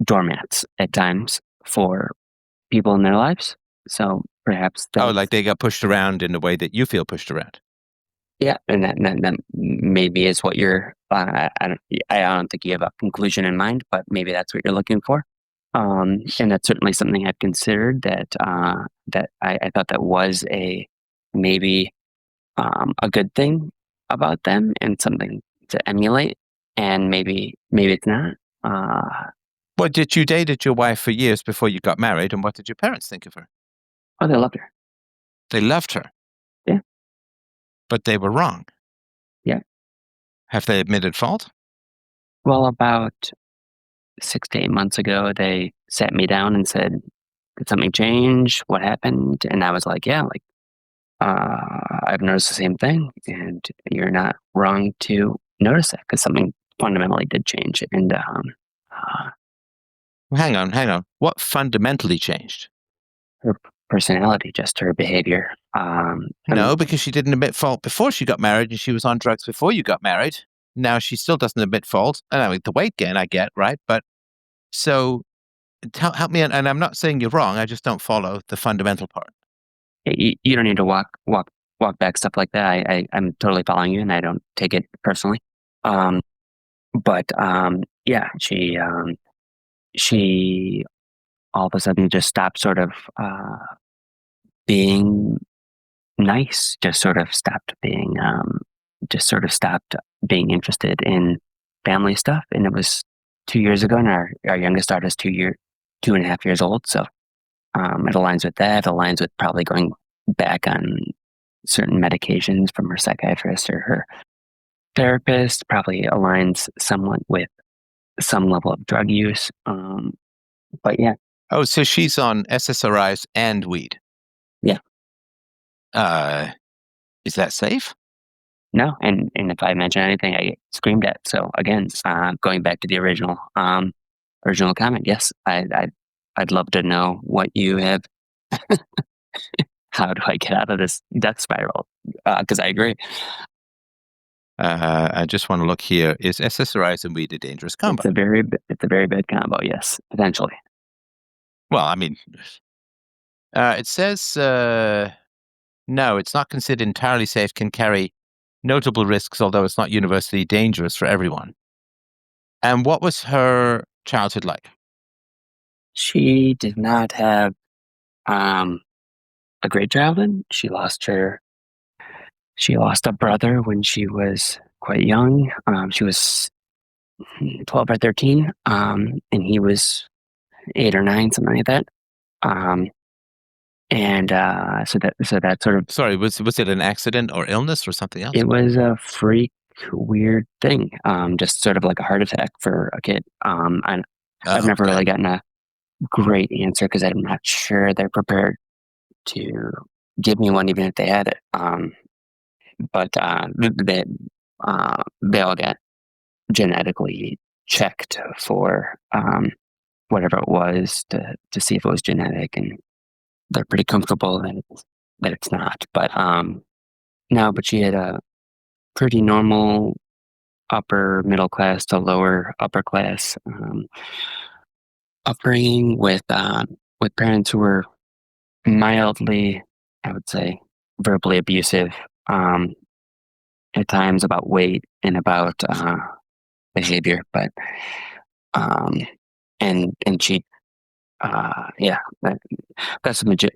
Speaker 5: doormats at times for people in their lives. So perhaps
Speaker 1: like they got pushed around in a way that you feel pushed around.
Speaker 5: Yeah, and that maybe is what you're. I don't think you have a conclusion in mind, but maybe that's what you're looking for. And that's certainly something I've considered. That I thought that was maybe a good thing about them and something to emulate. And maybe it's not.
Speaker 1: Well, did you dated your wife for years before you got married, and what did your parents think of her?
Speaker 5: Oh, they loved her.
Speaker 1: They loved her.
Speaker 5: Yeah.
Speaker 1: But they were wrong.
Speaker 5: Yeah.
Speaker 1: Have they admitted fault?
Speaker 5: Well, about 6 to 8 months ago, they sat me down and said, "Did something change? What happened?" And I was like, "Yeah, I've noticed the same thing, and you're not wrong to notice it because something fundamentally did change. And
Speaker 1: Hang on. What fundamentally changed?
Speaker 5: her personality, just her behavior.
Speaker 1: No, because she didn't admit fault before she got married, and she was on drugs before you got married. Now she still doesn't admit fault. And I mean, the weight gain I get, right? But so help me, and I'm not saying you're wrong. I just don't follow the fundamental part.
Speaker 5: You don't need to walk back stuff like that. I'm totally following you, and I don't take it personally. But yeah, she all of a sudden just stopped sort of being nice. Just sort of stopped being interested in family stuff. And it was 2 years ago, and our youngest daughter is 2.5 years old. So it aligns with that. It aligns with probably going back on certain medications from her psychiatrist or her therapist. Probably aligns somewhat with some level of drug use. But yeah.
Speaker 1: Oh, so she's on SSRIs and weed.
Speaker 5: Yeah.
Speaker 1: Is that safe?
Speaker 5: No, and if I mention anything, I get screamed at. So again, going back to the original comment, yes, I'd love to know what you have. How do I get out of this death spiral? Because I agree.
Speaker 1: I just want to look here. Is SSRIs and weed a dangerous combo?
Speaker 5: It's a very bad combo. Yes, potentially.
Speaker 1: Well, I mean, it says no. It's not considered entirely safe. Can carry notable risks, although it's not universally dangerous for everyone. And what was her childhood like?
Speaker 5: She did not have a great childhood. She lost a brother when she was quite young. She was 12 or 13, and he was 8 or 9, something like that. And so that sort of.
Speaker 1: Sorry, was it an accident or illness or something else?
Speaker 5: It was a freak, weird thing. Just sort of like a heart attack for a kid. And I've never really gotten a great answer because I'm not sure they're prepared to give me one, even if they had it. But they all get genetically checked for whatever it was to see if it was genetic, and they're pretty comfortable that it's not. But no, but she had a pretty normal upper middle class to lower upper class upbringing with parents who were mildly, I would say, verbally abusive at times about weight and about behavior, but and she yeah, that's the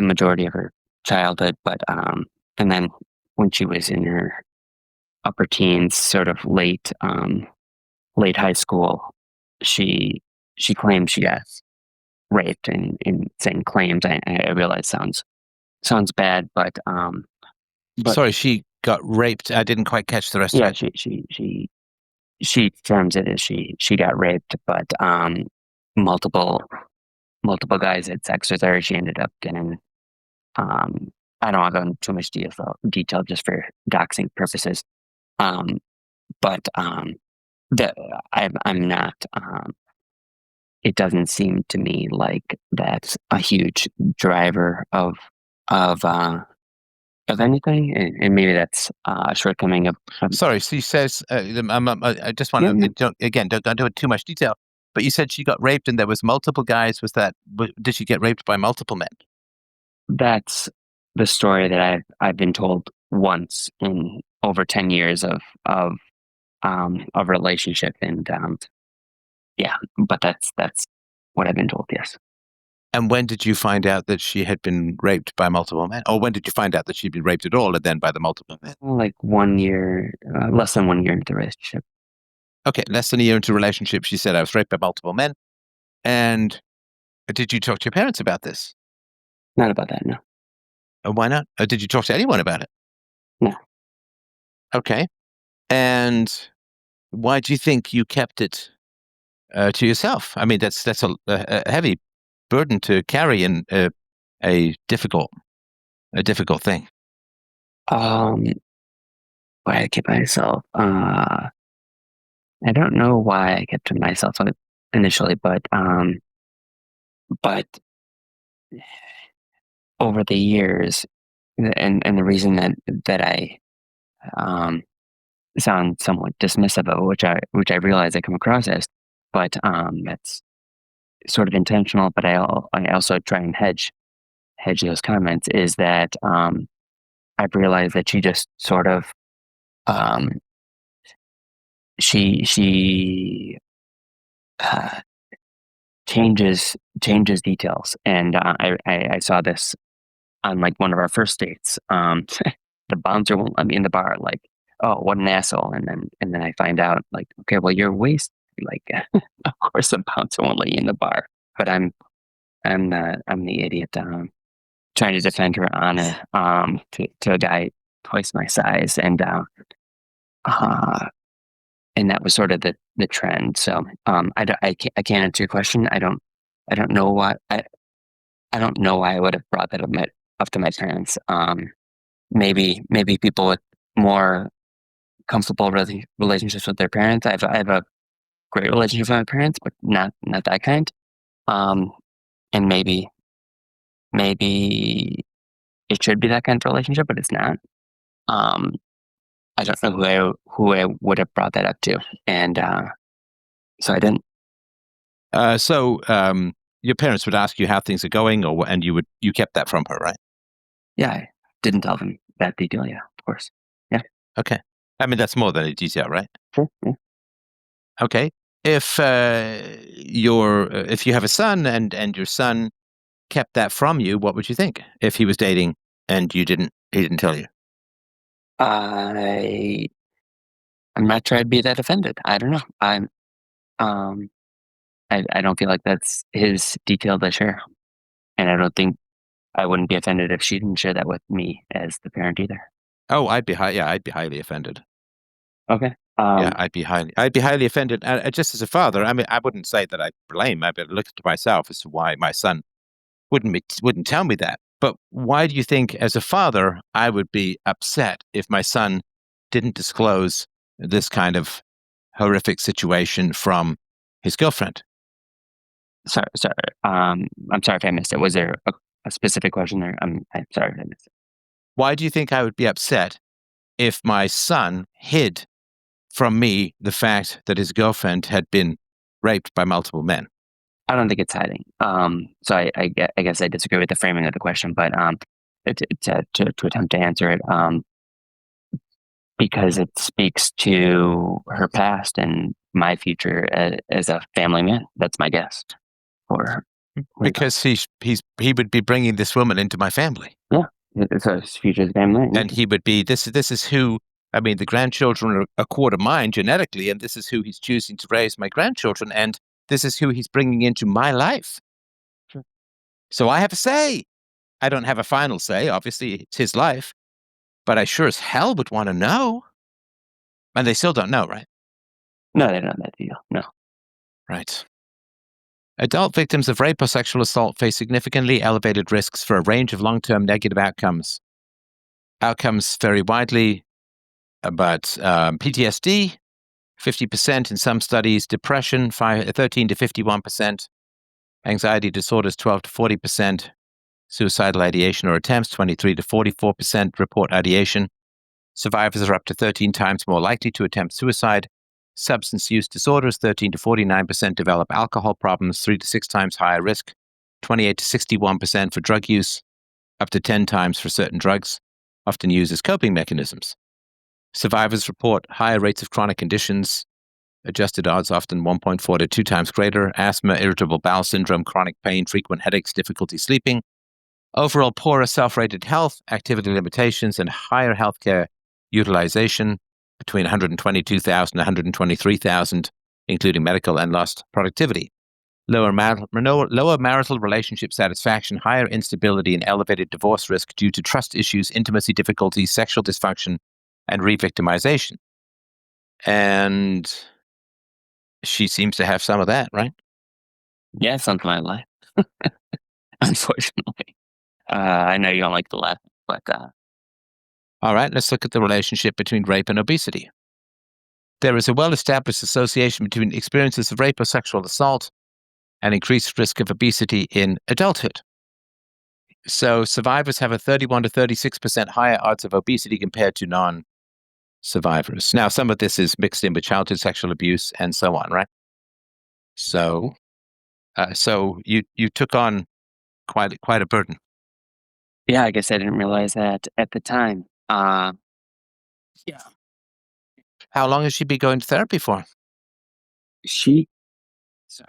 Speaker 5: majority of her childhood. But and then when she was in her upper teens, sort of late high school, she claimed she got raped. And saying claims, I realize sounds bad, but
Speaker 1: sorry, she got raped. I didn't quite catch the rest of it.
Speaker 5: Yeah, she terms it as she got raped, but multiple guys had sex with her. She ended up getting I don't want to go into too much detail just for doxing purposes. But that I'm not. It doesn't seem to me like that's a huge driver of anything, and maybe that's a shortcoming of.
Speaker 1: Sorry, she says. I just want to don't do it too much detail. But you said she got raped, and there was multiple guys. Did she get raped by multiple men?
Speaker 5: That's the story that I've been told once in over 10 years of relationship, and yeah, but that's what I've been told. Yes.
Speaker 1: And when did you find out that she had been raped by multiple men? Or when did you find out that she'd been raped at all, and then by the multiple men?
Speaker 5: Like 1 year, less than 1 year into the relationship.
Speaker 1: Okay, less than a year into the relationship, she said, I was raped by multiple men. And did you talk to your parents about this?
Speaker 5: Not about that, no.
Speaker 1: Why not? Did you talk to anyone about it?
Speaker 5: No.
Speaker 1: Okay. And why do you think you kept it to yourself? I mean, that's a heavy burden to carry in a difficult thing.
Speaker 5: Why I kept myself? I don't know why I kept to myself initially, but over the years, and the reason that I sound somewhat dismissive of, which I realize I come across as, but that's sort of intentional. But I also try and hedge those comments. Is that I've realized that she just sort of she changes details, and I saw this on like one of our first dates. The bouncer won't let me in the bar. Like, oh, what an asshole! And then I find out, like, okay, well, you're wasted. Like, of course, the bouncer won't let you in the bar. But I'm the idiot trying to defend her honor to a guy twice my size, and that was sort of the trend. So I can't answer your question. I don't know why I don't know why I would have brought that up to my parents. Maybe people with more comfortable relationships with their parents. I have a great relationship with my parents, but not that kind. And maybe it should be that kind of relationship, but it's not. I don't know who I would have brought that up to, and so I didn't.
Speaker 1: So your parents would ask you how things are going, and you kept that from her, right?
Speaker 5: Yeah, I didn't tell them that detail. Yeah, of course. Yeah.
Speaker 1: Okay. I mean, that's more than a detail, right?
Speaker 5: Sure. Yeah.
Speaker 1: Okay. If if you have a son and your son kept that from you, what would you think if he was dating and he didn't tell you?
Speaker 5: I'm not trying to be that offended. I don't know. I don't feel like that's his detail to share, and I don't think I wouldn't be offended if she didn't share that with me as the parent either.
Speaker 1: Oh, I'd be highly offended.
Speaker 5: Okay.
Speaker 1: Yeah, I'd be highly offended. Just as a father, I mean, I wouldn't say that I blame. I'd look to myself as to why my son wouldn't tell me that. But why do you think, as a father, I would be upset if my son didn't disclose this kind of horrific situation from his girlfriend?
Speaker 5: Sorry. I'm sorry if I missed it. Was there a specific question there? I'm sorry if I missed it.
Speaker 1: Why do you think I would be upset if my son hid from me the fact that his girlfriend had been raped by multiple men?
Speaker 5: I don't think it's hiding. So I guess I disagree with the framing of the question, but to attempt to answer it, because it speaks to her past and my future as a family man. That's my guess. Or
Speaker 1: because he would be bringing this woman into my family.
Speaker 5: Yeah, so his future family,
Speaker 1: and he would be this is who. I mean, the grandchildren are a quarter mine genetically, and this is who he's choosing to raise my grandchildren, and this is who he's bringing into my life.
Speaker 5: Sure.
Speaker 1: So I have a say. I don't have a final say. Obviously, it's his life, but I sure as hell would want to know. And they still don't know, right?
Speaker 5: No, they don't know that deal. No.
Speaker 1: Right. Adult victims of rape or sexual assault face significantly elevated risks for a range of long-term negative outcomes. Outcomes vary widely, but PTSD, 50% in some studies, depression, 13 to 51%, anxiety disorders, 12 to 40%, suicidal ideation or attempts, 23 to 44% report ideation. Survivors are up to 13 times more likely to attempt suicide. Substance use disorders, 13 to 49% develop alcohol problems, 3 to 6 times higher risk, 28 to 61% for drug use, up to 10 times for certain drugs, often used as coping mechanisms. Survivors report higher rates of chronic conditions, adjusted odds often 1.4 to 2 times greater, asthma, irritable bowel syndrome, chronic pain, frequent headaches, difficulty sleeping, overall poorer self-rated health, activity limitations, and higher healthcare utilization between 122,000 and 123,000, including medical and lost productivity. Lower marital relationship satisfaction, higher instability, and elevated divorce risk due to trust issues, intimacy difficulties, sexual dysfunction, and re-victimization. And she seems to have some of that, right?
Speaker 5: Yeah, something I like. Unfortunately. I know you don't like to laugh, but
Speaker 1: All right, let's look at the relationship between rape and obesity. There is a well-established association between experiences of rape or sexual assault and increased risk of obesity in adulthood. So survivors have a 31 to 36% higher odds of obesity compared to non-survivors. Now, some of this is mixed in with childhood sexual abuse and so on, right? So you took on quite a burden.
Speaker 5: Yeah, I guess I didn't realize that at the time. Yeah.
Speaker 1: How long has she been going to therapy for?
Speaker 5: Sorry,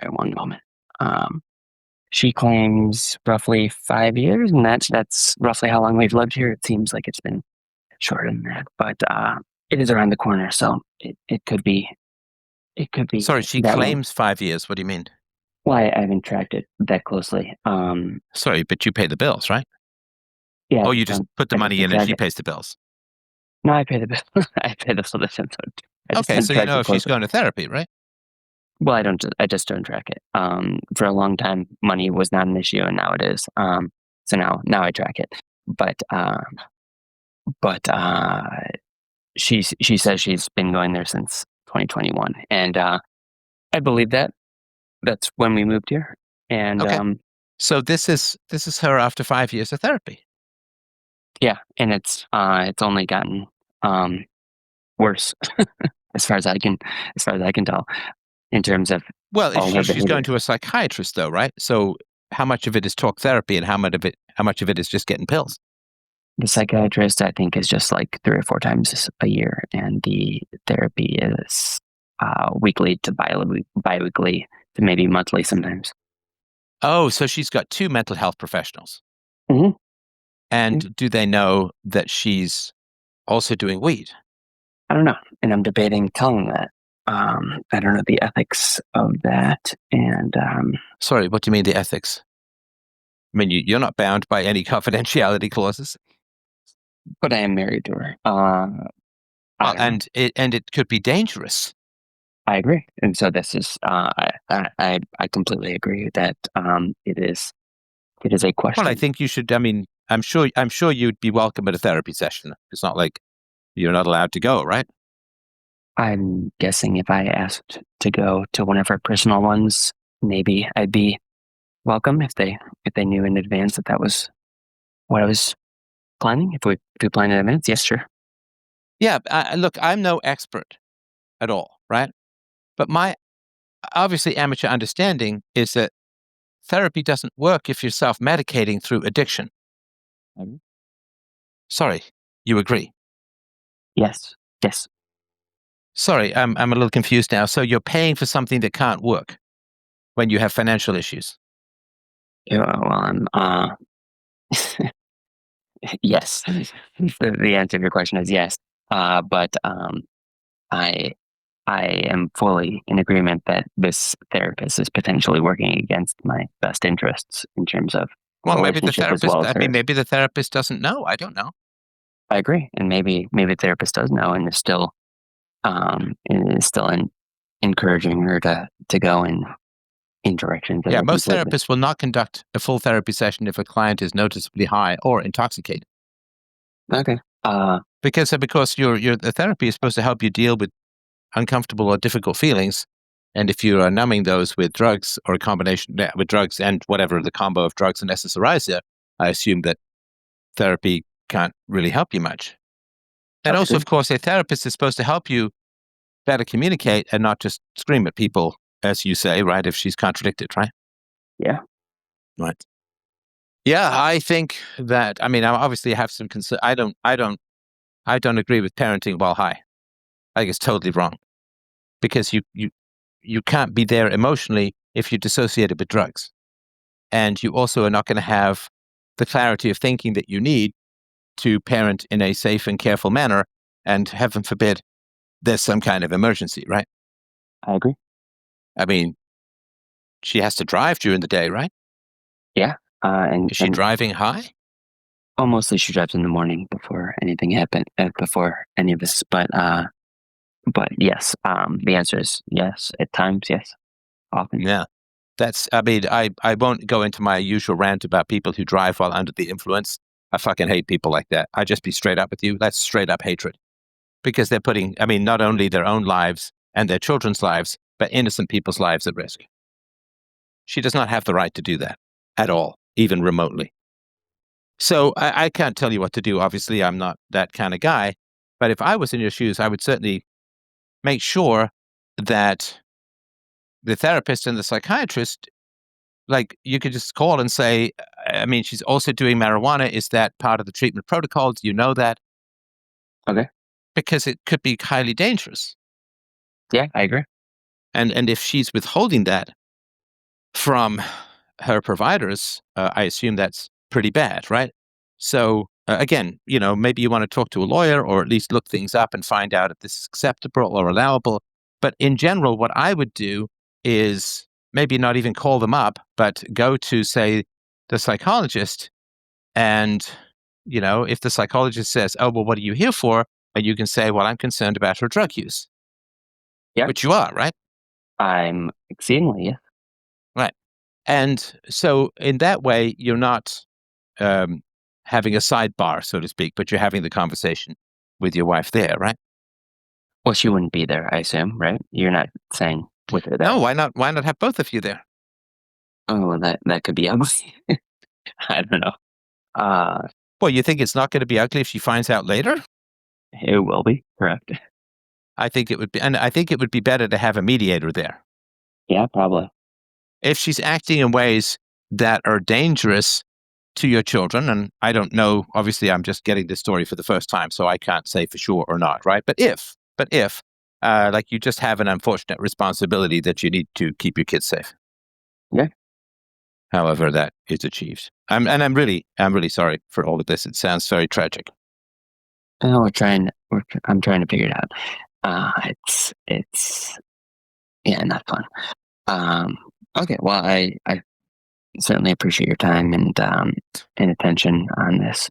Speaker 5: one moment. She claims roughly 5 years, and that's roughly how long we've lived here. It seems like it's been shorter than that, but it is around the corner, so it could be.
Speaker 1: Sorry, she
Speaker 5: that long.
Speaker 1: claims 5 years. What do you mean?
Speaker 5: Well, I haven't tracked it that closely.
Speaker 1: Sorry, but you pay the bills, right?
Speaker 5: Yeah.
Speaker 1: Oh, you just put the money in and she pays the bills.
Speaker 5: No, I pay the bill. I pay the solution.
Speaker 1: Okay, so you know if she's going to therapy, right?
Speaker 5: Well, I just don't track it. For a long time, money was not an issue, and now it is. So now I track it. But she says she's been going there since 2021, and I believe that. That's when we moved here, and
Speaker 1: Okay. So this is her after 5 years of therapy.
Speaker 5: yeah, and it's only gotten worse as far as I can tell. In terms of
Speaker 1: she's going to a psychiatrist, though, right? So how much of it is talk therapy, and how much of it is just getting pills?
Speaker 5: The psychiatrist, I think, is just like 3 or 4 times a year, and the therapy is weekly to bi-weekly to maybe monthly sometimes.
Speaker 1: Oh, so she's got 2 mental health professionals.
Speaker 5: Mm-hmm.
Speaker 1: And do they know that she's also doing weed?
Speaker 5: I don't know, and I'm debating telling them that. I don't know the ethics of that, and
Speaker 1: sorry, what do you mean the ethics? I mean, you're not bound by any confidentiality clauses.
Speaker 5: But I am married to her.
Speaker 1: And it could be dangerous.
Speaker 5: I agree, and so this is I completely agree that it is a question.
Speaker 1: Well, I think you should. I mean, I'm sure you'd be welcome at a therapy session. It's not like you're not allowed to go, right?
Speaker 5: I'm guessing if I asked to go to one of her personal ones, maybe I'd be welcome if they knew in advance that was what I was planning. If we planned in advance, yes, sure.
Speaker 1: Yeah, look, I'm no expert at all, right? But my obviously amateur understanding is that therapy doesn't work if you're self-medicating through addiction. Sorry, you agree?
Speaker 5: Yes.
Speaker 1: Sorry, I'm a little confused now. So you're paying for something that can't work when you have financial issues?
Speaker 5: Yeah, well, I'm yes. The answer to your question is yes. But I am fully in agreement that this therapist is potentially working against my best interests in terms of
Speaker 1: maybe the therapist.
Speaker 5: Well as
Speaker 1: maybe the therapist doesn't know. I don't know.
Speaker 5: I agree, and maybe the therapist does know and is still encouraging her to go in directions.
Speaker 1: Yeah, most therapists will not conduct a full therapy session if a client is noticeably high or intoxicated.
Speaker 5: Okay.
Speaker 1: Because the therapy is supposed to help you deal with uncomfortable or difficult feelings, and if you are numbing those with drugs or a combination with drugs and whatever the combo of drugs and SSRIs, I assume that therapy can't really help you much. And also, of course, a therapist is supposed to help you better communicate and not just scream at people, as you say, right? If she's contradicted, right?
Speaker 5: Yeah.
Speaker 1: Right. Yeah, I think that. I mean, I obviously have some concern. I don't agree with parenting while high. I think it's totally wrong, because you can't be there emotionally if you're dissociated with drugs, and you also are not going to have the clarity of thinking that you need to parent in a safe and careful manner. And heaven forbid, there's some kind of emergency, right?
Speaker 5: I agree.
Speaker 1: I mean, she has to drive during the day, right?
Speaker 5: Yeah.
Speaker 1: Is she driving high?
Speaker 5: Oh, mostly she drives in the morning before anything happened, before any of this. But yes, the answer is yes. At times, yes. Often.
Speaker 1: Yeah. I mean, I won't go into my usual rant about people who drive while under the influence. I fucking hate people like that. I just be straight up with you. That's straight up hatred. Because they're putting, I mean, not only their own lives and their children's lives, but innocent people's lives at risk. She does not have the right to do that at all, even remotely. So I can't tell you what to do. Obviously, I'm not that kind of guy. But if I was in your shoes, I would certainly make sure that the therapist and the psychiatrist, like, you could just call and say, I mean, she's also doing marijuana. Is that part of the treatment protocol? Do you know that?
Speaker 5: Okay.
Speaker 1: Because it could be highly dangerous.
Speaker 5: Yeah, I agree.
Speaker 1: And if she's withholding that from her providers, I assume that's pretty bad, right? So again, maybe you want to talk to a lawyer or at least look things up and find out if this is acceptable or allowable. But in general, what I would do is maybe not even call them up, but go to, say, the psychologist. And, if the psychologist says, oh, well, what are you here for? And you can say, well, I'm concerned about her drug use.
Speaker 5: Yeah.
Speaker 1: Which you are, right?
Speaker 5: I'm exceedingly, yeah.
Speaker 1: Right. And so in that way, you're not having a sidebar, so to speak, but you're having the conversation with your wife there, right?
Speaker 5: Well, she wouldn't be there, I assume, right? You're not saying with her there.
Speaker 1: No, why not? Why not have both of you there?
Speaker 5: Oh, that could be ugly. I don't know.
Speaker 1: Well, you think it's not going to be ugly if she finds out later?
Speaker 5: It will be, correct.
Speaker 1: I think it would be, and I think it would be better to have a mediator there.
Speaker 5: Yeah, probably.
Speaker 1: If she's acting in ways that are dangerous to your children, and I don't know, obviously I'm just getting this story for the first time, so I can't say for sure or not, right? But if, like, you just have an unfortunate responsibility that you need to keep your kids safe.
Speaker 5: Yeah.
Speaker 1: However that is achieved. I'm really sorry for all of this. It sounds very tragic.
Speaker 5: No, I'm trying to figure it out. It's not fun. Okay, well, I certainly appreciate your time and attention on this.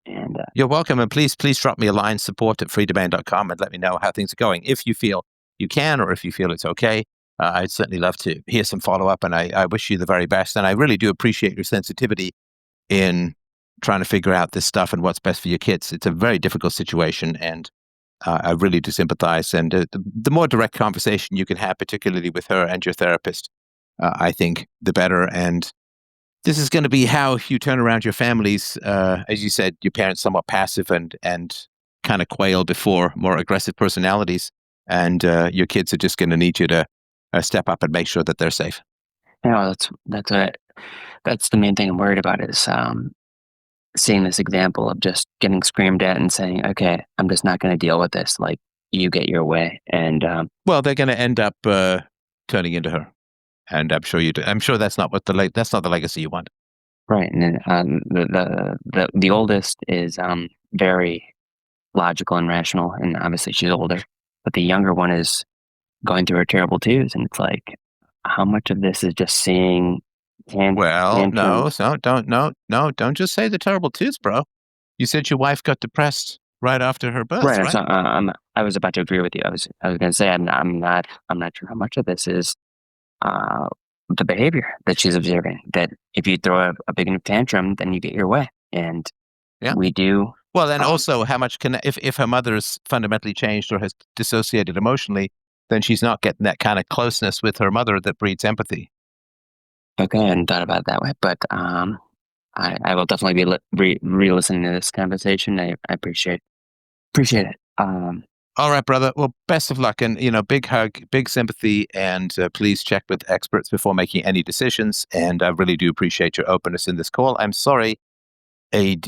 Speaker 5: And
Speaker 1: you're welcome. And please drop me a line, support@freedomain.com, and let me know how things are going. If you feel you can, or if you feel it's okay, I'd certainly love to hear some follow-up, and I wish you the very best. And I really do appreciate your sensitivity in trying to figure out this stuff and what's best for your kids. It's a very difficult situation, and I really do sympathize. And the more direct conversation you can have, particularly with her and your therapist, I think the better. And this is going to be how you turn around your families. As you said, your parents somewhat passive and kind of quail before more aggressive personalities. And your kids are just going to need you to step up and make sure that they're safe.
Speaker 5: that's the main thing I'm worried about is seeing this example of just getting screamed at and saying, okay, I'm just not going to deal with this. Like, you get your way. And
Speaker 1: well, they're going to end up turning into her. And I'm sure I'm sure that's not that's not the legacy you want.
Speaker 5: Right. And then the oldest is very logical and rational, and obviously she's older. But the younger one is going through her terrible twos, and it's like, how much of this is just seeing?
Speaker 1: Well, don't just say the terrible twos, bro. You said your wife got depressed right after her birth, right?
Speaker 5: So, I was about to agree with you. I was going to say I'm not sure how much of this is the behavior that she's observing. That if you throw a big enough tantrum, then you get your way, and we do.
Speaker 1: Well, and also how much if her mother's fundamentally changed or has dissociated emotionally, then she's not getting that kind of closeness with her mother that breeds empathy.
Speaker 5: Okay, I hadn't thought about it that way, but I will definitely be re-listening to this conversation. I appreciate it.
Speaker 1: All right, brother. Well, best of luck, and big hug, big sympathy, and please check with experts before making any decisions. And I really do appreciate your openness in this call. I'm sorry, AD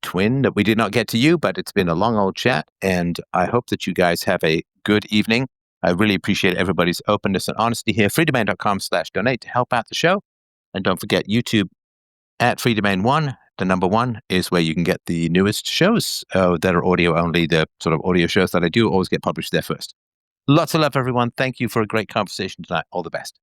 Speaker 1: Twin, that we did not get to you, but it's been a long old chat, and I hope that you guys have a good evening. I really appreciate everybody's openness and honesty here. freedomain.com/donate to help out the show. And don't forget YouTube @freedomain1. The number 1 is where you can get the newest shows that are audio only. The sort of audio shows that I do always get published there first. Lots of love, everyone. Thank you for a great conversation tonight. All the best.